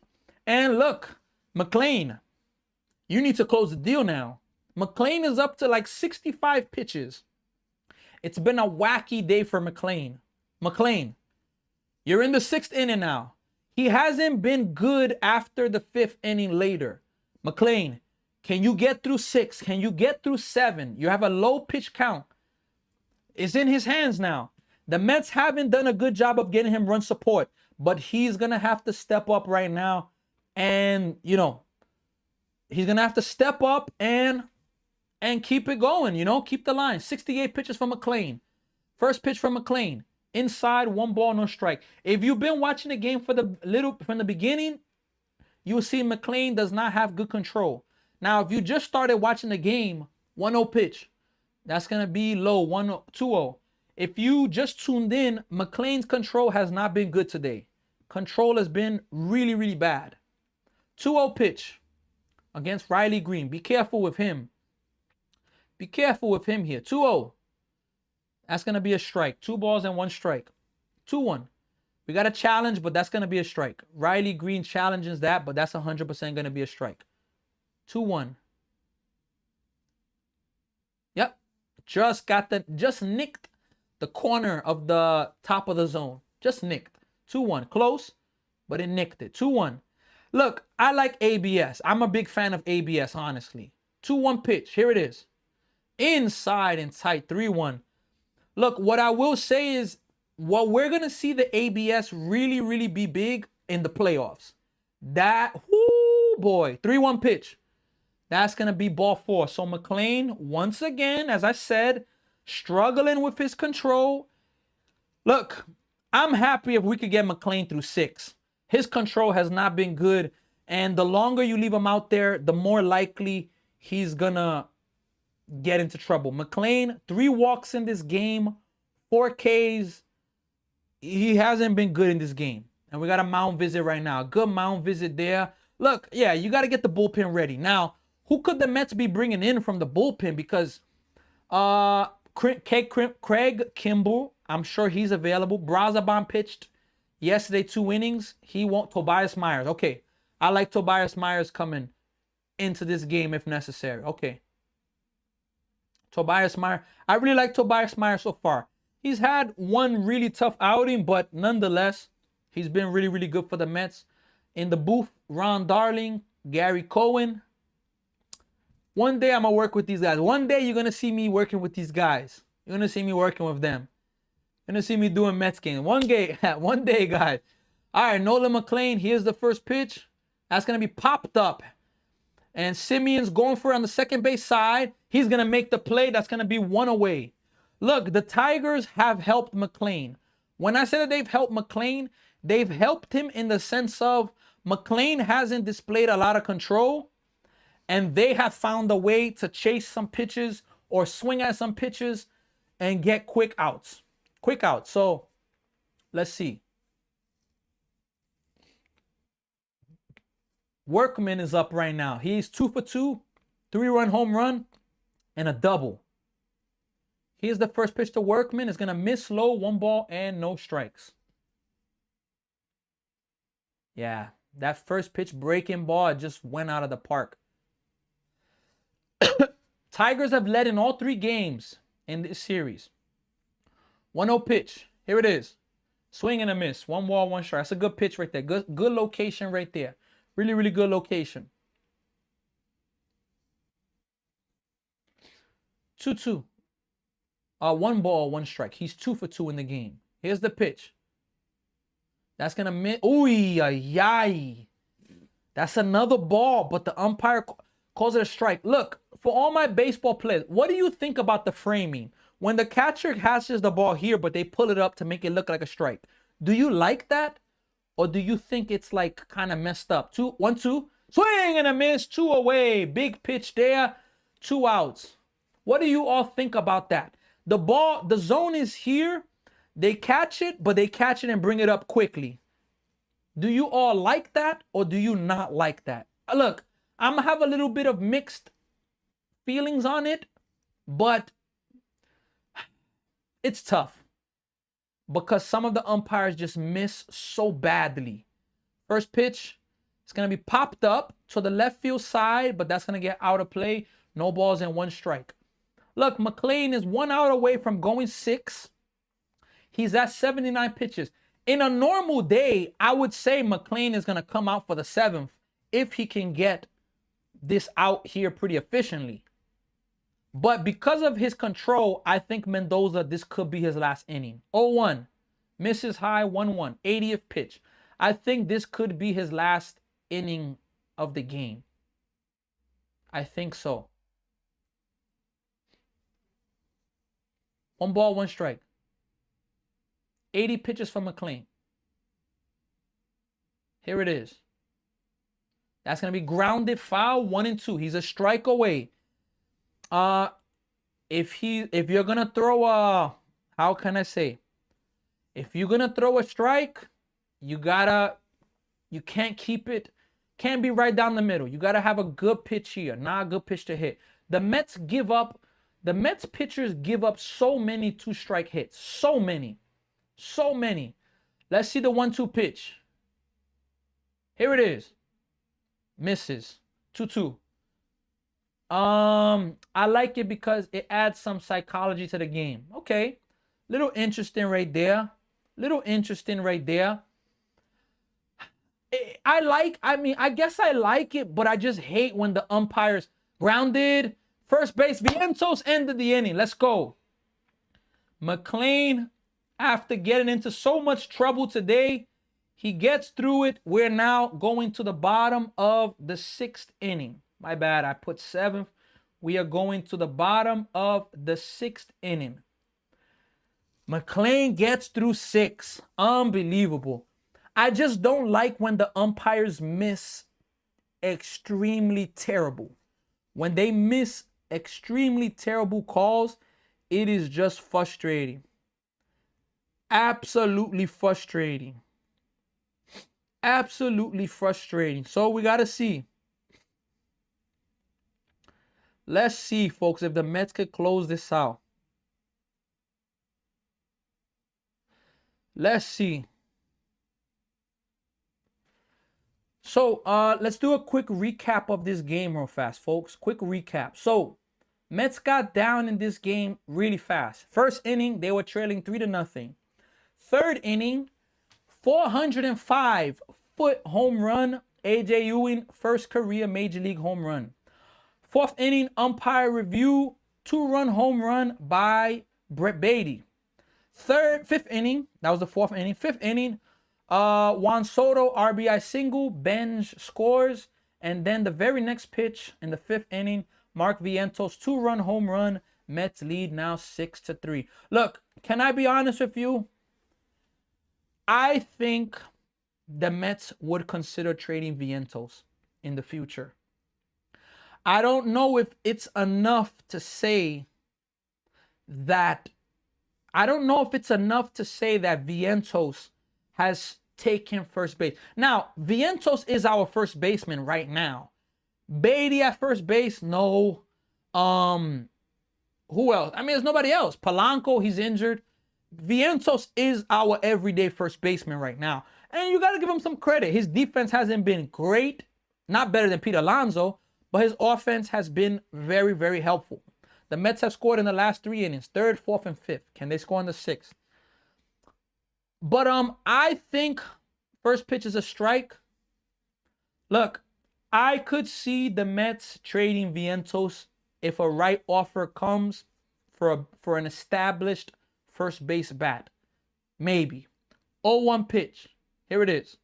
And look, Mclean, you need to close the deal now. Mclean is up to like 65 pitches. It's been a wacky day for Mclean. Mclean, you're in the 6th inning now. He hasn't been good after the 5th inning later. Mclean, Can you get through 6? Can you get through 7? You have a low pitch count. It's in his hands now. The Mets haven't done a good job of getting him run support, but he's going to have to step up right now. And, you know, he's going to have to step up and keep it going, you know, keep the line. 68 pitches from Mclean. First pitch from Mclean. Inside, 1 ball, no strike. If you've been watching the game from the beginning, you'll see Mclean does not have good control. Now, if you just started watching the game, 1-0 pitch. That's going to be low, 2-0. If you just tuned in, Mclean's control has not been good today. Control has been really, really bad. 2-0 pitch against Riley Green. Be careful with him. Be careful with him here. 2-0. That's going to be a strike. 2 balls and 1 strike. 2-1. We got a challenge, but that's going to be a strike. Riley Green challenges that, but that's 100% going to be a strike. 2-1. Yep. Just nicked the corner of the top of the zone. Just nicked. 2-1. Close, but it nicked it. 2-1. Look, I like ABS. I'm a big fan of ABS, honestly. 2-1 pitch. Here it is. Inside and tight. 3-1. Look, what I will say is, what we're going to see the ABS really, really be big in the playoffs. That, whoo, boy. 3-1 pitch. That's going to be ball 4. So Mclean, once again, as I said, struggling with his control. Look, I'm happy if we could get Mclean through 6. His control has not been good. And the longer you leave him out there, the more likely he's going to get into trouble. Mclean, 3 walks in this game, 4 Ks. He hasn't been good in this game. And we got a mound visit right now. Good mound visit there. Look, yeah, you got to get the bullpen ready. Now, who could the Mets be bringing in from the bullpen? Because Craig Kimball, I'm sure he's available. Brazaban pitched yesterday 2 innings. He won't. Tobias Myers. Okay, I like Tobias Myers coming into this game if necessary. Okay. Tobias Myers. I really like Tobias Myers so far. He's had one really tough outing, but nonetheless, he's been really, really good for the Mets. In the booth, Ron Darling, Gary Cohen. One day I'm going to work with these guys. One day you're going to see me working with these guys. You're going to see me working with them. You're going to see me doing Mets games. One day, guys. All right, Nolan Mclean. Here's the first pitch. That's going to be popped up. And Simeon's going for it on the second base side. He's going to make the play. That's going to be 1 away. Look, the Tigers have helped Mclean. When I say that they've helped Mclean, they've helped him in the sense of Mclean hasn't displayed a lot of control. And they have found a way to chase some pitches or swing at some pitches and get quick outs. Quick outs. So, let's see. Workman is up right now. He's 2 for 2, 3-run home run, and a double. Here's the first pitch to Workman. It's going to miss low, 1 ball, and no strikes. Yeah, that first pitch breaking ball just went out of the park. Tigers have led in all 3 games in this series. 1-0 pitch. Here it is. Swing and a miss. 1 ball, 1 strike. That's a good pitch right there. Good location right there. Really, really good location. 2-2. 1 ball, 1 strike. He's 2 for 2 in the game. Here's the pitch. That's going to miss. Ooh, ay. That's another ball, but the umpire calls it a strike. Look, for all my baseball players, what do you think about the framing? When the catcher catches the ball here, but they pull it up to make it look like a strike. Do you like that? Or do you think it's like kind of messed up? 1-2. Swing and a miss. 2 away. Big pitch there. 2 outs. What do you all think about that? The zone is here. They catch it, but they catch it and bring it up quickly. Do you all like that or do you not like that? Look, I'm going to have a little bit of mixed feelings on it, but it's tough because some of the umpires just miss so badly. First pitch, it's going to be popped up to the left field side, but that's going to get out of play. No balls and 1 strike. Look, Mclean is 1 out away from going 6. He's at 79 pitches. In a normal day, I would say Mclean is going to come out for the 7th if he can get this out here pretty efficiently. But because of his control, I think Mendoza, this could be his last inning. 0-1. Misses high, 1-1. 80th pitch. I think this could be his last inning of the game. I think so. 1 ball, 1 strike. 80 pitches from Mclean. Here it is. That's going to be grounded foul, 1-2. He's a strike away. If you're going to throw a, how can I say? If you're going to throw a strike, you can't keep it, can't be right down the middle. You got to have a good pitch here, not a good pitch to hit. The Mets pitchers give up so many 2-strike hits. So many. Let's see the 1-2 pitch. Here it is. Misses. 2-2. I like it because it adds some psychology to the game. Okay. Little interesting right there. I guess I like it, but I just hate when the umpires grounded. First base, Vientos ended the inning. Let's go. Mclean, after getting into so much trouble today, he gets through it. We're now going to the bottom of the 6th inning. My bad, I put 7th. We are going to the bottom of the 6th inning. Mclean gets through 6. Unbelievable. I just don't like when the umpires miss extremely terrible. When they miss extremely terrible calls, it is just frustrating. Absolutely frustrating. So we got to see. Let's see, folks, if the Mets could close this out. Let's see. So let's do a quick recap of this game real fast, folks. Quick recap. So Mets got down in this game really fast. First inning, they were trailing 3-0. Third inning, 405-foot home run. A.J. Ewing, first career Major League home run. Fourth inning, umpire review, 2-run home run by Brett Beatty. Fifth inning, that was the 4th inning. 5th inning, Juan Soto, RBI single, Benj scores. And then the very next pitch in the 5th inning, Mark Vientos, 2-run home run. Mets lead now 6-3. Look, can I be honest with you? I think the Mets would consider trading Vientos in the future. I don't know if it's enough to say that. I don't know if it's enough to say that Vientos has taken first base. Now, Vientos is our first baseman right now. Beatty at first base, no. Who else? I mean, there's nobody else. Polanco, he's injured. Vientos is our everyday first baseman right now. And you got to give him some credit. His defense hasn't been great. Not better than Pete Alonso. But his offense has been very, very helpful. The Mets have scored in the last 3 innings. 3rd, 4th, and 5th. Can they score in the 6th? But I think first pitch is a strike. Look, I could see the Mets trading Vientos if a right offer comes for an established first base bat. Maybe. 0-1 pitch. Here it is.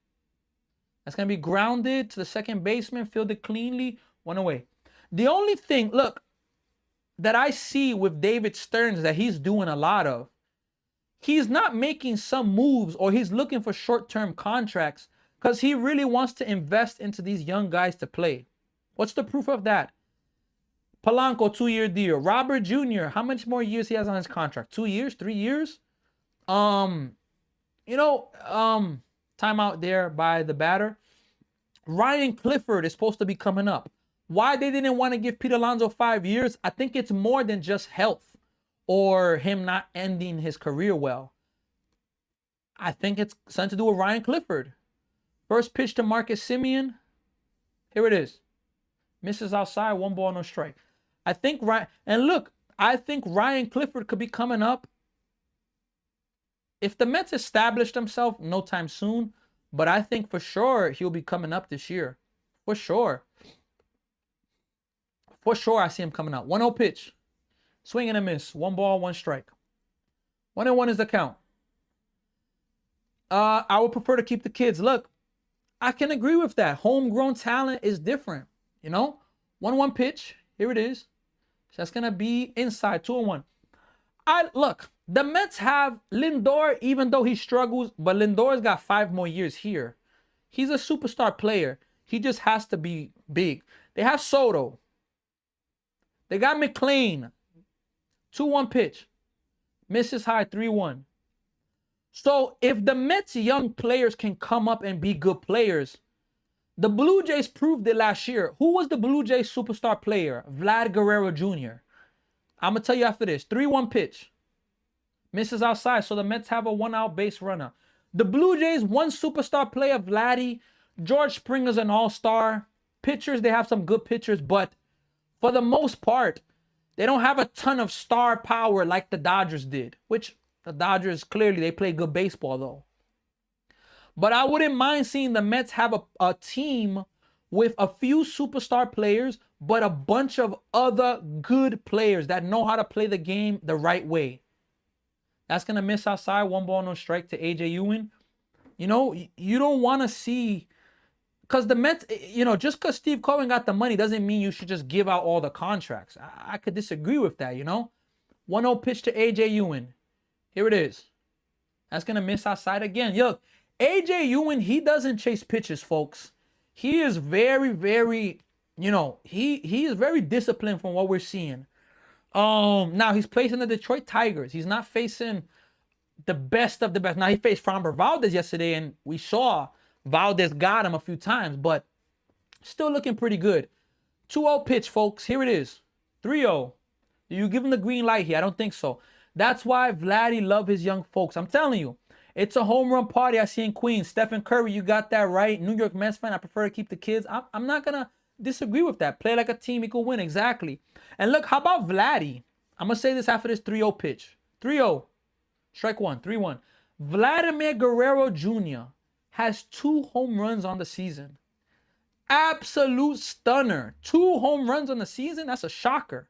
That's going to be grounded to the second baseman, fielded cleanly, 1 away. The only thing, look, that I see with David Stearns that he's doing a lot of, he's not making some moves or he's looking for short-term contracts because he really wants to invest into these young guys to play. What's the proof of that? Polanco, 2-year deal. Robert Jr., how much more years he has on his contract? 2 years? 3 years? Time out there by the batter. Ryan Clifford is supposed to be coming up. Why they didn't want to give Pete Alonso 5 years, I think it's more than just health or him not ending his career well. I think it's something to do with Ryan Clifford. First pitch to Marcus Semien. Here it is. Misses outside, 1 ball, no strike. I think Ryan Clifford could be coming up. If the Mets establish themselves, no time soon, but I think for sure he'll be coming up this year. For sure. For sure, I see him coming out. 1-0 pitch. Swing and a miss. 1 ball, 1 strike. 1-1 is the count. I would prefer to keep the kids. Look, I can agree with that. Homegrown talent is different. You know? 1-1 pitch. Here it is. So that's going to be inside. 2-1. Look, the Mets have Lindor, even though he struggles, but Lindor's got 5 more years here. He's a superstar player. He just has to be big. They have Soto. They got Mclean. 2-1 pitch. Misses high, 3-1. So if the Mets young players can come up and be good players, the Blue Jays proved it last year. Who was the Blue Jays superstar player? Vlad Guerrero Jr. I'm going to tell you after this. 3-1 pitch. Misses outside, so the Mets have a 1-out base runner. The Blue Jays, one superstar player, Vladdy. George Springer's an all-star. Pitchers, they have some good pitchers, but for the most part, they don't have a ton of star power like the Dodgers did, which the Dodgers, clearly, they play good baseball, though. But I wouldn't mind seeing the Mets have a team with a few superstar players, but a bunch of other good players that know how to play the game the right way. That's going to miss outside. 1 ball, no strike to A.J. Ewing. You know, you don't want to see... Because the Mets, you know, just because Steve Cohen got the money doesn't mean you should just give out all the contracts. I could disagree with that, you know. 1-0 pitch to A.J. Ewing. Here it is. That's going to miss outside again. Look, A.J. Ewing, he doesn't chase pitches, folks. He is very, very, you know, he is very disciplined from what we're seeing. Now, he's facing the Detroit Tigers. He's not facing the best of the best. Now, he faced Framber Valdez yesterday, and we saw Valdez got him a few times, but still looking pretty good. 2-0 pitch, folks. Here it is. 3-0. Do you give him the green light here? I don't think so. That's why Vladdy love his young folks. I'm telling you, it's a home run party I see in Queens. Stephen Curry, you got that right. New York Mets fan, I prefer to keep the kids. I'm not going to disagree with that. Play like a team, equal win. Exactly. And look, how about Vladdy? I'm going to say this after this 3-0 pitch. 3-0. Strike 1. 3-1. Vladimir Guerrero Jr. has 2 home runs on the season. Absolute stunner. 2 home runs on the season? That's a shocker.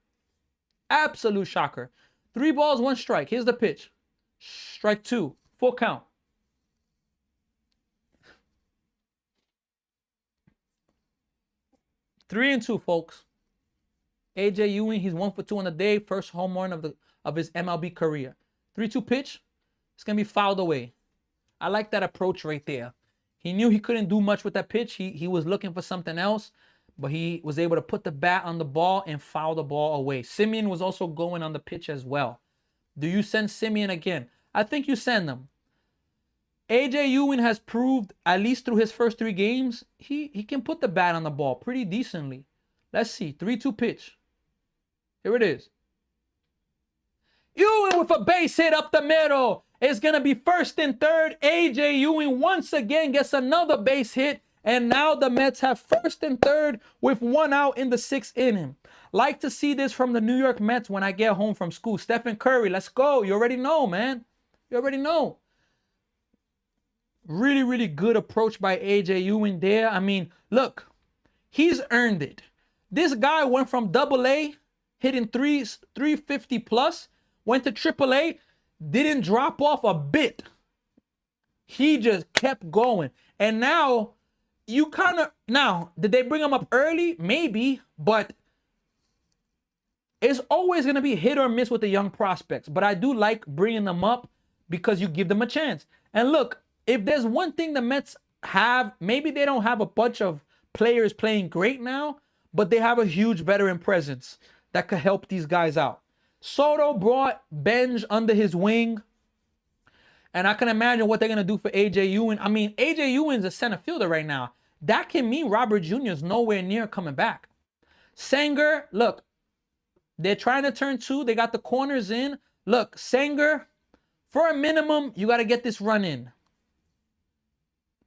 Absolute shocker. 3 balls, 1 strike. Here's the pitch. Strike 2. Full count. Three and 2, folks. A.J. Ewing, he's 1 for 2 on the day. First home run of his MLB career. 3-2 pitch. It's going to be fouled away. I like that approach right there. He knew he couldn't do much with that pitch. He was looking for something else, but he was able to put the bat on the ball and foul the ball away. Simeon was also going on the pitch as well. Do you send Simeon again? I think you send them. A.J. Ewing has proved, at least through his first 3 games, he can put the bat on the ball pretty decently. Let's see. 3-2 pitch. Here it is. Ewing with a base hit up the middle. It's going to be 1st and 3rd. A.J. Ewing once again gets another base hit. And now the Mets have 1st and 3rd with 1 out in the 6th inning. Like to see this from the New York Mets when I get home from school. Stephen Curry, let's go. You already know, man. You already know. Really, really good approach by A.J. Ewing there. I mean, look, he's earned it. This guy went from AA, hitting 350 plus, went to AAA, didn't drop off a bit. He just kept going. And now, did they bring him up early? Maybe, but it's always going to be hit or miss with the young prospects. But I do like bringing them up because you give them a chance. And look, if there's one thing the Mets have, maybe they don't have a bunch of players playing great now, but they have a huge veteran presence that could help these guys out. Soto brought Benj under his wing, and I can imagine what they're going to do for A.J. Ewing. I mean, A.J. Ewing's a center fielder right now. That can mean Robert Jr. is nowhere near coming back. Sanger, look, they're trying to turn 2. They got the corners in. Look, Sanger, for a minimum, you got to get this run in.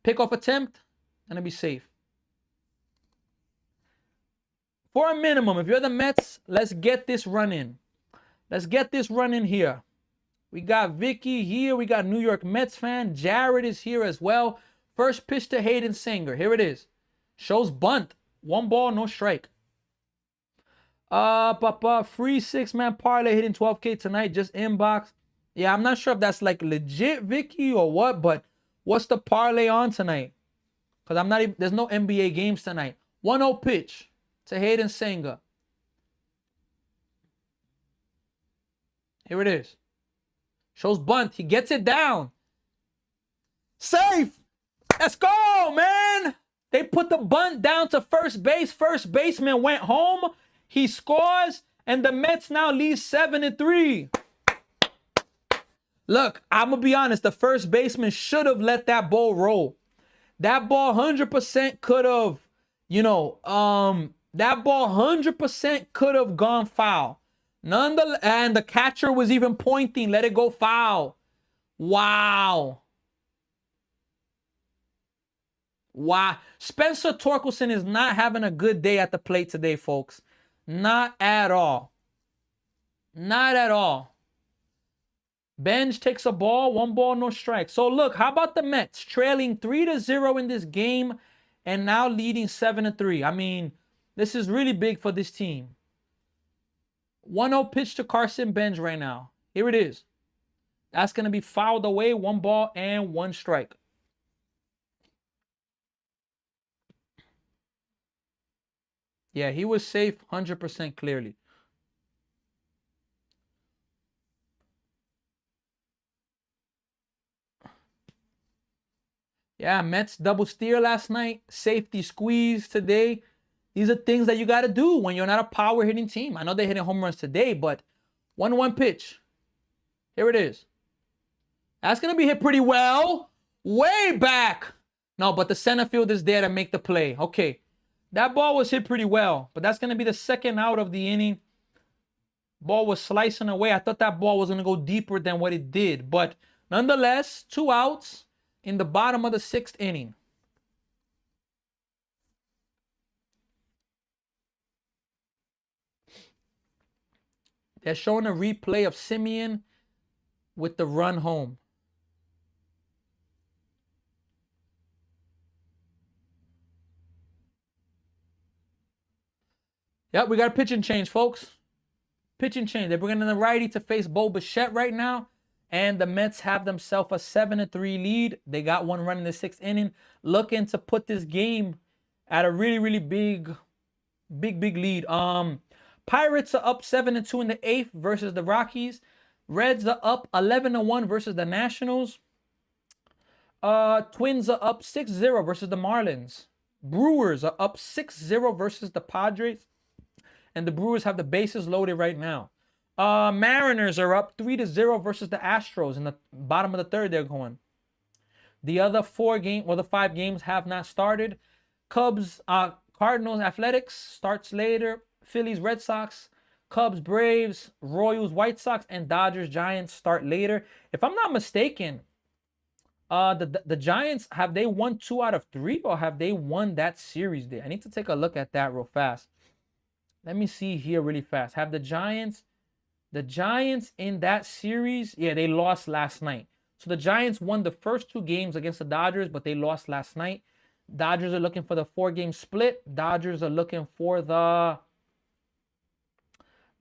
Pickoff attempt, gonna be safe. For a minimum, if you're the Mets, let's get this run in. Let's get this run in here. We got Vicky here. We got New York Mets fan. Jared is here as well. First pitch to Hayden Sanger. Here it is. Shows bunt. 1 ball, no strike. Free 6-man parlay hitting 12K tonight. Just inbox. Yeah, I'm not sure if that's like legit, Vicky, or what, but what's the parlay on tonight? Because I'm not even, there's no NBA games tonight. 1-0 pitch to Hayden Senga. Here it is. Shows bunt. He gets it down. Safe. Let's go, man. They put the bunt down to first base. First baseman went home. He scores, and the Mets now lead 7-3. Look, I'm going to be honest. The first baseman should have let that ball roll. That ball 100% could have, that ball 100% could have gone foul. Nonetheless, and the catcher was even pointing, let it go foul. Wow. Spencer Torkelson is not having a good day at the plate today, folks. Not at all. Not at all. Benj takes a ball, 1 ball, no strike. So look, how about the Mets trailing 3-0 in this game and now leading 7-3? I mean, this is really big for this team. 1-0 pitch to Carson Benj right now. Here it is. That's going to be fouled away, 1 ball and 1 strike. Yeah, he was safe 100% clearly. Yeah, Mets double steer last night. Safety squeeze today. These are things that you got to do when you're not a power hitting team. I know they're hitting home runs today, but 1-1 pitch. Here it is. That's going to be hit pretty well. Way back. No, but the center field is there to make the play. Okay. That ball was hit pretty well, but that's going to be the second out of the inning. Ball was slicing away. I thought that ball was going to go deeper than what it did, but nonetheless, 2 outs in the bottom of the 6th inning. They're showing a replay of Simeon with the run home. Yep, we got a pitching change, folks. Pitching change. They're bringing in the righty to face Bo Bichette right now. And the Mets have themselves a 7-3 lead. They got 1 run in the 6th inning. Looking to put this game at a really, really big lead. Pirates are up 7-2 in the 8th versus the Rockies. Reds are up 11-1 versus the Nationals. Twins are up 6-0 versus the Marlins. Brewers are up 6-0 versus the Padres. And the Brewers have the bases loaded right now. Mariners are up 3-0 versus the Astros. In the bottom of the 3rd, they're going. The other 5 games have not started. Cubs, Cardinals, Athletics starts later. Phillies, Red Sox, Cubs, Braves, Royals, White Sox, and Dodgers, Giants start later. If I'm not mistaken, the Giants, have they won 2 out of 3 or have they won that series there? I need to take a look at that real fast. Let me see here really fast. Have the Giants in that series? Yeah, they lost last night. So the Giants won the first 2 games against the Dodgers, but they lost last night. Dodgers are looking for the 4-game split. Dodgers are looking for the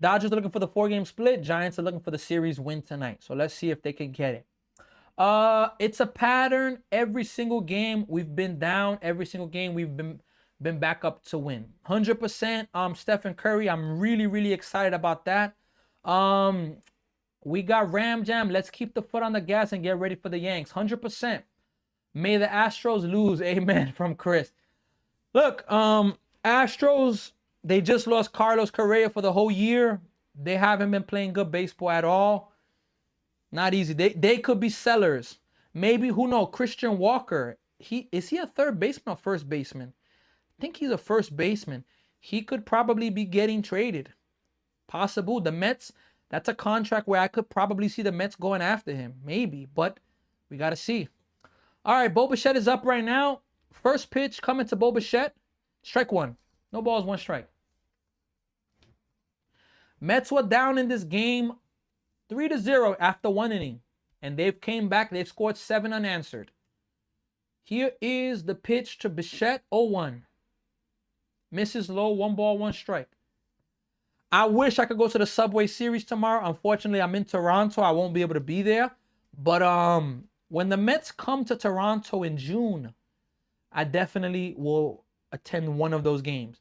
4-game split. Giants are looking for the series win tonight. So let's see if they can get it. It's a pattern. Every single game we've been down. Every single game we've been back up to win. 100% Stephen Curry. I'm really, really excited about that. We got Ram Jam. Let's keep the foot on the gas and get ready for the Yanks. 100%. May the Astros lose. Amen from Chris. Look, Astros, they just lost Carlos Correa for the whole year. They haven't been playing good baseball at all. Not easy. They could be sellers. Maybe, who knows, Christian Walker. Is he a 3rd baseman or 1st baseman? I think he's a 1st baseman. He could probably be getting traded. Possible. The Mets, that's a contract where I could probably see the Mets going after him. Maybe, but we got to see. All right, Bo Bichette is up right now. First pitch coming to Bo Bichette. Strike 1. No balls, 1 strike. Mets were down in this game 3-0 after 1 inning. And they've came back. They've scored 7 unanswered. Here is the pitch to Bichette, 0-1. Misses low, 1 ball, 1 strike. I wish I could go to the Subway Series tomorrow. Unfortunately, I'm in Toronto. I won't be able to be there. But when the Mets come to Toronto in June, I definitely will attend one of those games.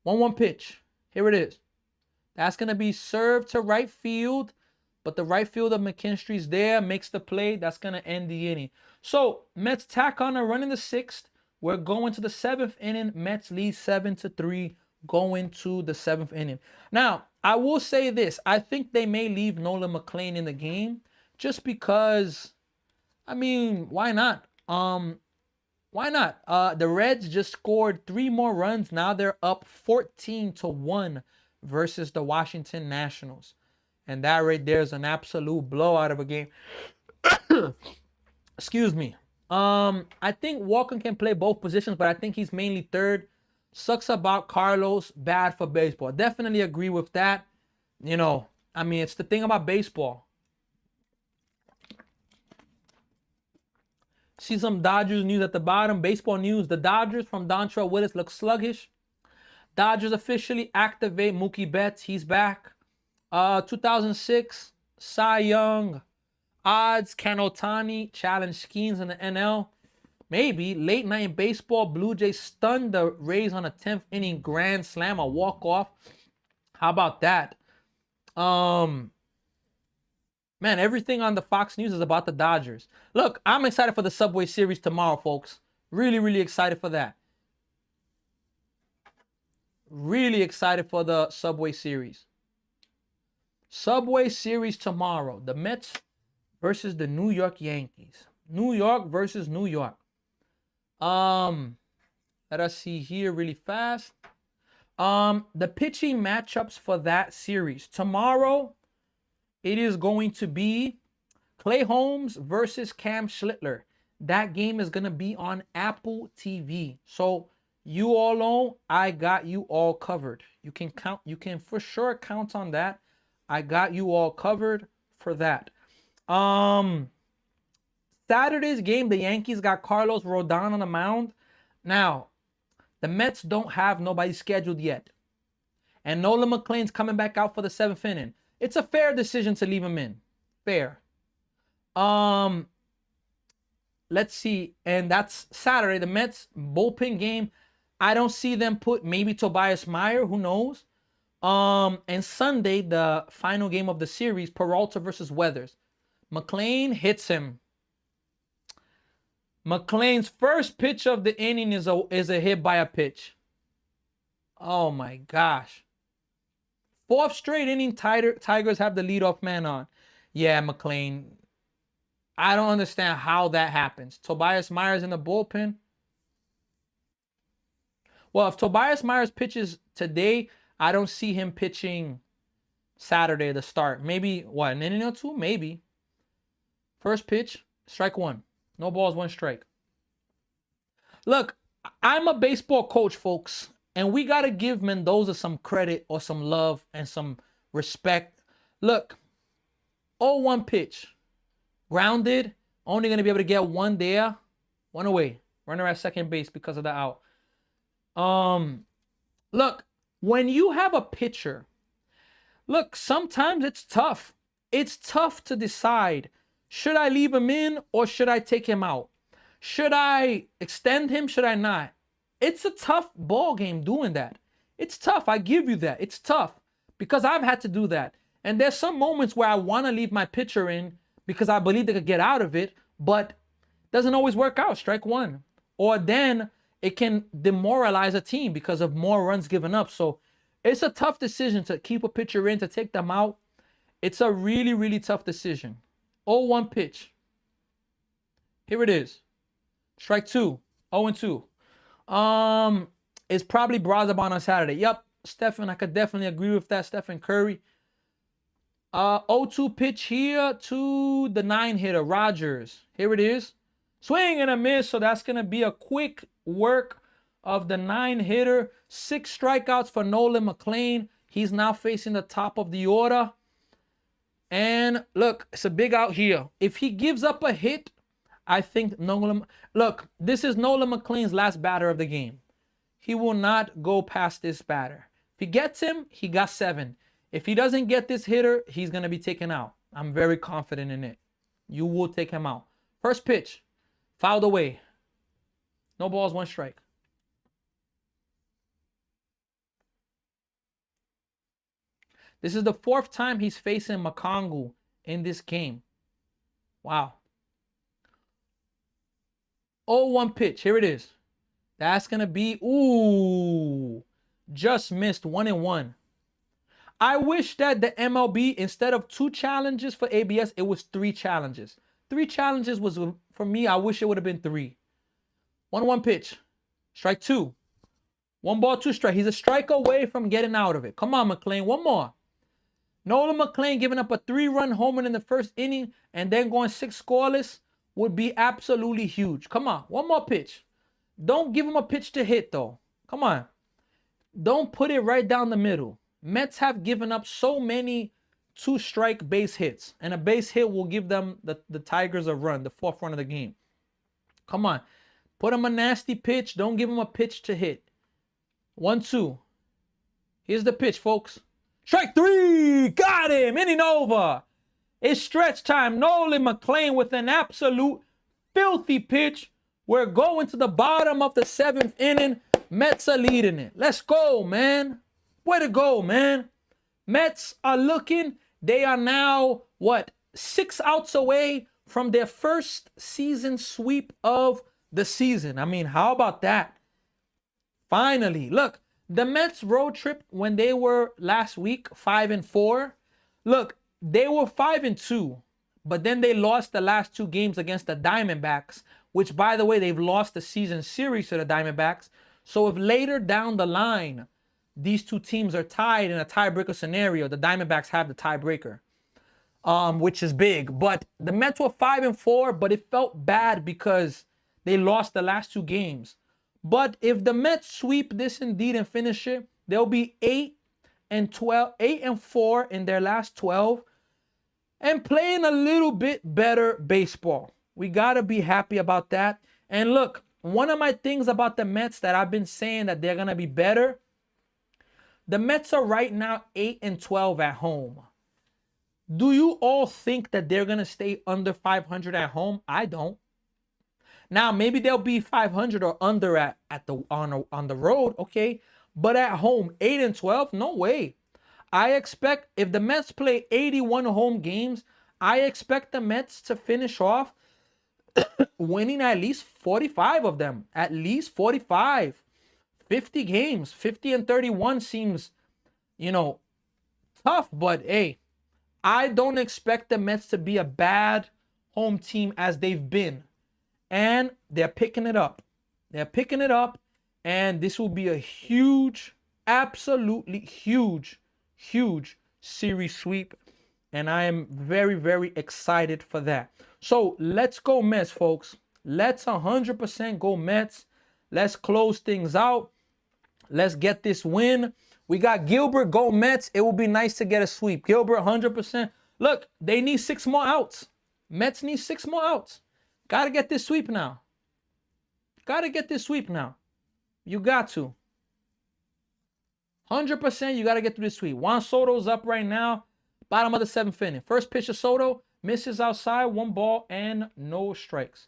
1-1 pitch. Here it is. That's going to be served to right field. But the right fielder, McKinstry's there, makes the play. That's going to end the inning. So, Mets tack on a run in the 6th. We're going to the 7th inning. Mets lead 7-3 going to the 7th inning. Now, I will say this. I think they may leave Nolan McLean in the game just because, I mean, why not? Why not? The Reds just scored 3 more runs. Now they're up 14-1 versus the Washington Nationals. And that right there is an absolute blowout of a game. Excuse me. I think Walker can play both positions, but I think he's mainly third. Sucks about Carlos, bad for baseball. Definitely agree with that. You know, I mean, it's the thing about baseball. See some Dodgers news at the bottom. Baseball news. The Dodgers from Dontrelle Willis look sluggish. Dodgers officially activate Mookie Betts. He's back. 2006 Cy Young odds. Can Ohtani challenge Skeens in the NL? Maybe. Late night baseball. Blue Jays stunned the Rays on a 10th inning grand slam, a walk-off. How about that? Man, everything on the Fox News is about the Dodgers. Look, I'm excited for the Subway Series tomorrow, folks. Really, really excited for that. Really excited for the Subway Series. Subway Series tomorrow. The Mets versus the New York Yankees. New York versus New York. Let us see here really fast. The pitching matchups for that series. Tomorrow, it is going to be Clay Holmes versus Cam Schlittler. That game is going to be on Apple TV. So you all know I got you all covered. You can for sure count on that. I got you all covered for that. Saturday's game, the Yankees got Carlos Rodon on the mound. Now, the Mets don't have nobody scheduled yet. And Nolan McLean's coming back out for the 7th inning. It's a fair decision to leave him in. Fair. Let's see. And that's Saturday. The Mets bullpen game. I don't see them put maybe Tobias Meyer. Who knows? And Sunday, the final game of the series, Peralta versus Weathers. McLean hits him. McLean's first pitch of the inning is a hit by a pitch. Oh my gosh. 4th straight inning, Tigers have the leadoff man on. Yeah, McLean. I don't understand how that happens. Tobias Myers in the bullpen. Well, if Tobias Myers pitches today, I don't see him pitching Saturday to start. Maybe, what, an inning or two? Maybe. First pitch, strike 1. No balls, 1 strike. Look, I'm a baseball coach, folks. And we got to give Mendoza some credit or some love and some respect. Look, 0-1 pitch. Grounded. Only going to be able to get 1 there. 1 away. Runner at second base because of the out. Look, when you have a pitcher, look, sometimes it's tough. It's tough to decide. Should I leave him in or should I take him out? Should I extend him? Should I not? It's a tough ball game doing that. It's tough. I give you that. It's tough because I've had to do that. And there's some moments where I want to leave my pitcher in because I believe they could get out of it, but it doesn't always work out. Strike 1. Or then it can demoralize a team because of more runs given up. So it's a tough decision to keep a pitcher in, to take them out. It's a really, really tough decision. 0-1 pitch. Here it is. Strike 2. 0-2. It's probably Brazaban on Saturday. Yep, Stephen, I could definitely agree with that. Stephen Curry. 0-2 pitch here to the 9-hitter, Rogers. Here it is. Swing and a miss, so that's going to be a quick work of the 9-hitter. 6 strikeouts for Nolan McLean. He's now facing the top of the order. And look, it's a big out here. If he gives up a hit, I think Nolan... Look, this is Nolan McLean's last batter of the game. He will not go past this batter. If he gets him, he got 7. If he doesn't get this hitter, he's going to be taken out. I'm very confident in it. You will take him out. First pitch, fouled away. No balls, 1 strike. This is the 4th time he's facing Makongu in this game. Wow. 0-1 pitch. Here it is. That's going to be, ooh, just missed 1-1. I wish that the MLB, instead of 2 challenges for ABS, it was 3 challenges. 3 challenges was, for me, I wish it would have been 3. 1-1 pitch. Strike 2. 1 ball, 2 strike. He's a strike away from getting out of it. Come on, Mclean. One more. Nolan Mclean giving up a 3-run homer in the 1st inning and then going 6 scoreless would be absolutely huge. Come on. 1 more pitch. Don't give him a pitch to hit, though. Come on. Don't put it right down the middle. Mets have given up so many 2-strike base hits. And a base hit will give them the Tigers a run, the 4th run of the game. Come on. Put him a nasty pitch. Don't give him a pitch to hit. 1-2. Here's the pitch, folks. Strike 3. Got him. Inning over. It's stretch time. Nolan Mclean with an absolute filthy pitch. We're going to the bottom of the 7th inning. Mets are leading it. Let's go, man. Way to go, man. Mets are looking. They are now, 6 outs away from their 1st season sweep of the season. I mean, how about that? Finally. Look, the Mets road trip when they were last week 5-4. Look, they were 5-2, but then they lost the last 2 games against the Diamondbacks, which, by the way, they've lost the season series to the Diamondbacks. So if later down the line, these 2 teams are tied in a tiebreaker scenario, the Diamondbacks have the tiebreaker, which is big. But the Mets were 5-4, but it felt bad because they lost the last 2 games. But if the Mets sweep this indeed and finish it, they'll be 8-4 in their last 12 and playing a little bit better baseball. We got to be happy about that. And look, one of my things about the Mets that I've been saying that they're going to be better, the Mets are right now 8-12 at home. Do you all think that they're going to stay under 500 at home? I don't. Now, maybe they'll be 500 or under on the road, okay? But at home, 8-12, no way. I expect if the Mets play 81 home games, I expect the Mets to finish off winning at least 45 of them. At least 45. 50 games. 50-31 seems, tough. But, hey, I don't expect the Mets to be a bad home team as they've been. And they're picking it up. They're picking it up. And this will be a huge, absolutely huge series sweep. And I am very, very excited for that. So let's go Mets, folks. Let's 100% go Mets. Let's close things out. Let's get this win. We got Gilbert, go Mets. It will be nice to get a sweep. Gilbert, 100%. Look, they need 6 more outs. Mets need 6 more outs. Got to get this sweep now. Got to get this sweep now. You got to. 100% you got to get through this sweep. Juan Soto's up right now. Bottom of the 7th inning. First pitch of Soto. Misses outside. 1 ball and no strikes.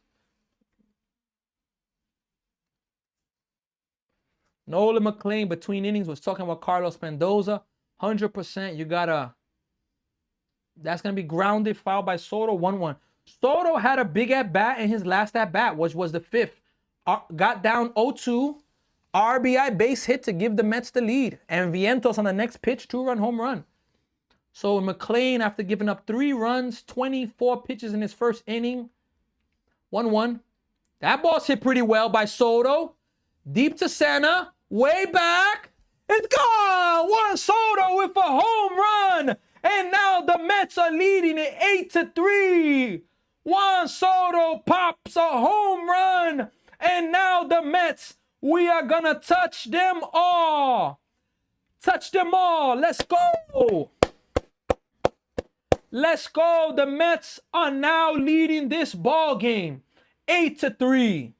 Nolan Mclean between innings was talking about Carlos Mendoza. 100% you got to. That's going to be grounded. Foul by Soto. 1-1. Soto had a big at-bat in his last at-bat, which was the 5th. Got down 0-2. RBI base hit to give the Mets the lead. And Vientos on the next pitch, 2-run home run. So Mclean, after giving up 3 runs, 24 pitches in his first inning, 1-1. That ball's hit pretty well by Soto. Deep to center. Way back. It's gone. Juan Soto with a home run. And now the Mets are leading it 8-3. Juan Soto pops a home run. And now the Mets, we are going to touch them all. Touch them all. Let's go. Let's go. The Mets are now leading this ball game 8-3.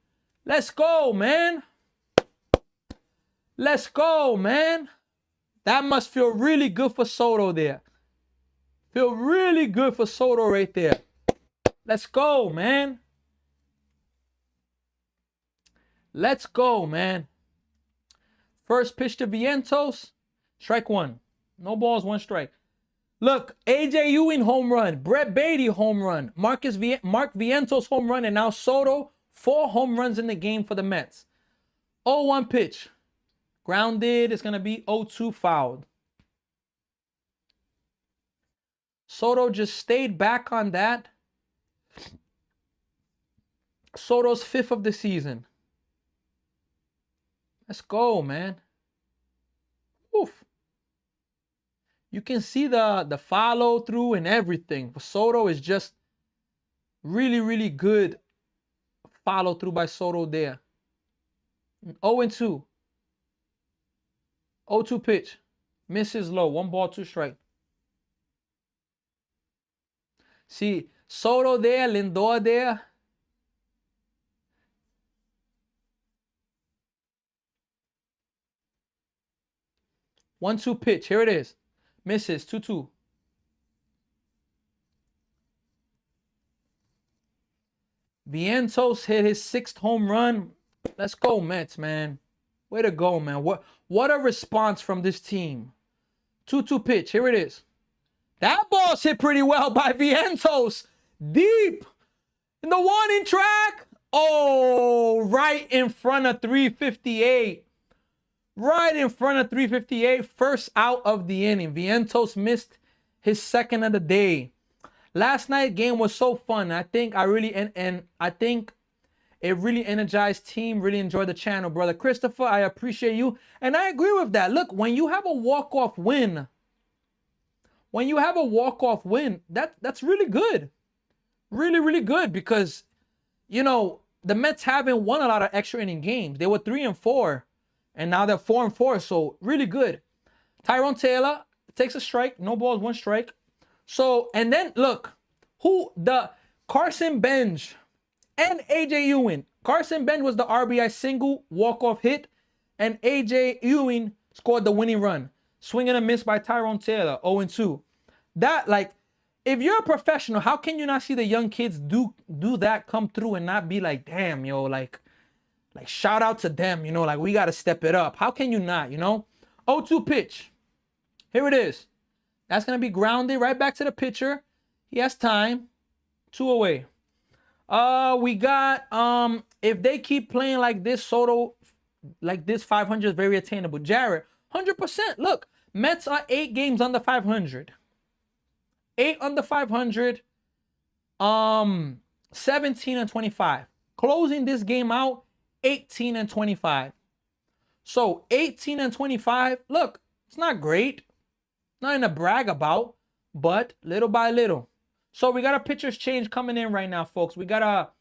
Let's go, man. Let's go, man. That must feel really good for Soto there. Feel really good for Soto right there. Let's go, man. Let's go, man. First pitch to Vientos. Strike one. No balls, one strike. Look, AJ Ewing home run. Brett Beatty home run. Mark Vientos home run. And now Soto, 4 home runs in the game for the Mets. 0-1 pitch. Grounded. It's going to be 0-2 fouled. Soto just stayed back on that. Soto's 5th of the season. Let's go, man. Oof. You can see the follow through and everything. Soto is just really, really good follow through by Soto there. 0-2. 0-2 pitch. Misses low. 1 ball, 2 strike. See, Soto there, Lindor there. One-two pitch. Here it is. Misses. 2-2. Vientos hit his 6th home run. Let's go, Mets, man. Way to go, man. What a response from this team. 2-2 pitch. Here it is. That ball's hit pretty well by Vientos. Deep. In the warning track. Oh, right in front of 358. Right in front of 358. First out of the inning. Vientos missed his 2nd of the day. Last night's game was so fun. I think I really I think it really energized team. Really enjoyed the channel, brother Christopher. I appreciate you, and I agree with that. Look, when you have a walk-off win, that's really good. Really, really good because, you know, the Mets haven't won a lot of extra inning games. They were 3-4, and now they're 4-4. So really good. Tyrone Taylor takes a strike. No balls, 1 strike. So, and then look, Carson Bench and AJ Ewing. Carson Bench was the RBI single walk-off hit, and AJ Ewing scored the winning run. Swing and a miss by Tyrone Taylor, 0-2. That, like, if you're a professional, how can you not see the young kids do that, come through, and not be like, damn, yo, like shout out to them, you know, like we got to step it up. How can you not, you know? 0-2 pitch. Here it is. That's going to be grounded right back to the pitcher. He has time. 2 away. We got, if they keep playing like this, Soto, like this, 500 is very attainable. Jared, 100%. Look, Mets are 8 games under 500. 8 under 500. 17-25. Closing this game out, 18-25. So 18-25. Look, it's not great. Nothing to brag about, but little by little. So we got a pitcher's change coming in right now, folks. We got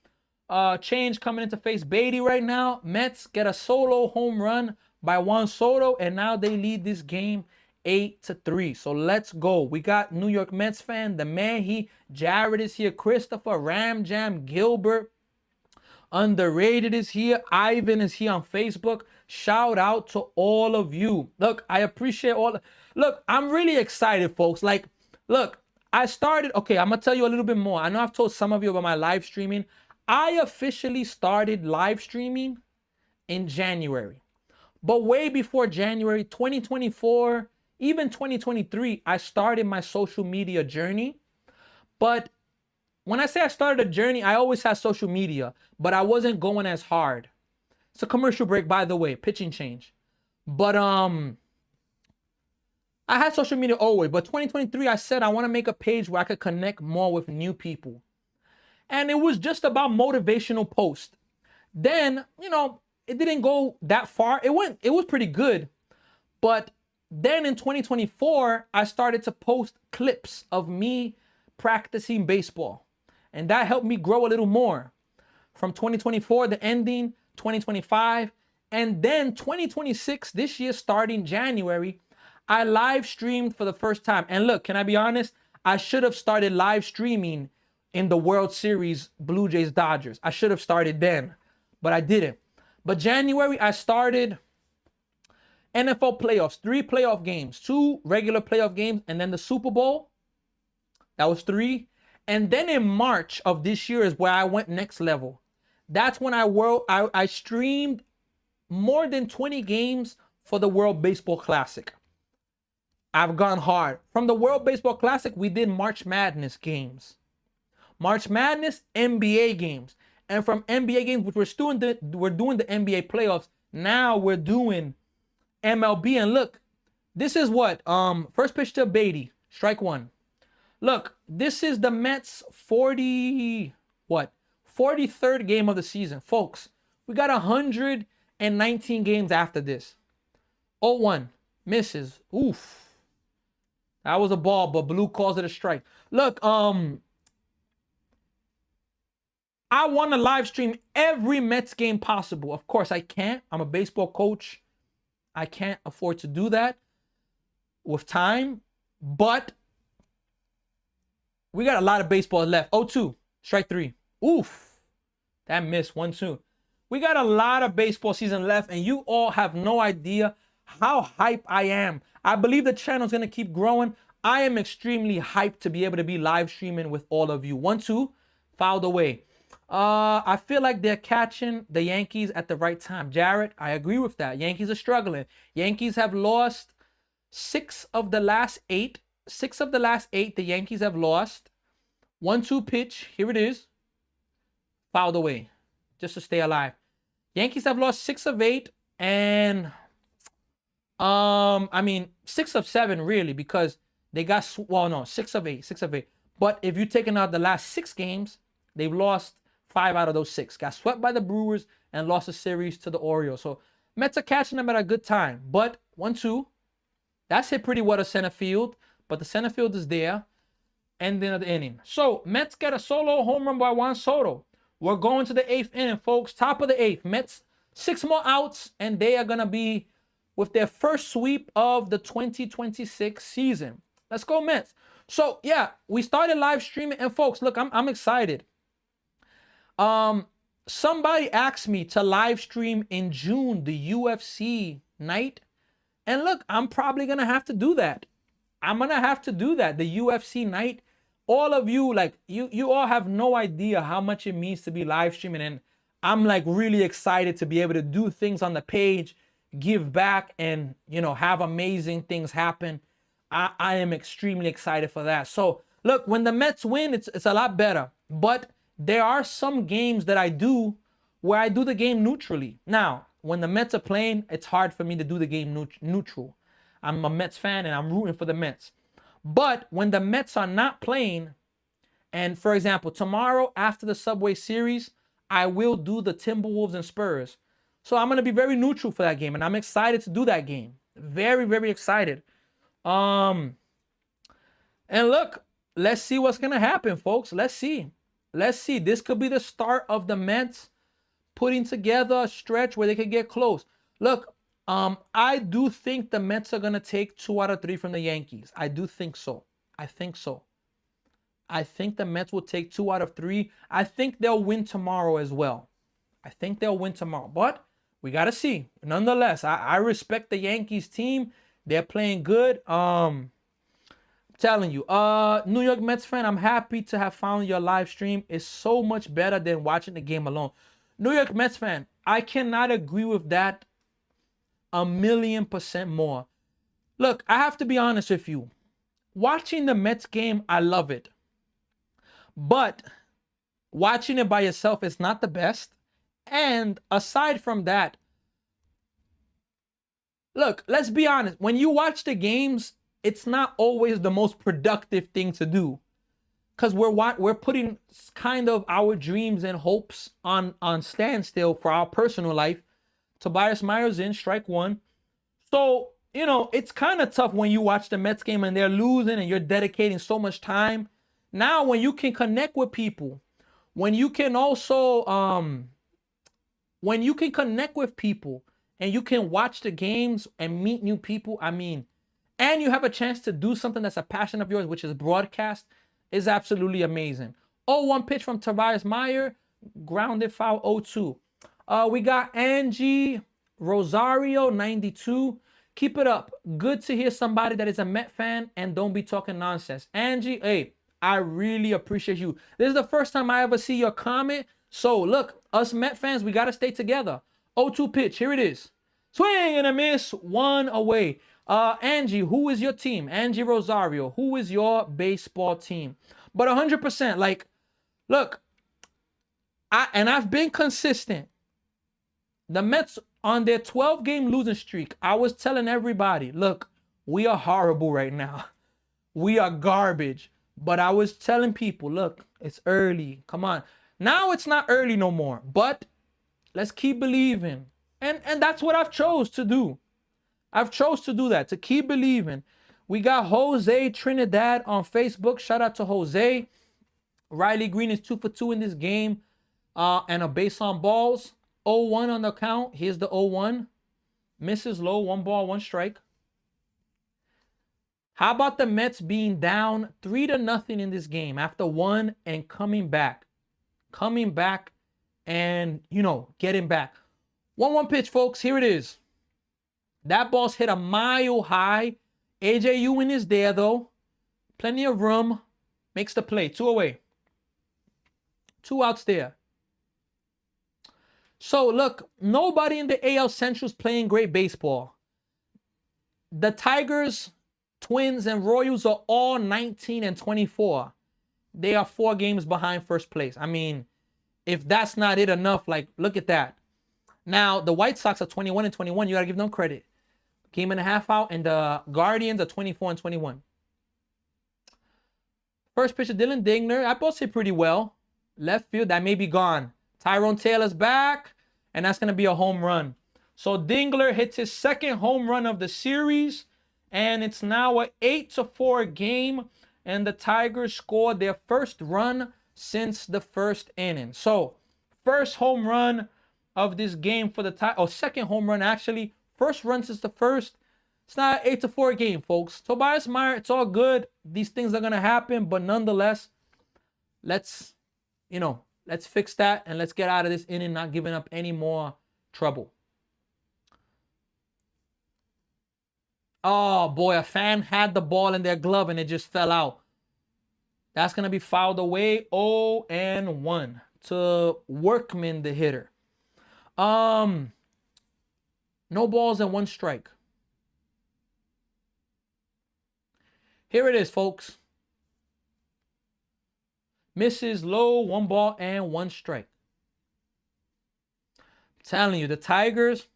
a change coming into face Beatty right now. Mets get a solo home run by Juan Soto, and now they lead this game 8-3. So let's go. We got New York Mets fan, the man, Jared is here, Christopher, Ram Jam, Gilbert, Underrated is here, Ivan is here on Facebook. Shout out to all of you. Look, I appreciate look, I'm really excited, folks. Like, look, I started, okay, I'm gonna tell you a little bit more. I know I've told some of you about my live streaming. I officially started live streaming in January. But way before January 2024, even 2023, I started my social media journey. But when I say I started a journey, I always had social media, but I wasn't going as hard. It's a commercial break, by the way, pitching change. But I had social media always, but 2023, I said I want to make a page where I could connect more with new people. And it was just about motivational posts. Then, you know, it didn't go that far. It was pretty good. But then in 2024, I started to post clips of me practicing baseball. And that helped me grow a little more. From 2024, the ending, 2025, and then 2026, this year starting January, I live streamed for the first time. And look, can I be honest? I should have started live streaming in the World Series, Blue Jays Dodgers. I should have started then, but I didn't. But January, I started NFL playoffs, 3 playoff games, 2 regular playoff games, and then the Super Bowl. That was 3. And then in March of this year is where I went next level. That's when I streamed more than 20 games for the World Baseball Classic. I've gone hard. From the World Baseball Classic, we did March Madness games. March Madness, NBA games. And from NBA games, which we're doing the NBA playoffs, now we're doing MLB. And look, this is what? First pitch to Beatty, strike 1. Look, this is the Mets 43rd game of the season. Folks, we got 119 games after this. 0-1, misses. Oof. That was a ball, but Blue calls it a strike. Look, I want to live stream every Mets game possible. Of course, I can't. I'm a baseball coach. I can't afford to do that with time. But we got a lot of baseball left. 0-2, strike 3. Oof. That missed. 1-2. We got a lot of baseball season left, and you all have no idea how hyped I am. I believe the channel is going to keep growing. I am extremely hyped to be able to be live streaming with all of you. 1-2, fouled away. I feel like they're catching the Yankees at the right time. Jarrett, I agree with that. Yankees are struggling. Yankees have lost 6 of the last 8. 6 of the last 8 the Yankees have lost. 1-2 pitch. Here it is. Fouled away. Just to stay alive. Yankees have lost 6 of 8. And 6 of 7 really, because they got 6 of 8. 6 of 8. But if you're taking out the last 6 games, they've lost 5 out of those 6. Got swept by the Brewers and lost a series to the Orioles. So Mets are catching them at a good time. But 1-2. That's hit pretty well to center field. But the center field is there. Ending of the inning. So Mets get a solo home run by Juan Soto. We're going to the 8th inning, folks. Top of the 8th. Mets 6 more outs, and they are going to be with their first sweep of the 2026 season. Let's go, Mets. So, yeah, we started live streaming. And, folks, look, I'm excited. Somebody asked me to live stream in June the UFC night. And, look, I'm probably going to have to do that. I'm going to have to do that. The UFC night. All of you, like, you all have no idea how much it means to be live streaming. And I'm, like, really excited to be able to do things on the page, give back, and, you know, have amazing things happen. I am extremely excited for that. So, look, when the Mets win, it's a lot better. But there are some games that I do where I do the game neutrally. Now, when the Mets are playing, it's hard for me to do the game neutral. I'm a Mets fan, and I'm rooting for the Mets. But when the Mets are not playing, and, for example, tomorrow after the Subway Series, I will do the Timberwolves and Spurs. So I'm going to be very neutral for that game, and I'm excited to do that game. Very, very excited. And look, let's see what's going to happen, folks. Let's see. Let's see. This could be the start of the Mets putting together a stretch where they could get close. Look, I do think the Mets are going to take 2 out of 3 from the Yankees. I do think so. I think so. I think the Mets will take 2 out of 3. I think they'll win tomorrow as well. I think they'll win tomorrow. But we got to see. Nonetheless, I respect the Yankees team. They're playing good. I'm telling you. New York Mets fan, I'm happy to have found your live stream. It's so much better than watching the game alone. New York Mets fan, I cannot agree with that 1,000,000% more. Look, I have to be honest with you. Watching the Mets game, I love it. But watching it by yourself is not the best. And aside from that, look, let's be honest. When you watch the games, it's not always the most productive thing to do. Because we're putting kind of our dreams and hopes on standstill for our personal life. Tobias Myers in, strike 1. So, you know, it's kind of tough when you watch the Mets game and they're losing and you're dedicating so much time. Now, when you can connect with people, when you can also, when you can connect with people and you can watch the games and meet new people, I mean, and you have a chance to do something that's a passion of yours, which is broadcast, is absolutely amazing. 0-1 pitch from Tobias Meyer, grounded foul 0-2. We got Angie Rosario, 92. Keep it up. Good to hear somebody that is a Met fan and don't be talking nonsense. Angie, hey, I really appreciate you. This is the first time I ever see your comment. So look, us Met fans, we got to stay together. 0-2 pitch. Here it is. Swing and a miss. One away. Angie, who is your team? Angie Rosario, who is your baseball team? But 100%, like, look, I've been consistent. The Mets on their 12-game losing streak, I was telling everybody, look, we are horrible right now. We are garbage. But I was telling people, look, it's early. Come on. Now it's not early no more. But let's keep believing. And that's what I've chose to do. I've chose to do that, to keep believing. We got Jose Trinidad on Facebook. Shout out to Jose. Riley Green is 2 for 2 in this game. And a base on balls. 0-1 on the count. Here's the 0-1. Misses low. 1 ball, 1 strike. How about the Mets being down 3-0 in this game after 1 and coming back? Coming back and, getting back. 1-1 pitch, folks. Here it is. That ball's hit a mile high. AJ Ewing is there, though. Plenty of room. Makes the play. 2 away. 2 outs there. So, look, nobody in the AL Central is playing great baseball. The Tigers, Twins, and Royals are all 19 and 24. They are 4 games behind first place. I mean, if that's not it enough, like, look at that. Now, the White Sox are 21 and 21. You got to give them credit. Game and a half out, and the Guardians are 24 and 21. First pitch of Dylan Dingler. I both hit pretty well. Left field, that may be gone. Tyrone Taylor's back, and that's going to be a home run. So Dingler hits his second home run of the series, and it's now an 8-4 game, and the Tigers scored their first run since the first inning. So first home run of this game for the Tigers, or second home run actually. First run since the first. It's not an 8-4 game, folks. Tobias Meyer, it's all good. These things are going to happen, but nonetheless, let's fix that and let's get out of this inning, not giving up any more trouble. Oh, boy, a fan had the ball in their glove and it just fell out. That's going to be fouled away. 0-1 to Workman, the hitter. No balls and 1 strike. Here it is, folks. Misses low, 1 ball and 1 strike. I'm telling you, the Tigers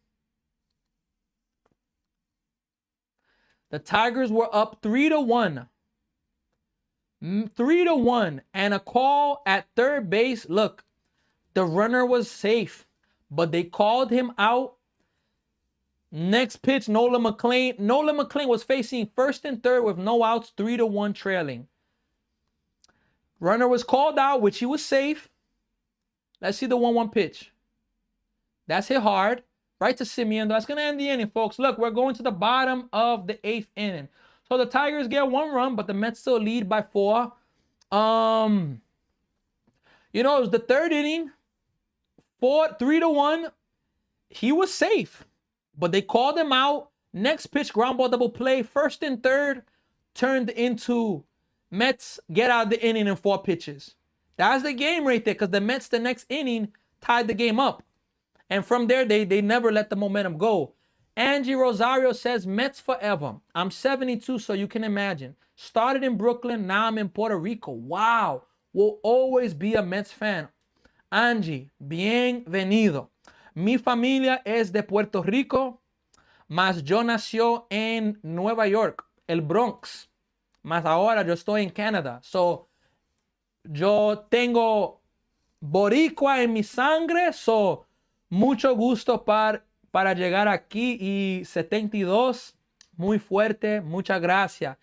were up 3-1. 3-1. And a call at third base. Look, the runner was safe, but they called him out. Next pitch, Nolan Mclean. Nolan Mclean was facing first and third with no outs, 3-1 trailing. Runner was called out, which he was safe. Let's see the 1-1 pitch. That's hit hard. Right to Simeon. That's going to end the inning, folks. Look, we're going to the bottom of the 8th inning. So the Tigers get 1 run, but the Mets still lead by 4. It was the 3rd inning. 3-1. He was safe, but they called him out. Next pitch, ground ball double play. First and third turned into Mets get out of the inning in 4 pitches. That's the game right there, because the Mets the next inning tied the game up. And from there, they never let the momentum go. Angie Rosario says, Mets forever. I'm 72, so you can imagine. Started in Brooklyn, now I'm in Puerto Rico. Wow. Will always be a Mets fan. Angie, bienvenido. Mi familia es de Puerto Rico, mas yo nació en Nueva York, el Bronx. Mas ahora yo estoy en Canadá. So, yo tengo boricua en mi sangre, so mucho gusto para llegar aquí. Y 72, muy fuerte, muchas gracias.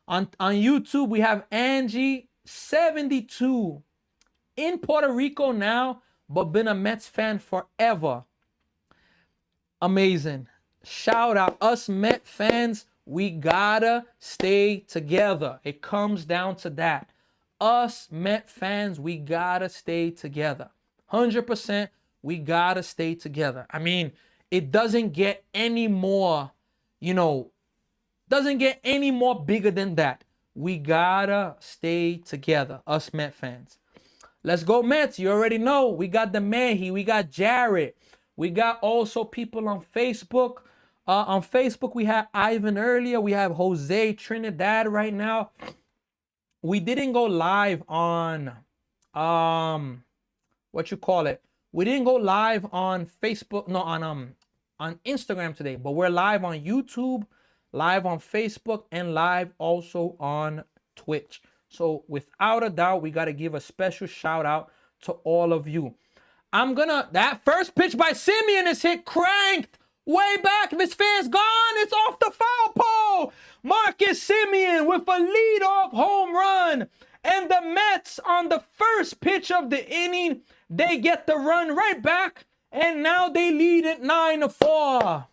On YouTube, we have Angie, 72, in Puerto Rico now, but been a Mets fan forever. Amazing. Shout out. Us Met fans, we gotta stay together. It comes down to that. Us Met fans, we gotta stay together. 100%, we gotta stay together. I mean, it doesn't get any more you know, doesn't get any more bigger than that. We gotta stay together, us Met fans. Let's go Mets. You already know. We got the Mehi. We got Jared. We got also people on Facebook. On Facebook, we had Ivan earlier. We have Jose Trinidad right now. We didn't go live on what you call it. We didn't go live on Facebook, no, on Instagram today, but we're live on YouTube, live on Facebook, and live also on Twitch. So without a doubt, we got to give a special shout out to all of you. That first pitch by Simeon is hit cranked way back. If his fan's gone, it's off the foul pole. Marcus Simeon with a leadoff home run. And the Mets on the first pitch of the inning, they get the run right back. And now they lead it 9-4.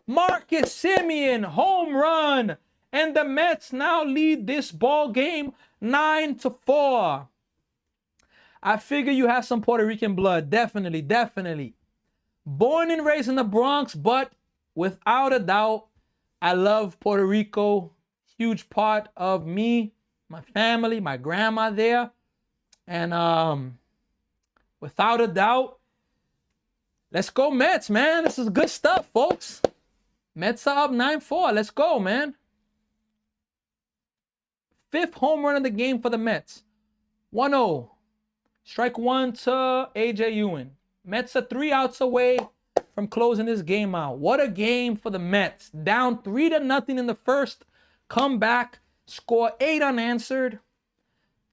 Marcus Simeon, home run. And the Mets now lead this ball game 9-4. I figure you have some Puerto Rican blood. Definitely, definitely. Born and raised in the Bronx, but without a doubt, I love Puerto Rico. Huge part of me, my family, my grandma there. And without a doubt, let's go Mets, man. This is good stuff, folks. Mets are up 9-4. Let's go, man. 5th home run of the game for the Mets. 1-0. Strike 1 to A.J. Ewing. Mets are 3 outs away from closing this game out. What a game for the Mets. Down 3-0 in the first. Come back. Score 8 unanswered.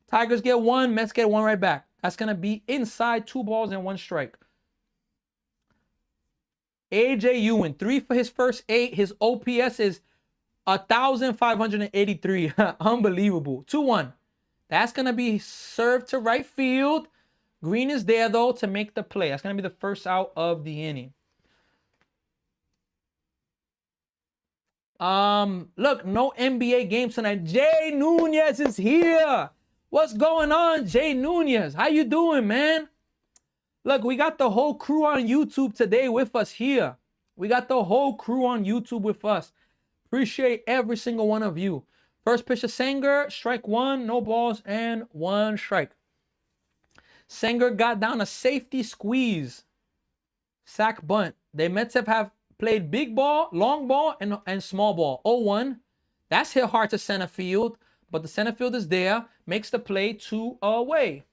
Tigers get 1. Mets get 1 right back. That's going to be inside 2 balls and 1 strike. A.J. Ewing, 3 for his first 8. His OPS is 1,583. Unbelievable. 2-1. That's going to be served to right field. Green is there, though, to make the play. That's going to be the first out of the inning. Look, no NBA games tonight. Jay Nunez is here. What's going on, Jay Nunez? How you doing, man? Look, we got the whole crew on YouTube today with us here. We got the whole crew on YouTube with us. Appreciate every single one of you. First pitch to Sanger, strike 1, no balls, and 1 strike. Sanger got down a safety squeeze. Sack bunt. The Mets have played big ball, long ball, and small ball. 0-1. That's hit hard to center field, but the center field is there. Makes the play 2 away.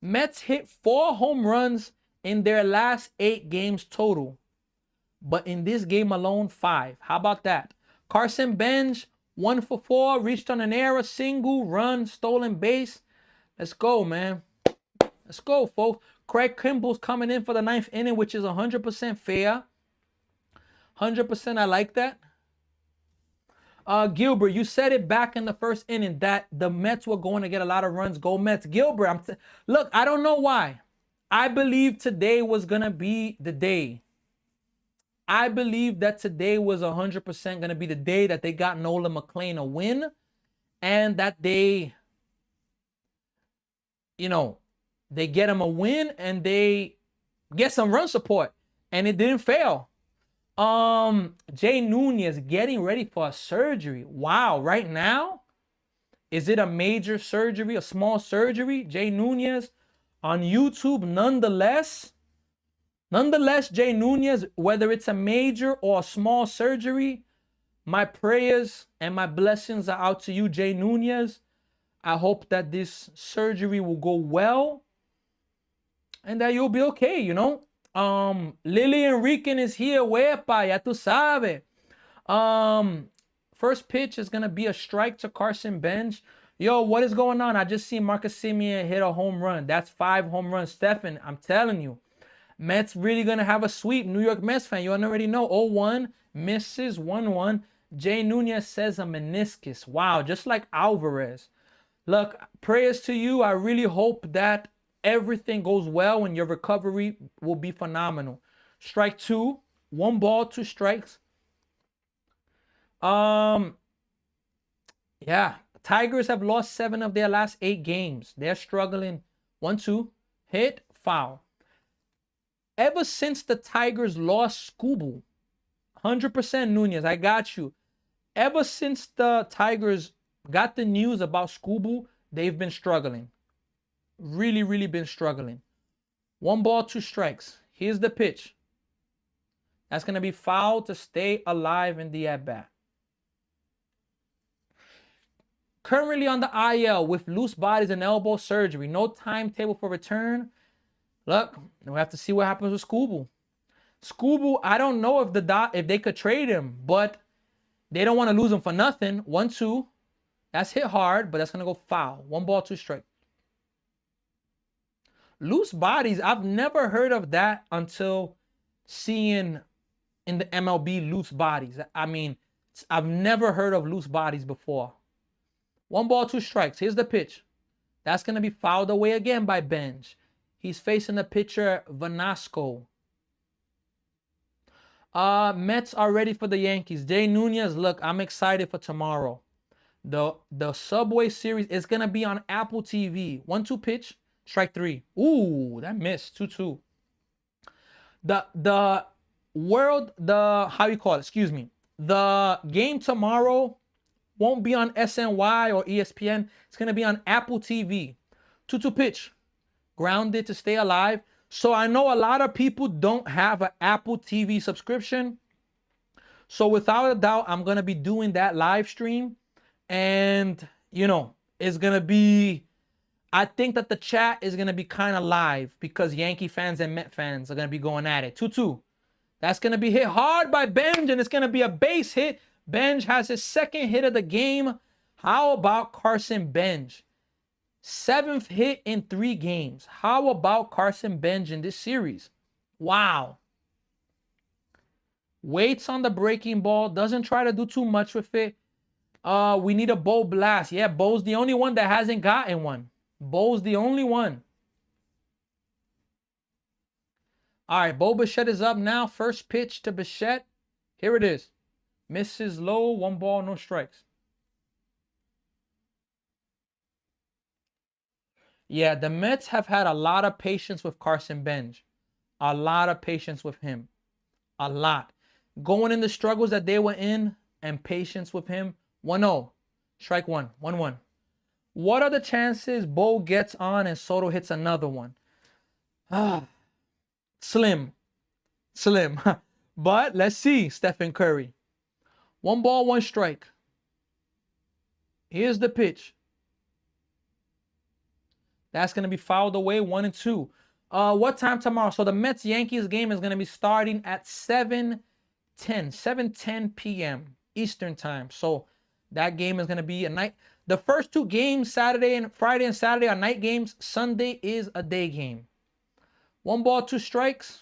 Mets hit 4 home runs in their last 8 games total. But in this game alone, 5. How about that? Carson Bench, 1 for 4, reached on an error, single, run, stolen base. Let's go, man. Let's go, folks. Craig Kimball's coming in for the 9th inning, which is 100% fair. 100%, I like that. Gilbert, you said it back in the first inning that the Mets were going to get a lot of runs. Go Mets. Gilbert, look, I don't know why. I believe today was going to be the day. I believe that today was 100% going to be the day that they got Nolan Mclean a win and that they, they get him a win and they get some run support, and it didn't fail. Jay Nunez getting ready for a surgery. Wow, right now? Is it a major surgery, a small surgery? Jay Nunez on YouTube, nonetheless, Jay Nunez, whether it's a major or a small surgery, my prayers and my blessings are out to you, Jay Nunez. I hope that this surgery will go well and that you'll be okay, Lillian Rican is here. Wepa, ya tu sabe. First pitch is going to be a strike to Carson Bench. Yo, what is going on? I just seen Marcus Simeon hit a home run. That's 5 home runs. Stephen, I'm telling you. Mets really going to have a sweep. New York Mets fan, you already know. 0-1, misses 1-1. Jay Nunez says a meniscus. Wow, just like Alvarez. Look, prayers to you. I really hope that everything goes well and your recovery will be phenomenal. Strike 2, 1 ball, 2 strikes. Yeah, Tigers have lost 7 of their last 8 games. They're struggling. 1-2, hit, foul. Ever since the Tigers lost Scooble, 100% Nunez, I got you. Ever since the Tigers got the news about Scooble, they've been struggling. Really, really been struggling. 1 ball, 2 strikes. Here's the pitch. That's going to be fouled to stay alive in the at-bat. Currently on the IL with loose bodies and elbow surgery. No timetable for return. Look, we have to see what happens with Scooble. Scooble, I don't know if they could trade him, but they don't want to lose him for nothing. 1-2. That's hit hard, but that's going to go foul. 1 ball, 2 strikes. Loose bodies, I've never heard of that until seeing in the MLB loose bodies. I mean, I've never heard of loose bodies before. 1 ball, 2 strikes. Here's the pitch. That's going to be fouled away again by Benj. He's facing the pitcher, Vanasco. Mets are ready for the Yankees. Jay Nunez, look, I'm excited for tomorrow. The Subway Series is going to be on Apple TV. 1-2 pitch, strike 3. Ooh, that missed. 2-2. The game tomorrow won't be on SNY or ESPN. It's going to be on Apple TV. 2-2 pitch. Grounded to stay alive. So I know a lot of people don't have an Apple TV subscription. So without a doubt, I'm going to be doing that live stream. And, you know, it's going to be... I think that the chat is going to be kind of live because Yankee fans and Met fans are going to be going at it. 2-2. That's going to be hit hard by Benj, and it's going to be a base hit. Benj has his 2nd hit of the game. How about Carson Benj? 7th hit in 3 games. How about Carson Benj in this series? Wow. Waits on the breaking ball. Doesn't try to do too much with it. We need a Bo blast. Yeah, Bo's the only one that hasn't gotten one. Bo's the only one. All right, Bo Bichette is up now. First pitch to Bichette. Here it is. Misses low. 1 ball, no strikes. Yeah, the Mets have had a lot of patience with Carson Benj. A lot of patience with him. A lot. Going in the struggles that they were in and patience with him. 1-0. Strike 1. 1-1. What are the chances Bo gets on and Soto hits another one? Slim. Slim. But let's see, Stephen Curry. 1 ball, 1 strike. Here's the pitch. That's going to be fouled away, 1-2. What time tomorrow? So the Mets-Yankees game is going to be starting at 7:10 p.m. Eastern time. So that game is going to be a night. The first 2 games, Friday and Saturday, are night games. Sunday is a day game. 1 ball, 2 strikes.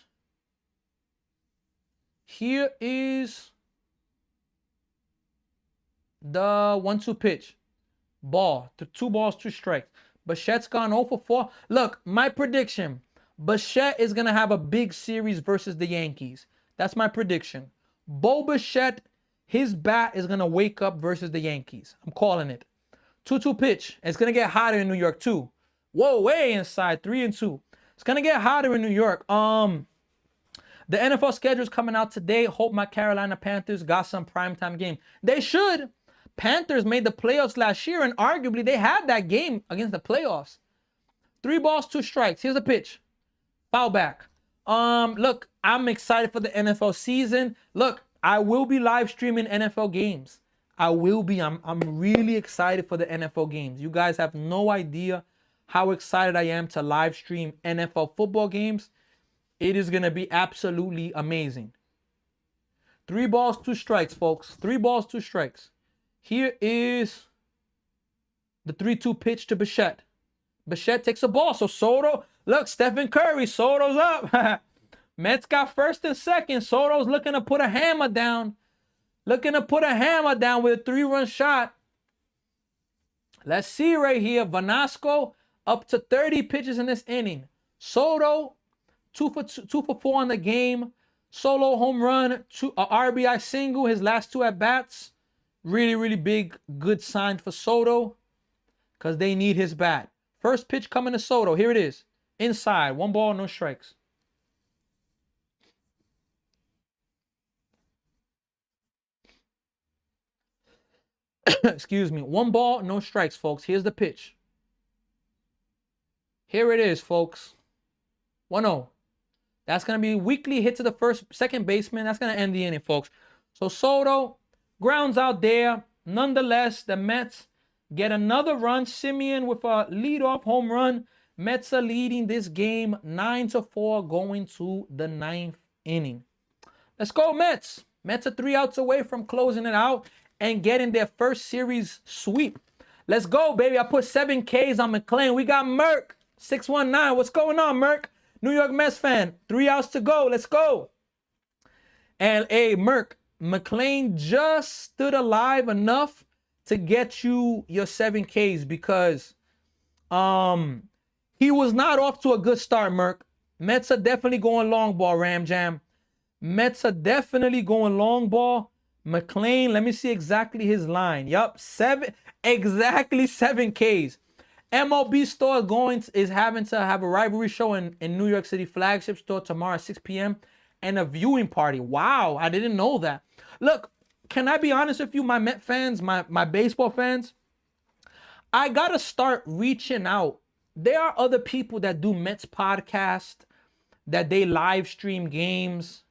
Here is the 1-2 pitch. Ball. 2 balls, 2 strikes. Bichette's gone 0 for 4. Look, my prediction. Bichette is going to have a big series versus the Yankees. That's my prediction. Bo Bichette, his bat is going to wake up versus the Yankees. I'm calling it. 2-2 pitch. It's going to get hotter in New York too. Whoa, way inside. 3-2. It's going to get hotter in New York. The NFL schedule is coming out today. Hope my Carolina Panthers got some primetime game. They should. Panthers made the playoffs last year, and arguably they had that game against the playoffs. 3 balls, 2 strikes. Here's the pitch. Foul back. Look, I'm excited for the NFL season. Look, I will be live streaming NFL games. I will be. I'm really excited for the NFL games. You guys have no idea how excited I am to live stream NFL football games. It is going to be absolutely amazing. 3 balls, 2 strikes, folks. 3 balls, 2 strikes. Here is the 3-2 pitch to Bichette. Bichette takes a ball. So Soto, look, Stephen Curry, Soto's up. Mets got 1st and 2nd. Soto's looking to put a hammer down. Looking to put a hammer down with a 3-run shot. Let's see right here. Vanasco up to 30 pitches in this inning. Soto, 2 for 4 on the game. Solo home run, RBI single, his last 2 at-bats. Really, really big, good sign for Soto because they need his bat. First pitch coming to Soto. Here it is. Inside. 1 ball, no strikes. Excuse me. 1 ball, no strikes, folks. Here's the pitch. Here it is, folks. 1-0. That's going to be weakly hit to the second baseman. That's going to end the inning, folks. So Soto grounds out there. Nonetheless, the Mets get another run. Simeon with a leadoff home run. Mets are leading this game 9-4 going to the 9th inning. Let's go, Mets. Mets are 3 outs away from closing it out and getting their first series sweep. Let's go, baby. I put 7 Ks on Mclean. We got Merc. 619. What's going on, Merc? New York Mets fan. 3 outs to go. Let's go. And hey, Merc, Mclean just stood alive enough to get you your 7 Ks because he was not off to a good start, Merc. Mets are definitely going long ball, Ram Jam. Mets are definitely going long ball. Mclean, let me see exactly his line. Yup, exactly 7 Ks. MLB store is having to have a rivalry show in New York City flagship store tomorrow at 6 p.m. and a viewing party. Wow, I didn't know that. Look, can I be honest with you, my Met fans, my baseball fans? I gotta start reaching out. There are other people that do Mets podcast, that they live stream games.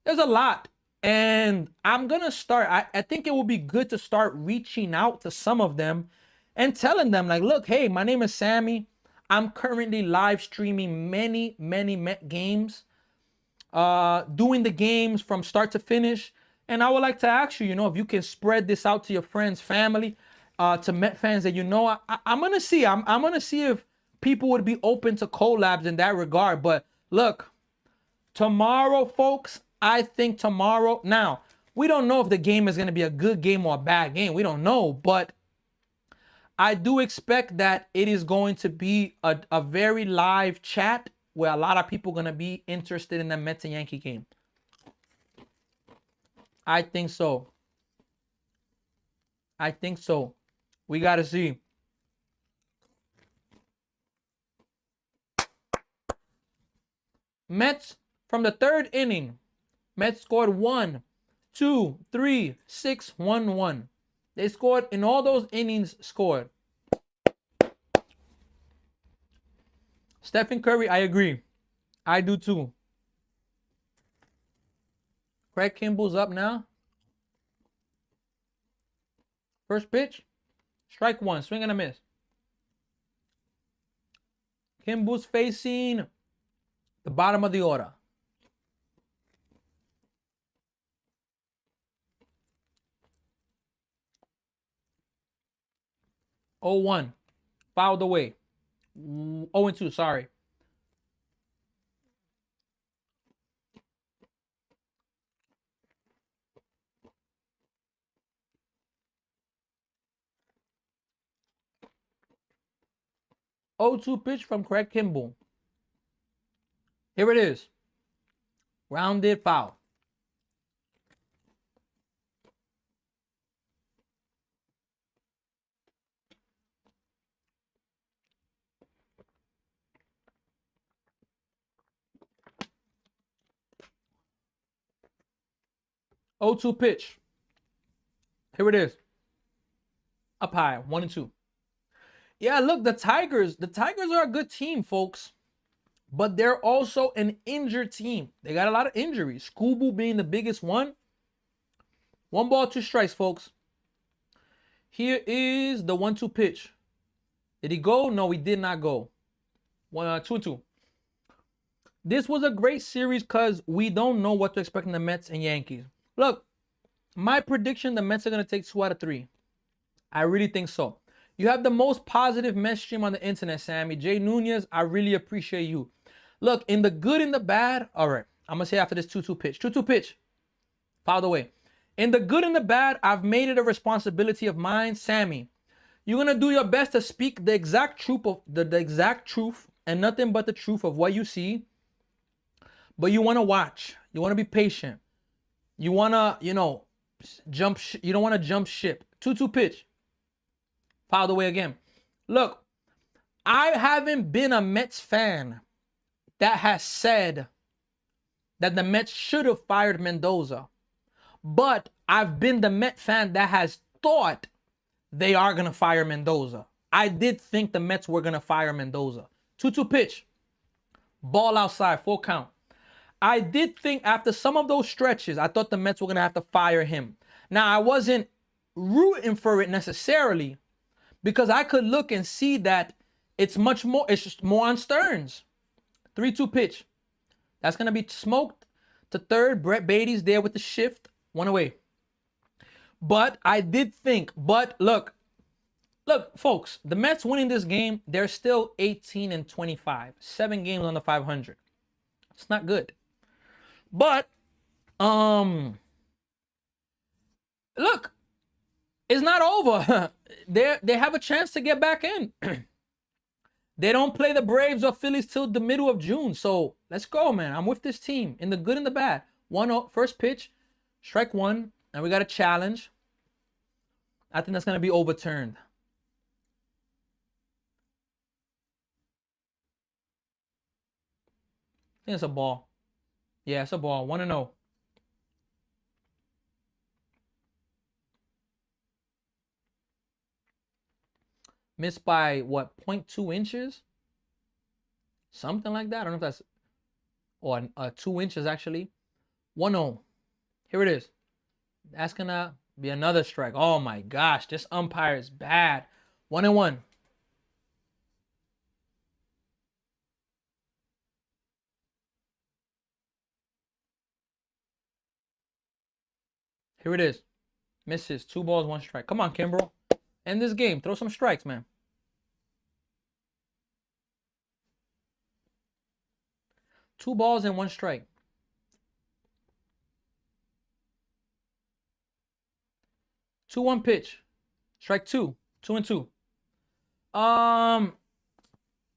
There's a lot. And I'm gonna start, I think it would be good to start reaching out to some of them and telling them, like, look, hey, my name is Sammy. I'm currently live streaming many Met games, doing the games from start to finish. And I would like to ask you, if you can spread this out to your friends, family, to Met fans that you know. I'm gonna see. I'm gonna see if people would be open to collabs in that regard. But look, tomorrow, folks, I think tomorrow. Now, we don't know if the game is gonna be a good game or a bad game. We don't know, but I do expect that it is going to be a very live chat where a lot of people are going to be interested in the Mets and Yankee game. I think so. I think so. We got to see. Mets from the 3rd inning. Mets scored 1, 2, 3, 6, 1, 1. They scored in all those innings scored. Stephen Curry, I agree. I do too. Craig Kimball's up now. First pitch. Strike 1. Swing and a miss. Kimball's facing the bottom of the order. Oh, 1. Fouled away. 0-2, sorry. Oh, 2 pitch from Craig Kimball. Here it is. Rounded foul. Oh, 2 pitch. Here it is. Up high, 1-2. Yeah, look, the Tigers are a good team, folks. But they're also an injured team. They got a lot of injuries. Scooby being the biggest one. 1 ball, 2 strikes, folks. Here is the 1-2 pitch. Did he go? No, he did not go. 2-2. This was a great series because we don't know what to expect from the Mets and Yankees. Look, my prediction, the Mets are going to take 2 out of 3. I really think so. You have the most positive Mets stream on the internet, Sammy. Jay Nunez, I really appreciate you. Look, in the good and the bad, all right, I'm going to say after this 2-2 pitch. 2-2 pitch. Fouled away. In the good and the bad, I've made it a responsibility of mine, Sammy. You're going to do your best to speak the exact truth of the exact truth and nothing but the truth of what you see. But you want to watch. You want to be patient. You want to, you don't want to jump ship. 2-2 pitch. Fouled away again. Look, I haven't been a Mets fan that has said that the Mets should have fired Mendoza. But I've been the Met fan that has thought they are going to fire Mendoza. I did think the Mets were going to fire Mendoza. 2-2 pitch. Ball outside, full count. I did think after some of those stretches, I thought the Mets were going to have to fire him. Now, I wasn't rooting for it necessarily because I could look and see that it's just more on Stearns. 3-2 pitch. That's going to be smoked to third. Brett Beatty's there with the shift. 1 away. But I did think, look, folks, the Mets winning this game, they're still 18-25. 7 games under 500. It's not good. But, look, it's not over. They have a chance to get back in. They don't play the Braves or Phillies till the middle of June. So let's go, man. I'm with this team in the good and the bad. 1-0, first pitch, strike one, and we got a challenge. I think that's going to be overturned. I think it's a ball. Yeah, it's a ball. 1-0. Missed by, what, 0.2 inches? Something like that. I don't know if that's... Or 2 inches, actually. 1-0. Here it is. That's going to be another strike. Oh, my gosh. This umpire is bad. 1-1. Here it is. Misses. 2 balls, 1 strike. Come on, Kimbrel. End this game. Throw some strikes, man. Two balls and 1 strike. Two 1 pitch. Strike 2. 2-2.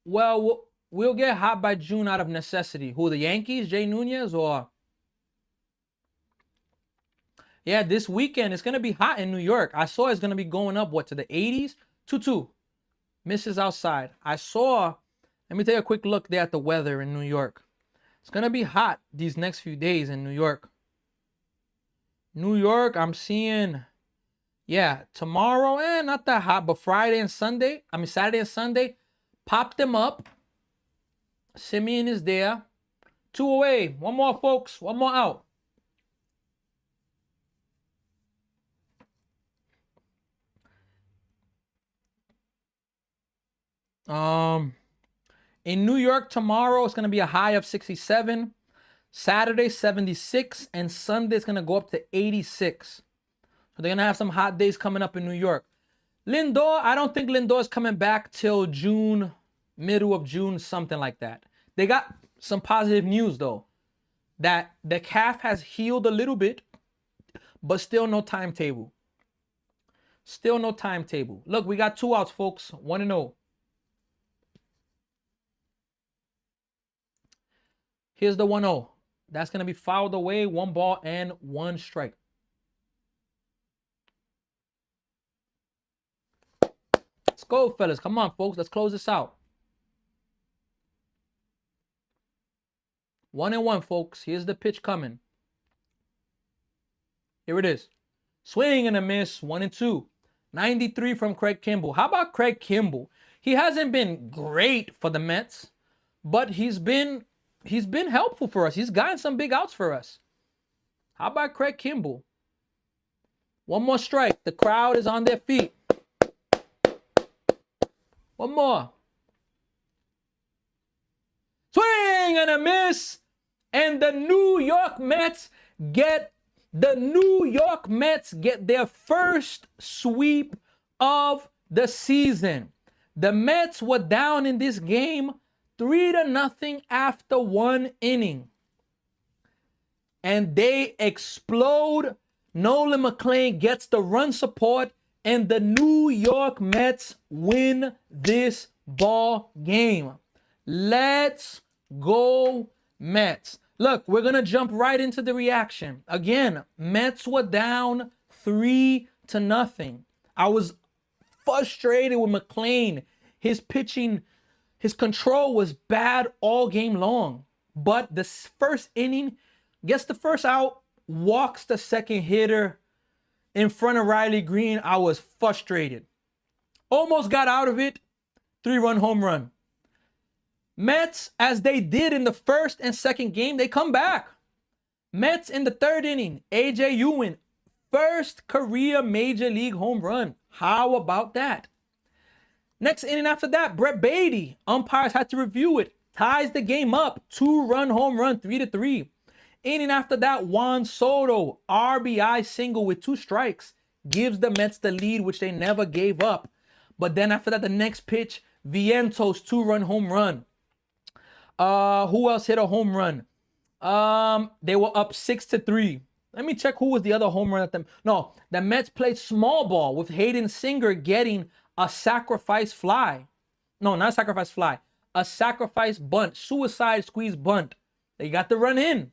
Well, we'll get hot by June out of necessity. Who, the Yankees? Jay Nunez or... Yeah, this weekend it's going to be hot in New York. I saw it's going to be going up, what, to the 80s? 2-2. Misses outside. I saw, let me take a quick look there at the weather in New York. It's going to be hot these next few days in New York. New York, I'm seeing, yeah, tomorrow, not that hot, but Saturday and Sunday, pop them up. Simeon is there. 2 away. 1 more, folks. 1 more out. In New York tomorrow, it's going to be a high of 67. Saturday, 76. And Sunday, it's going to go up to 86. So they're going to have some hot days coming up in New York. Lindor, I don't think Lindor is coming back till June, middle of June, something like that. They got some positive news, though, that the calf has healed a little bit, but still no timetable. Still no timetable. Look, we got 2 outs, folks. 1-0. Here's the 1-0. That's going to be fouled away. 1 ball and 1 strike. Let's go, fellas. Come on, folks. Let's close this out. 1-1, folks. Here's the pitch coming. Here it is. Swing and a miss. 1-2. 93 from Craig Kimbrel. How about Craig Kimbrel? He hasn't been great for the Mets, but he's been helpful for us. He's gotten some big outs for us. How about Craig Kimbrel? 1 more strike. The crowd is on their feet. 1 more. Swing and a miss. And the New York Mets get their first sweep of the season. The Mets were down in this game 3-0 after 1 inning. And they explode. Nolan Mclean gets the run support, and the New York Mets win this ball game. Let's go, Mets. Look, we're going to jump right into the reaction. Again, Mets were down 3-0. I was frustrated with Mclean. His pitching, his control was bad all game long. But the first inning, gets the first out, walks the second hitter in front of Riley Green, I was frustrated. Almost got out of it. 3-run home run. Mets, as they did in the first and second game, they come back. Mets in the third inning, A.J. Ewing, first career major league home run. How about that? Next inning after that, Brett Beatty, umpires had to review it, ties the game up, 2-run home run, 3-3. Inning after that, Juan Soto, RBI single with 2 strikes, gives the Mets the lead, which they never gave up. But then after that, the next pitch, Vientos, 2-run home run. Who else hit a home run? They were up 6-3. Let me check who was the other home run at them. No, the Mets played small ball with Hayden Singer getting a sacrifice fly. No, not a sacrifice fly. A sacrifice bunt, suicide squeeze bunt. They got the run in.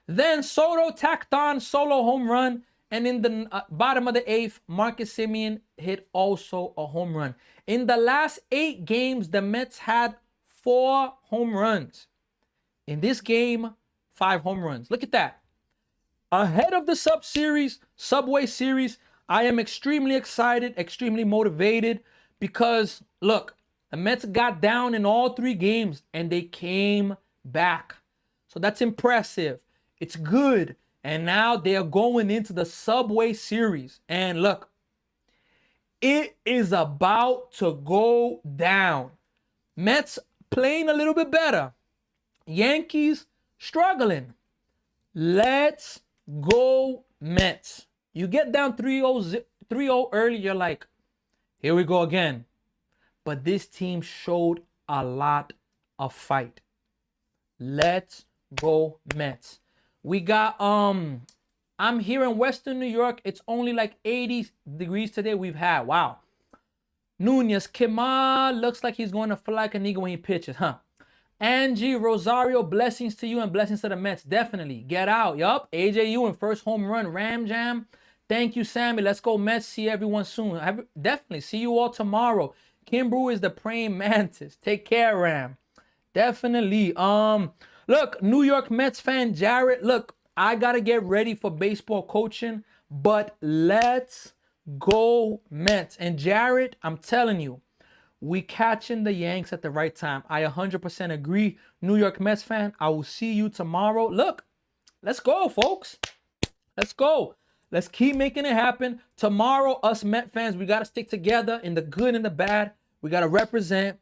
Then Soto tacked on solo home run. And in the bottom of the 8th, Marcus Semien hit also a home run. In the last 8 games, the Mets had 4 home runs. In this game, 5 home runs. Look at that. Ahead of the Subway Series, I am extremely excited, extremely motivated because, look, the Mets got down in all 3 games and they came back. So that's impressive. It's good. And now they are going into the Subway Series. And look, it is about to go down. Mets playing a little bit better. Yankees struggling. Let's go Mets. You get down 3-0 early, you're like, here we go again. But this team showed a lot of fight. Let's go Mets. We got, I'm here in Western New York. It's only like 80 degrees today we've had. Wow. Nunez, Kemal looks like he's going to fly like an eagle when he pitches, huh? Angie Rosario, blessings to you and blessings to the Mets. Definitely. Get out. Yup. AJ Ewing, first home run. Ram Jam. Thank you, Sammy. Let's go Mets. See everyone soon. Definitely. See you all tomorrow. Kim Brew is the praying mantis. Take care, Ram. Definitely. Look, New York Mets fan Jared, look, I got to get ready for baseball coaching, but let's go Mets. And Jared, I'm telling you, we catching the Yanks at the right time. I 100% agree. New York Mets fan, I will see you tomorrow. Look, let's go, folks. Let's go. Let's keep making it happen. Tomorrow, us Met fans, we got to stick together in the good and the bad. We got to represent,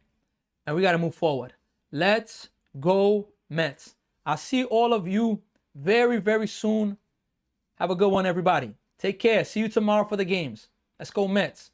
and we got to move forward. Let's go Mets. I'll see all of you very, very soon. Have a good one, everybody. Take care. See you tomorrow for the games. Let's go Mets.